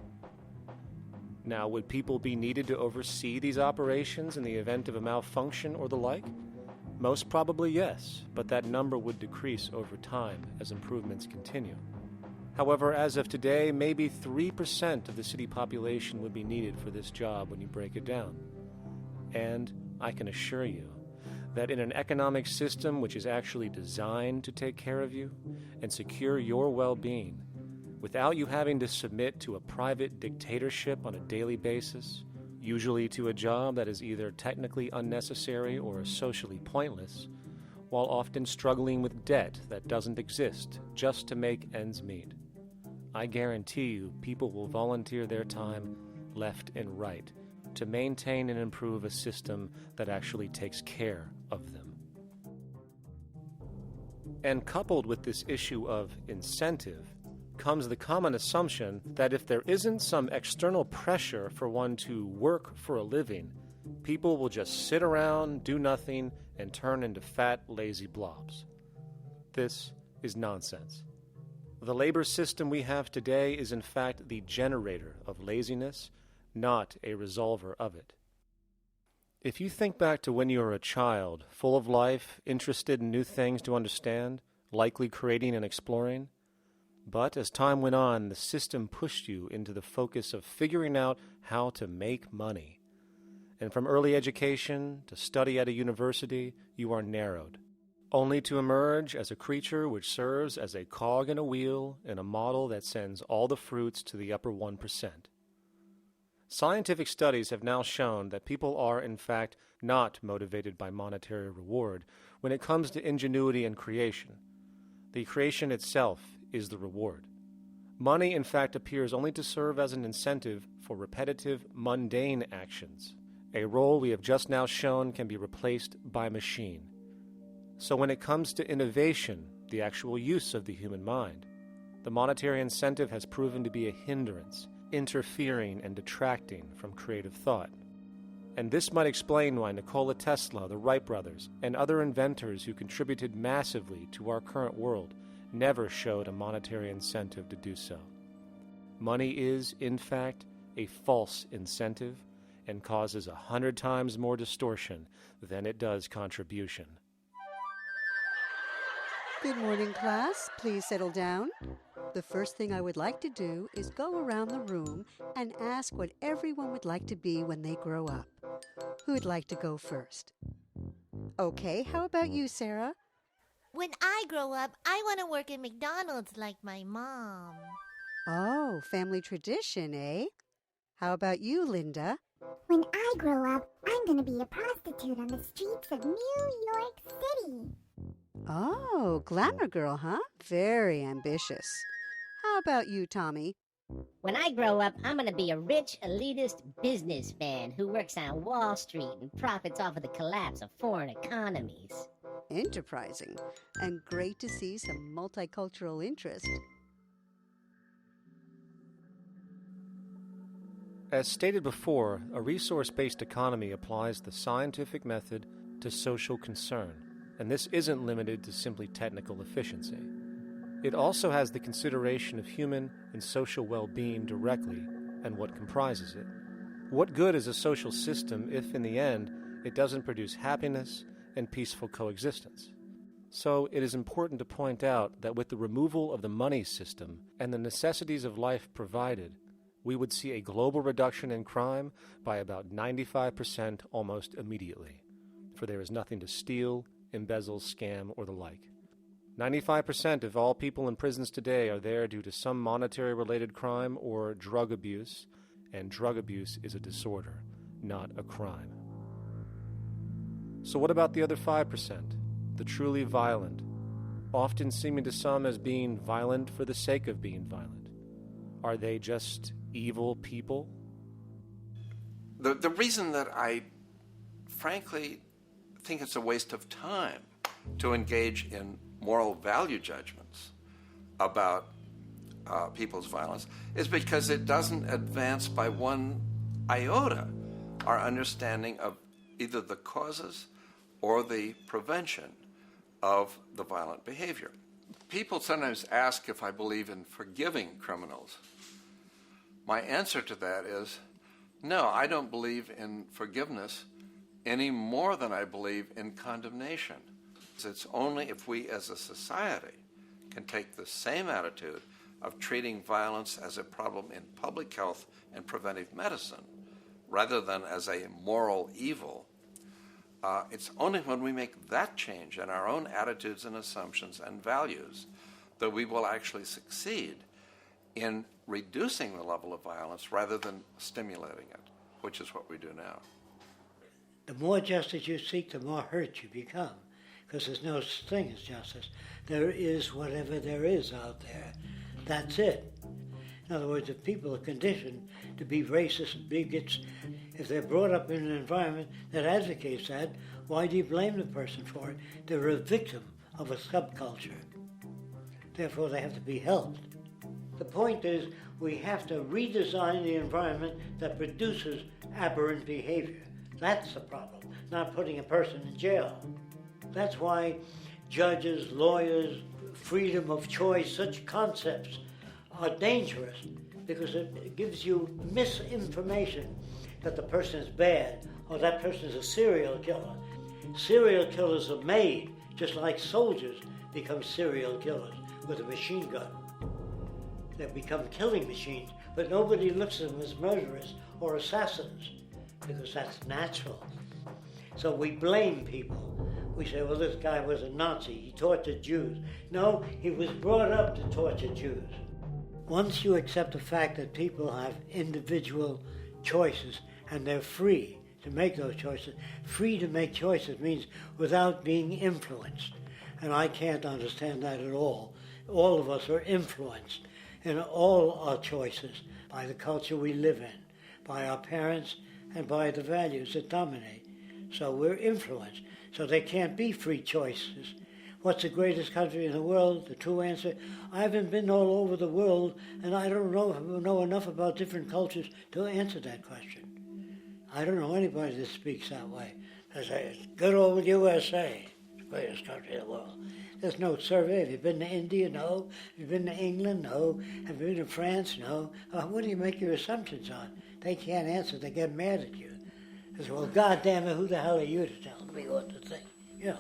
[SPEAKER 11] Now, would people be needed to oversee these operations in the event of a malfunction or the like? Most probably yes, but that number would decrease over time as improvements continue. However, as of today, maybe 3% of the city population would be needed for this job when you break it down. And I can assure you that in an economic system which is actually designed to take care of you and secure your well-being, without you having to submit to a private dictatorship on a daily basis, usually to a job that is either technically unnecessary or socially pointless, while often struggling with debt that doesn't exist just to make ends meet. I guarantee you people will volunteer their time left and right to maintain and improve a system that actually takes care of them. And coupled with this issue of incentive comes the common assumption that if there isn't some external pressure for one to work for a living, people will just sit around, do nothing, and turn into fat, lazy blobs. This is nonsense. The labor system we have today is in fact the generator of laziness, not a resolver of it. If you think back to when you were a child, full of life, interested in new things to understand, likely creating and exploring, but as time went on, the system pushed you into the focus of figuring out how to make money. And from early education to study at a university, you are narrowed, only to emerge as a creature which serves as a cog in a wheel in a model that sends all the fruits to the upper 1%. Scientific studies have now shown that people are, in fact, not motivated by monetary reward when it comes to ingenuity and creation. The creation itself is the reward. Money, in fact, appears only to serve as an incentive for repetitive, mundane actions, a role we have just now shown can be replaced by machine. So when it comes to innovation, the actual use of the human mind, the monetary incentive has proven to be a hindrance, interfering and detracting from creative thought. And this might explain why Nikola Tesla, the Wright brothers, and other inventors who contributed massively to our current world never showed a monetary incentive to do so. Money is, in fact, a false incentive and causes 100 times more distortion than it does contribution.
[SPEAKER 4] Good morning, class. Please settle down. The first thing I would like to do is go around the room and ask what everyone would like to be when they grow up. Who'd like to go first? Okay, how about you, Sarah?
[SPEAKER 5] When I grow up, I want to work at McDonald's like my mom.
[SPEAKER 4] Oh, family tradition, eh? How about you, Linda?
[SPEAKER 23] When I grow up, I'm going to be a prostitute on the streets of New York City.
[SPEAKER 4] Oh, glamour girl, huh? Very ambitious. How about you, Tommy?
[SPEAKER 24] When I grow up, I'm going to be a rich, elitist businessman who works on Wall Street and profits off of the collapse of foreign economies.
[SPEAKER 4] Enterprising, and great to see some multicultural interest.
[SPEAKER 11] As stated before, a resource-based economy applies the scientific method to social concern, and this isn't limited to simply technical efficiency. It also has the consideration of human and social well-being directly and what comprises it. What good is a social system if, in the end, it doesn't produce happiness and peaceful coexistence? So it is important to point out that with the removal of the money system and the necessities of life provided, we would see a global reduction in crime by about 95% almost immediately, for there is nothing to steal, embezzle, scam, or the like. 95% of all people in prisons today are there due to some monetary-related crime or drug abuse, and drug abuse is a disorder, not a crime. So what about the other 5%, the truly violent, often seeming to some as being violent for the sake of being violent? Are they just evil people?
[SPEAKER 10] The reason that I frankly think it's a waste of time to engage in moral value judgments about people's violence is because it doesn't advance by one iota our understanding of either the causes or the prevention of the violent behavior. People sometimes ask if I believe in forgiving criminals. My answer to that is, no, I don't believe in forgiveness any more than I believe in condemnation. It's only if we as a society can take the same attitude of treating violence as a problem in public health and preventive medicine rather than as a moral evil. It's only when we make that change in our own attitudes and assumptions and values that we will actually succeed in reducing the level of violence rather than stimulating it, which is what we do now.
[SPEAKER 7] The more justice you seek, the more hurt you become, because there's no such thing as justice. There is whatever there is out there. That's it. In other words, if people are conditioned to be racist and bigots, if they're brought up in an environment that advocates that, why do you blame the person for it? They're a victim of a subculture. Therefore, they have to be helped. The point is, we have to redesign the environment that produces aberrant behavior. That's the problem, not putting a person in jail. That's why judges, lawyers, freedom of choice, such concepts are dangerous, because it gives you misinformation that the person is bad or that person is a serial killer. Serial killers are made, just like soldiers become serial killers with a machine gun. They become killing machines, but nobody looks at them as murderers or assassins, because that's natural. So we blame people. We say, well, this guy was a Nazi, he tortured Jews. No, he was brought up to torture Jews. Once you accept the fact that people have individual choices and they're free to make those choices, free to make choices means without being influenced. And I can't understand that at all. All of us are influenced in all our choices by the culture we live in, by our parents, and by the values that dominate. So we're influenced. So there can't be free choices. What's the greatest country in the world? The true answer, I haven't been all over the world, and I don't know enough about different cultures to answer that question. I don't know anybody that speaks that way. They say, it's good old USA, the greatest country in the world. There's no survey. Have you been to India? No. Have you been to England? No. Have you been to France? No. What do you make your assumptions on? They can't answer. They get mad at you. They say, well, goddamn it, who the hell are you to tell me what to think? You know,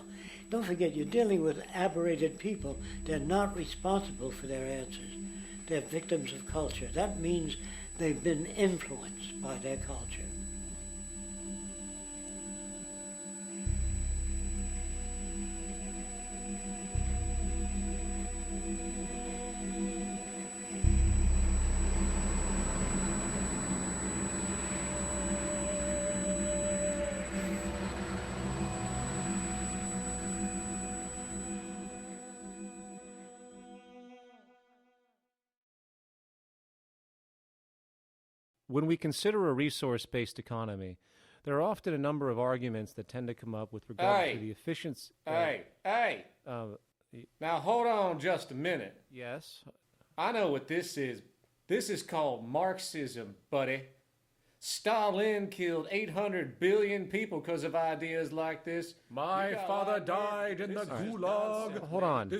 [SPEAKER 7] don't forget, you're dealing with aberrated people. They're not responsible for their answers. They're victims of culture. That means they've been influenced by their culture.
[SPEAKER 11] When we consider a resource-based economy, there are often a number of arguments that tend to come up with regard to the efficiency.
[SPEAKER 6] Now hold on just a minute.
[SPEAKER 11] Yes?
[SPEAKER 6] I know what this is. This is called Marxism, buddy. Stalin killed 800 billion people because of ideas like this.
[SPEAKER 9] My father died in the gulag.
[SPEAKER 11] Hold on.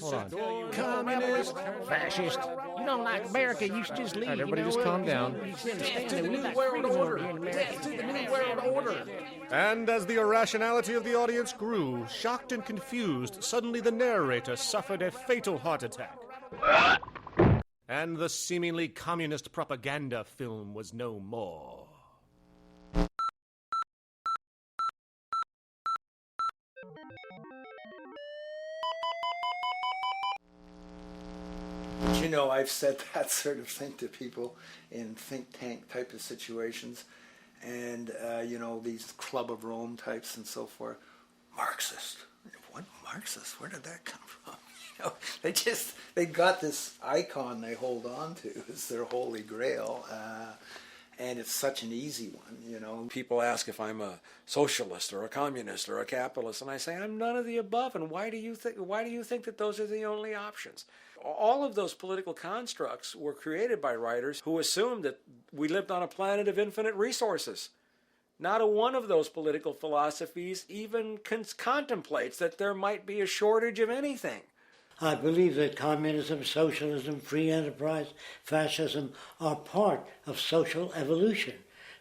[SPEAKER 9] Communist,
[SPEAKER 18] fascist. You know, like America used to just leave.
[SPEAKER 11] All right, everybody just calm down.
[SPEAKER 9] Death to the New World Order. Death to the New World Order.
[SPEAKER 11] And as the irrationality of the audience grew, shocked and confused, suddenly the narrator suffered a fatal heart attack. And the seemingly communist propaganda film was no more.
[SPEAKER 12] You know, I've said that sort of thing to people in think tank type of situations, and you know, these Club of Rome types and so forth. Marxist? What Marxist? Where did that come from? You know, they got this icon they hold on to as their holy grail, and it's such an easy one. You know,
[SPEAKER 13] people ask if I'm a socialist or a communist or a capitalist, and I say I'm none of the above. And why do you think that those are the only options? All of those political constructs were created by writers who assumed that we lived on a planet of infinite resources. Not a one of those political philosophies even contemplates that there might be a shortage of anything.
[SPEAKER 7] I believe that communism, socialism, free enterprise, fascism are part of social evolution,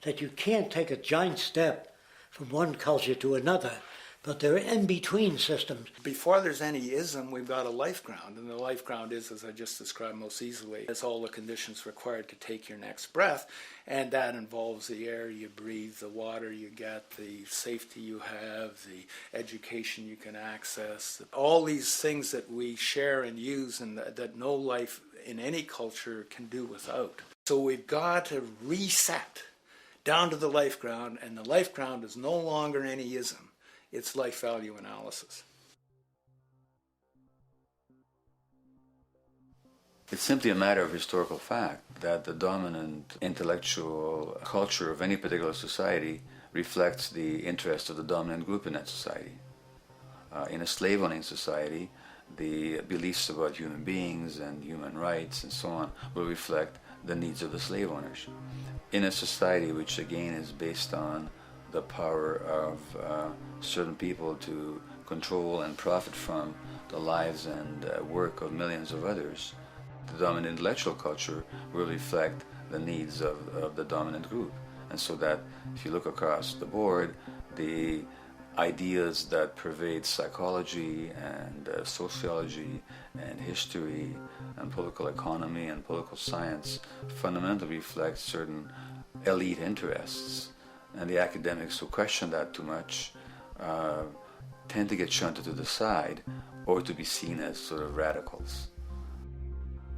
[SPEAKER 7] that you can't take a giant step from one culture to another, but they're in-between systems.
[SPEAKER 12] Before there's any ism, we've got a life ground, and the life ground is, as I just described most easily, it's all the conditions required to take your next breath, and that involves the air you breathe, the water you get, the safety you have, the education you can access, all these things that we share and use and that no life in any culture can do without. So we've got to reset down to the life ground, and the life ground is no longer any ism. It's life value analysis.
[SPEAKER 14] It's simply a matter of historical fact that the dominant intellectual culture of any particular society reflects the interest of the dominant group in that society. In a slave-owning society, the beliefs about human beings and human rights and so on will reflect the needs of the slave owners. In a society which again is based on the power of certain people to control and profit from the lives and work of millions of others, the dominant intellectual culture will reflect the needs of the dominant group. And so that if you look across the board, the ideas that pervade psychology and sociology and history and political economy and political science fundamentally reflect certain elite interests. And the academics who question that too much tend to get shunted to the side or to be seen as sort of radicals.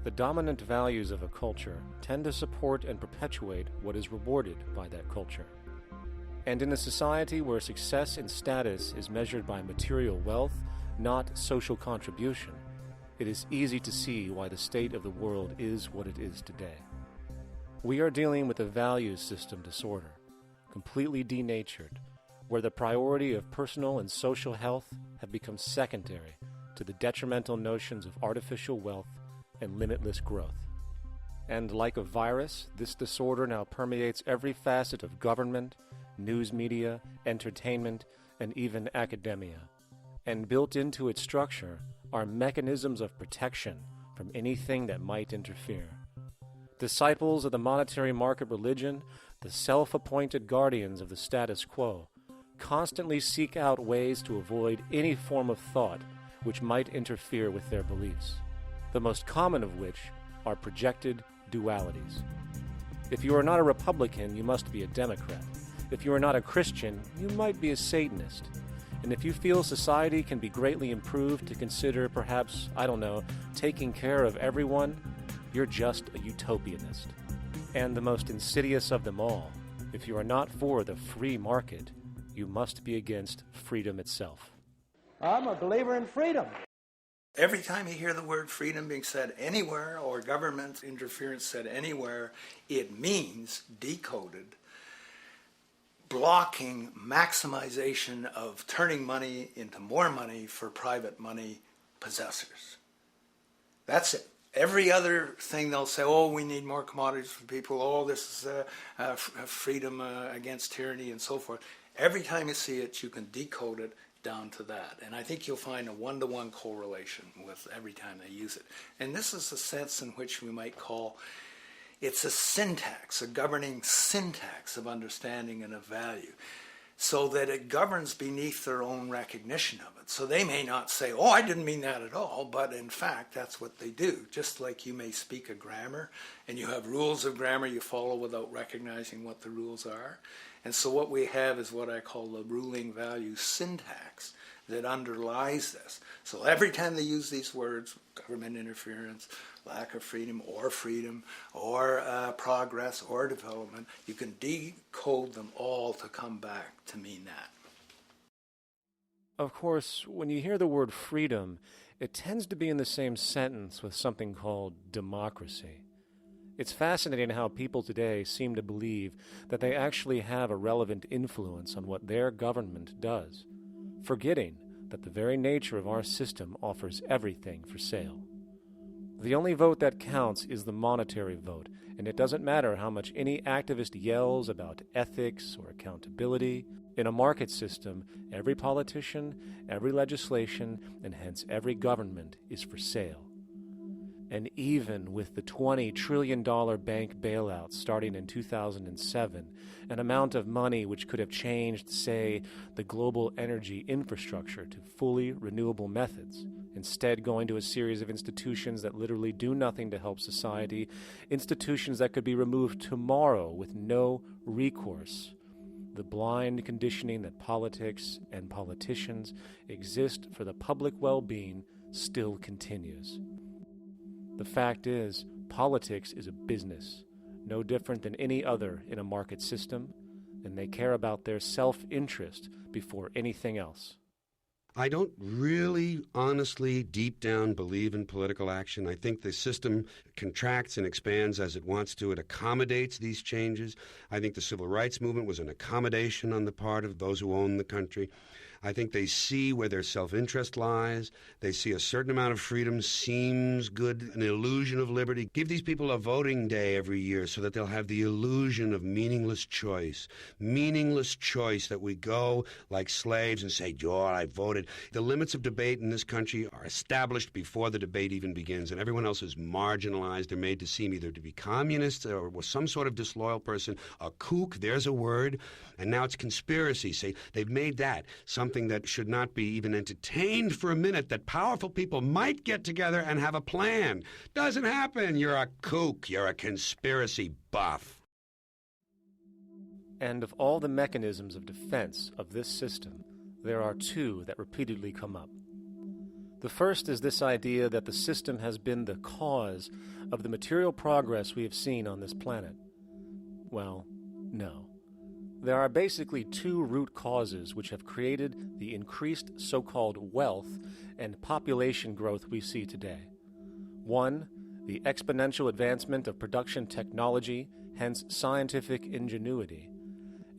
[SPEAKER 11] The dominant values of a culture tend to support and perpetuate what is rewarded by that culture. And in a society where success and status is measured by material wealth, not social contribution, it is easy to see why the state of the world is what it is today. We are dealing with a values system disorder, completely denatured, where the priority of personal and social health have become secondary to the detrimental notions of artificial wealth and limitless growth. And like a virus, this disorder now permeates every facet of government, news media, entertainment, and even academia. And built into its structure are mechanisms of protection from anything that might interfere. Disciples of the monetary market religion, the self-appointed guardians of the status quo, constantly seek out ways to avoid any form of thought which might interfere with their beliefs, the most common of which are projected dualities. If you are not a Republican, you must be a Democrat. If you are not a Christian, you might be a Satanist. And if you feel society can be greatly improved to consider perhaps, taking care of everyone, you're just a utopianist. And the most insidious of them all, if you are not for the free market, you must be against freedom itself.
[SPEAKER 15] I'm a believer in freedom.
[SPEAKER 12] Every time you hear the word freedom being said anywhere or government interference said anywhere, it means, decoded, blocking maximization of turning money into more money for private money possessors. That's it. Every other thing they'll say, oh, we need more commodities for people, oh, this is freedom against tyranny and so forth. Every time you see it, you can decode it down to that. And I think you'll find a one-to-one correlation with every time they use it. And this is a sense in which we might call it's a syntax, a governing syntax of understanding and of value, so that it governs beneath their own recognition of it. So they may not say, oh, I didn't mean that at all, but in fact, that's what they do. Just like you may speak a grammar, and you have rules of grammar you follow without recognizing what the rules are. And so what we have is what I call the ruling value syntax that underlies this. So every time they use these words, government interference, lack of freedom, or progress, or development, you can decode them all to come back to mean that.
[SPEAKER 11] Of course, when you hear the word freedom, it tends to be in the same sentence with something called democracy. It's fascinating how people today seem to believe that they actually have a relevant influence on what their government does, forgetting that the very nature of our system offers everything for sale. The only vote that counts is the monetary vote, and it doesn't matter how much any activist yells about ethics or accountability. In a market system, every politician, every legislation, and hence every government is for sale. And even with the $20 trillion bank bailout starting in 2007, an amount of money which could have changed, say, the global energy infrastructure to fully renewable methods, instead going to a series of institutions that literally do nothing to help society, institutions that could be removed tomorrow with no recourse. The blind conditioning that politics and politicians exist for the public well-being still continues. The fact is, politics is a business, no different than any other in a market system, and they care about their self-interest before anything else.
[SPEAKER 16] I don't really, honestly, deep down believe in political action. I think the system contracts and expands as it wants to. It accommodates these changes. I think the civil rights movement was an accommodation on the part of those who own the country. I think they see where their self-interest lies. They see a certain amount of freedom seems good, an illusion of liberty. Give these people a voting day every year so that they'll have the illusion of meaningless choice. Meaningless choice that we go like slaves and say, "Joe, I voted." The limits of debate in this country are established before the debate even begins, and everyone else is marginalized. They're made to seem either to be communists or some sort of disloyal person. A kook, there's a word. And now it's conspiracy. See, they've made that something that should not be even entertained for a minute, that powerful people might get together and have a plan. Doesn't happen. You're a kook. You're a conspiracy buff.
[SPEAKER 11] And of all the mechanisms of defense of this system, there are two that repeatedly come up. The first is this idea that the system has been the cause of the material progress we have seen on this planet. Well, no. There are basically two root causes which have created the increased so-called wealth and population growth we see today. One, the exponential advancement of production technology, hence scientific ingenuity.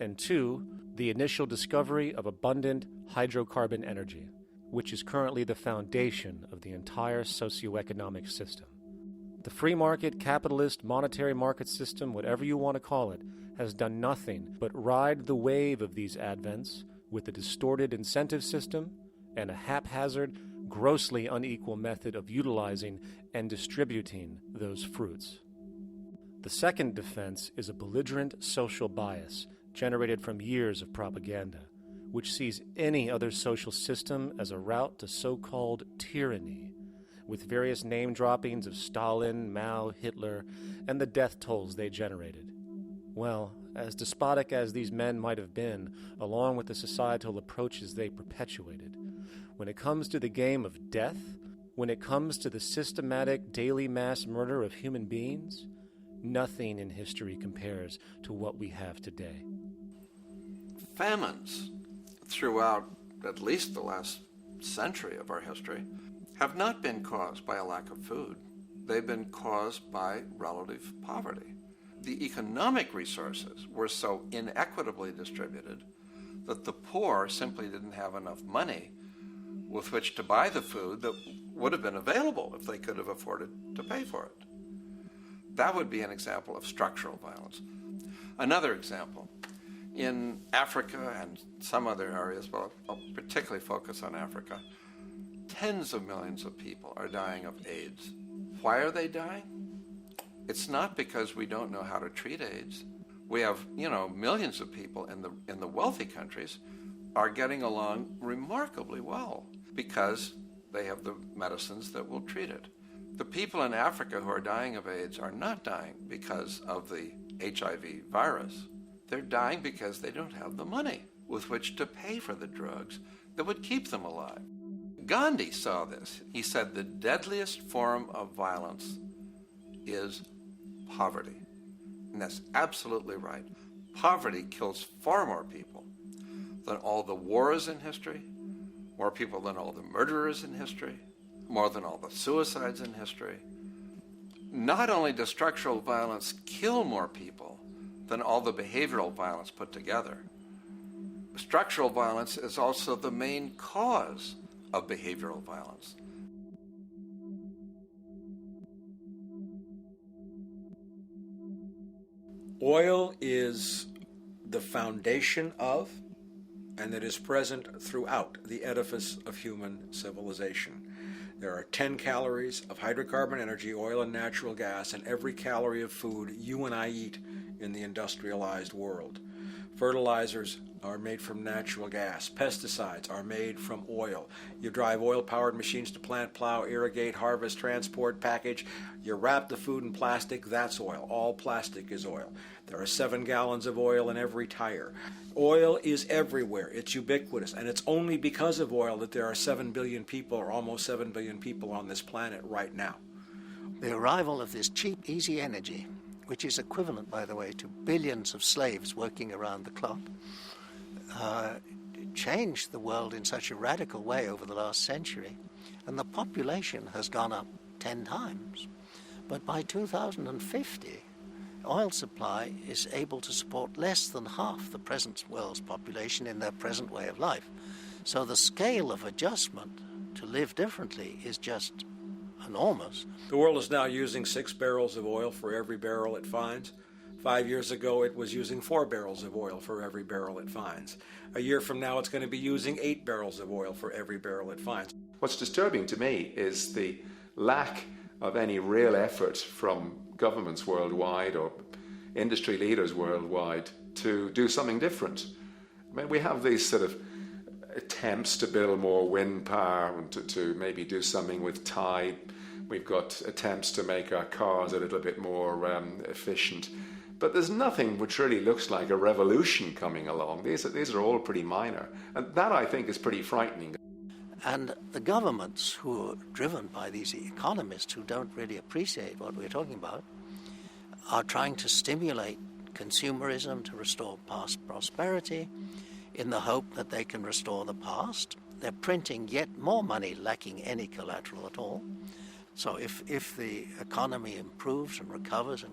[SPEAKER 11] And two, the initial discovery of abundant hydrocarbon energy, which is currently the foundation of the entire socioeconomic system. The free market, capitalist, monetary market system, whatever you want to call it, has done nothing but ride the wave of these advents with a distorted incentive system and a haphazard, grossly unequal method of utilizing and distributing those fruits. The second defense is a belligerent social bias generated from years of propaganda, which sees any other social system as a route to so-called tyranny, with various name droppings of Stalin, Mao, Hitler, and the death tolls they generated. Well, as despotic as these men might have been, along with the societal approaches they perpetuated, when it comes to the game of death, when it comes to the systematic daily mass murder of human beings, nothing in history compares to what we have today.
[SPEAKER 10] Famines throughout at least the last century of our history have not been caused by a lack of food. They've been caused by relative poverty. The economic resources were so inequitably distributed that the poor simply didn't have enough money with which to buy the food that would have been available if they could have afforded to pay for it. That would be an example of structural violence. Another example, in Africa and some other areas, but I'll particularly focus on Africa, tens of millions of people are dying of AIDS. Why are they dying? It's not because we don't know how to treat AIDS. We have, millions of people in the wealthy countries are getting along remarkably well because they have the medicines that will treat it. The people in Africa who are dying of AIDS are not dying because of the HIV virus. They're dying because they don't have the money with which to pay for the drugs that would keep them alive. Gandhi saw this. He said the deadliest form of violence is poverty. And that's absolutely right. Poverty kills far more people than all the wars in history, more people than all the murderers in history, more than all the suicides in history. Not only does structural violence kill more people than all the behavioral violence put together, structural violence is also the main cause of behavioral violence.
[SPEAKER 13] Oil is the foundation of, and it is present throughout the edifice of human civilization. There are 10 calories of hydrocarbon energy, oil and natural gas, in every calorie of food you and I eat in the industrialized world. Fertilizers are made from natural gas. Pesticides are made from oil. You drive oil-powered machines to plant, plow, irrigate, harvest, transport, package. You wrap the food in plastic, that's oil. All plastic is oil. There are 7 gallons of oil in every tire. Oil is everywhere. It's ubiquitous. And it's only because of oil that there are 7 billion people, or almost 7 billion people on this planet right now.
[SPEAKER 3] The arrival of this cheap, easy energy, which is equivalent, by the way, to billions of slaves working around the clock, changed the world in such a radical way over the last century, and the population has gone up 10 times. But by 2050, oil supply is able to support less than half the present world's population in their present way of life. So the scale of adjustment to live differently is just enormous.
[SPEAKER 13] The world is now using 6 barrels of oil for every barrel it finds. 5 years ago, it was using 4 barrels of oil for every barrel it finds. A year from now, it's going to be using 8 barrels of oil for every barrel it finds.
[SPEAKER 8] What's disturbing to me is the lack of any real effort from governments worldwide or industry leaders worldwide to do something different. I mean, we have these sort of attempts to build more wind power and to maybe do something with tide. We've got attempts to make our cars a little bit more efficient. But there's nothing which really looks like a revolution coming along. These are all pretty minor. And that, I think, is pretty frightening.
[SPEAKER 3] And the governments who are driven by these economists who don't really appreciate what we're talking about are trying to stimulate consumerism to restore past prosperity in the hope that they can restore the past. They're printing yet more money lacking any collateral at all. So if the economy improves and recovers and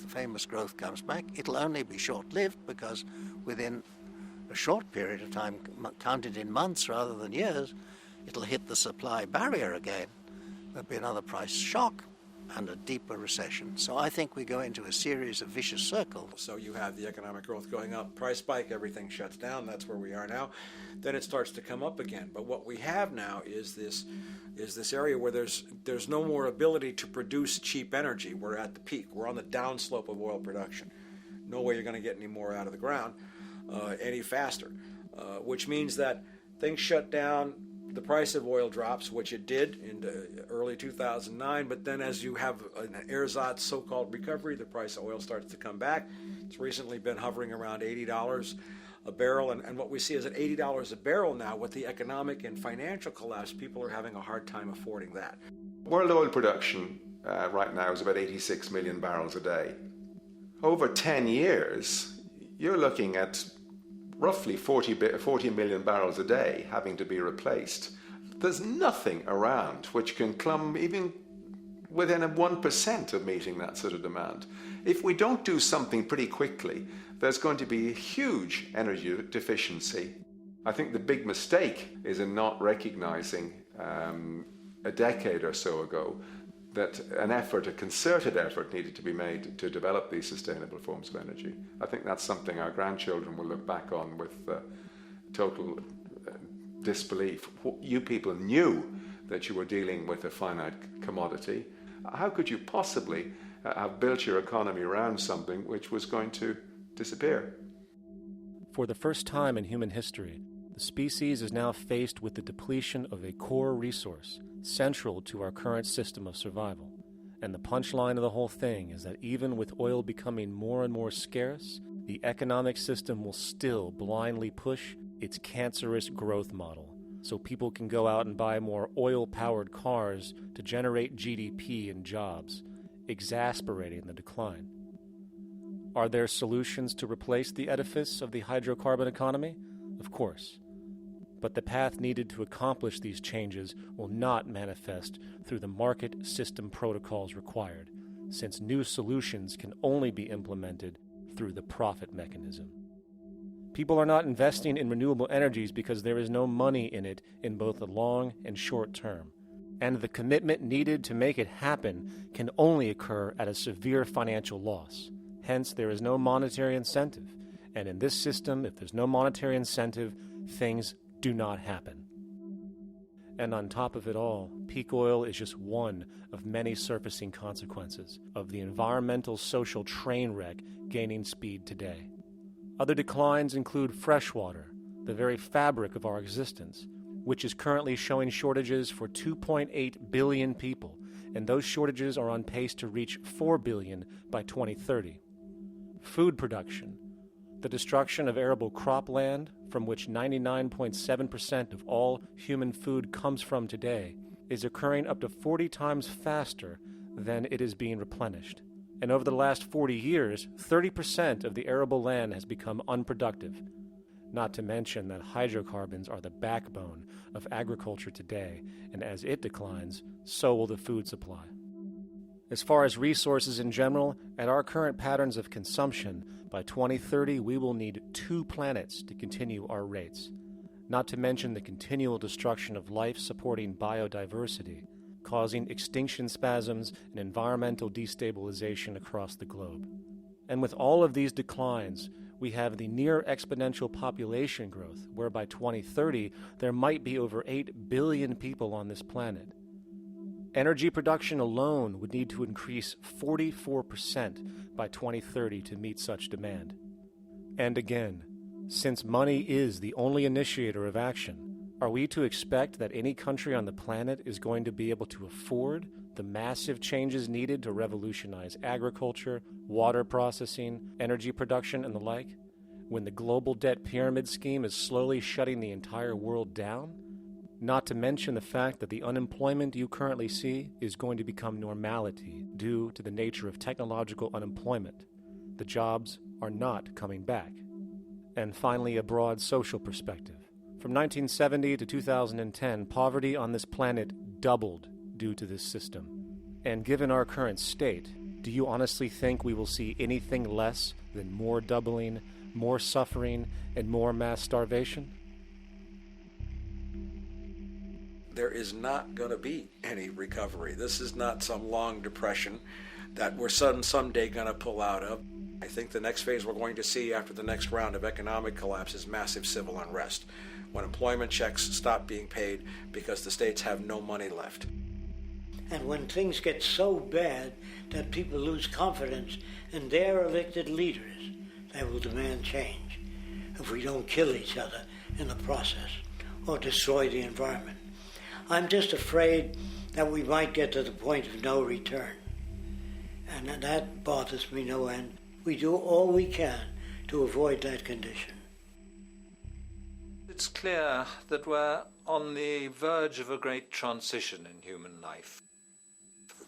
[SPEAKER 3] famous growth comes back, it'll only be short-lived because within a short period of time, counted in months rather than years, it'll hit the supply barrier again. There'll be another price shock and a deeper recession. So I think we go into a series of vicious circles.
[SPEAKER 13] So you have the economic growth going up, price spike, everything shuts down. That's where we are now. Then it starts to come up again. But what we have now is this area where there's no more ability to produce cheap energy. We're at the peak. We're on the downslope of oil production. No way you're going to get any more out of the ground any faster, which means that things shut down. The price of oil drops, which it did in early 2009, but then as you have an ersatz so-called recovery, the price of oil starts to come back. It's recently been hovering around $80 a barrel, and what we see is at $80 a barrel now, with the economic and financial collapse, people are having a hard time affording that.
[SPEAKER 8] World oil production right now is about 86 million barrels a day. Over 10 years, you're looking at roughly 40 million barrels a day having to be replaced. There's nothing around which can come even within 1% of meeting that sort of demand. If we don't do something pretty quickly, there's going to be a huge energy deficiency. I think the big mistake is in not recognizing a decade or so ago that a concerted effort needed to be made to develop these sustainable forms of energy. I think that's something our grandchildren will look back on with total disbelief. You people knew that you were dealing with a finite commodity. How could you possibly have built your economy around something which was going to disappear?
[SPEAKER 11] For the first time in human history, the species is now faced with the depletion of a core resource central to our current system of survival. And the punchline of the whole thing is that even with oil becoming more and more scarce, the economic system will still blindly push its cancerous growth model so people can go out and buy more oil-powered cars to generate GDP and jobs, exasperating the decline. Are there solutions to replace the edifice of the hydrocarbon economy? Of course. But the path needed to accomplish these changes will not manifest through the market system protocols required, since new solutions can only be implemented through the profit mechanism. People are not investing in renewable energies because there is no money in it in both the long and short term, and the commitment needed to make it happen can only occur at a severe financial loss. Hence, there is no monetary incentive, and in this system, if there's no monetary incentive, things do not happen. And on top of it all, peak oil is just one of many surfacing consequences of the environmental social train wreck gaining speed today. Other declines include freshwater, the very fabric of our existence, which is currently showing shortages for 2.8 billion people, and those shortages are on pace to reach 4 billion by 2030. Food production, the destruction of arable cropland, from which 99.7% of all human food comes from today, is occurring up to 40 times faster than it is being replenished. And over the last 40 years, 30% of the arable land has become unproductive. Not to mention that hydrocarbons are the backbone of agriculture today, and as it declines, so will the food supply. As far as resources in general, at our current patterns of consumption, by 2030 we will need 2 planets to continue our rates. not to mention the continual destruction of life-supporting biodiversity, causing extinction spasms and environmental destabilization across the globe. And with all of these declines, we have the near exponential population growth, where by 2030 there might be over 8 billion people on this planet. Energy production alone would need to increase 44% by 2030 to meet such demand. And again, since money is the only initiator of action, are we to expect that any country on the planet is going to be able to afford the massive changes needed to revolutionize agriculture, water processing, energy production, and the like, when the global debt pyramid scheme is slowly shutting the entire world down? Not to mention the fact that the unemployment you currently see is going to become normality due to the nature of technological unemployment. The jobs are not coming back. And finally, a broad social perspective. From 1970 to 2010, poverty on this planet doubled due to this system. And given our current state, do you honestly think we will see anything less than more doubling, more suffering, and more mass starvation?
[SPEAKER 13] There is not going to be any recovery. This is not some long depression that we're someday going to pull out of. I think the next phase we're going to see after the next round of economic collapse is massive civil unrest, when employment checks stop being paid because the states have no money left.
[SPEAKER 7] And when things get so bad that people lose confidence in their elected leaders, they will demand change if we don't kill each other in the process or destroy the environment. I'm just afraid that we might get to the point of no return. And that bothers me no end. We do all we can to avoid that condition.
[SPEAKER 17] It's clear that we're on the verge of a great transition in human life.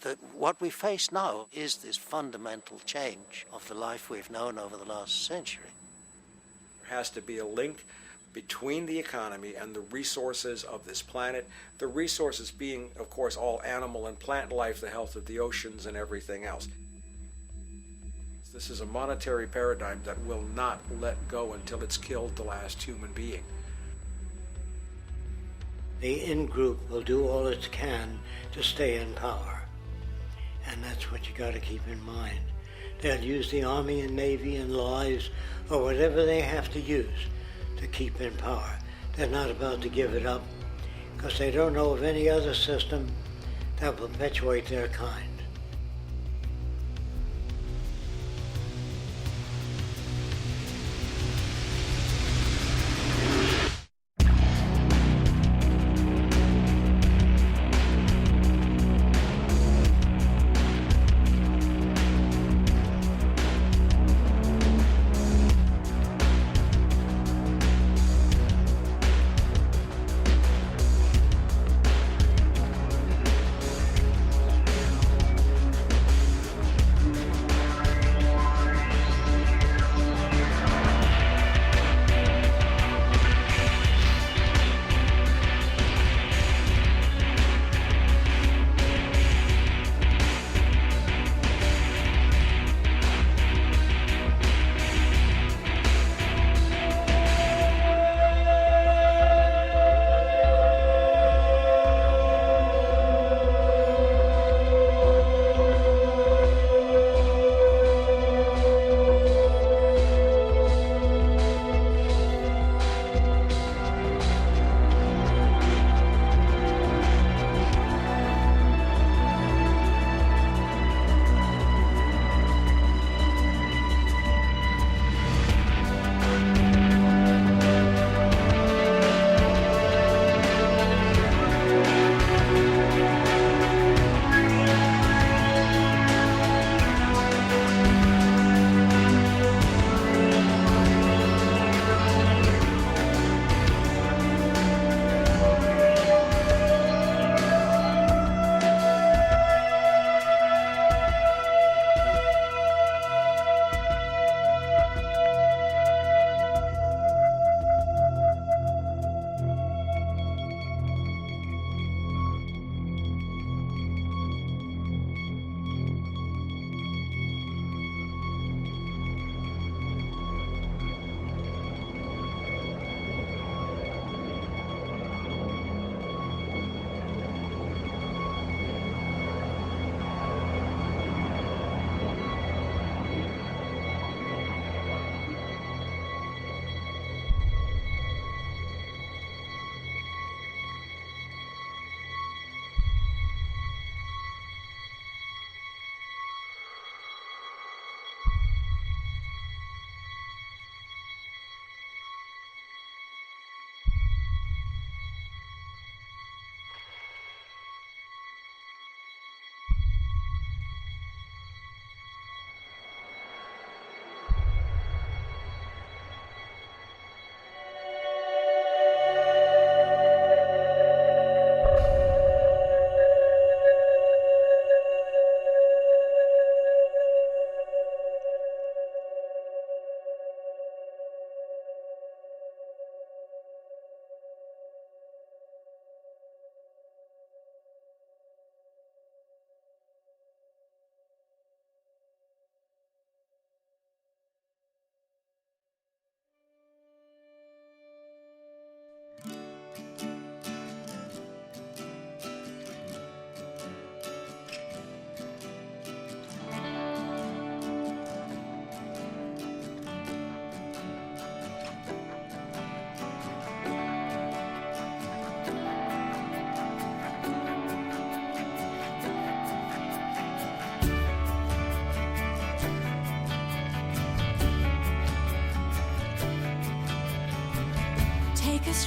[SPEAKER 3] That what we face now is this fundamental change of the life we've known over the last century.
[SPEAKER 13] There has to be a link between the economy and the resources of this planet, the resources being, of course, all animal and plant life, the health of the oceans and everything else. This is a monetary paradigm that will not let go until it's killed the last human being.
[SPEAKER 7] The in-group will do all it can to stay in power. And that's what you got to keep in mind. They'll use the Army and Navy and lies or whatever they have to use to keep in power. They're not about to give it up because they don't know of any other system that will perpetuate their kind.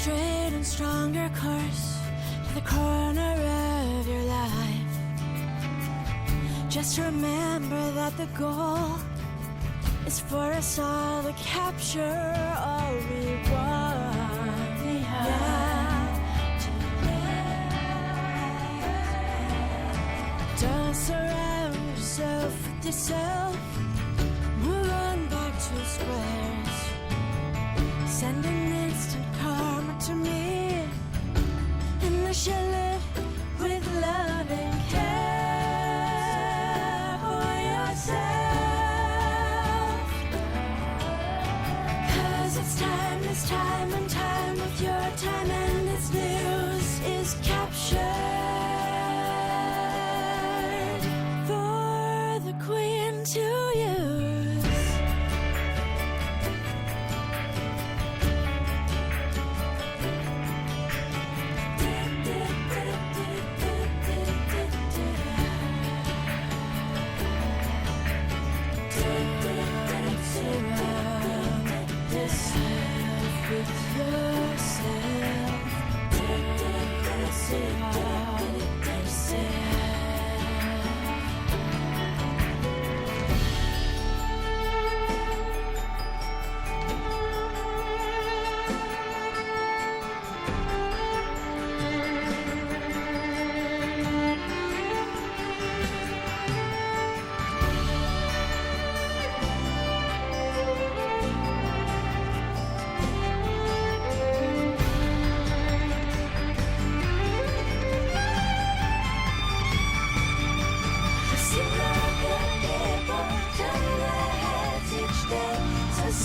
[SPEAKER 19] straight and stronger course to the corner of your life. Just remember that the goal is for us all to capture all we want. Don't surround yourself with yourself. Move on back to squares. Send an instant karma to me, and I shall live with love and care for yourself. 'Cause it's time and time of your time, and its news is captured for the Queen to use.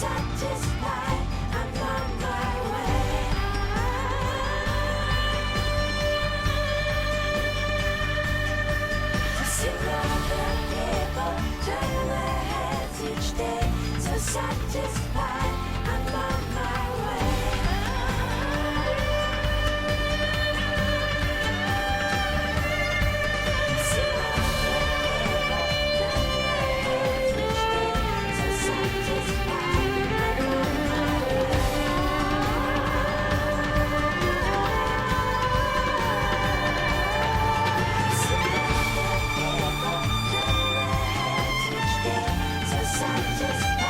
[SPEAKER 19] Satisfied, I'm on my way. To see other people turn their heads each day. So satisfied, I'm on my way. To see other people turn their heads each day. So satisfied.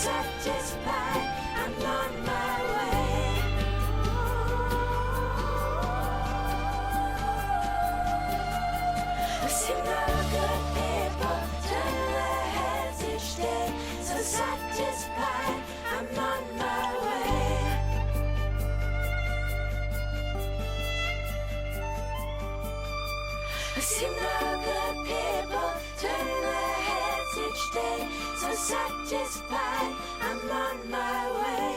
[SPEAKER 19] Satisfied, I'm on my way. I've seen the good people turn their heads each day. So satisfied, I'm on my way. I've seen the good people turn their heads each day. So satisfied, I'm on my way.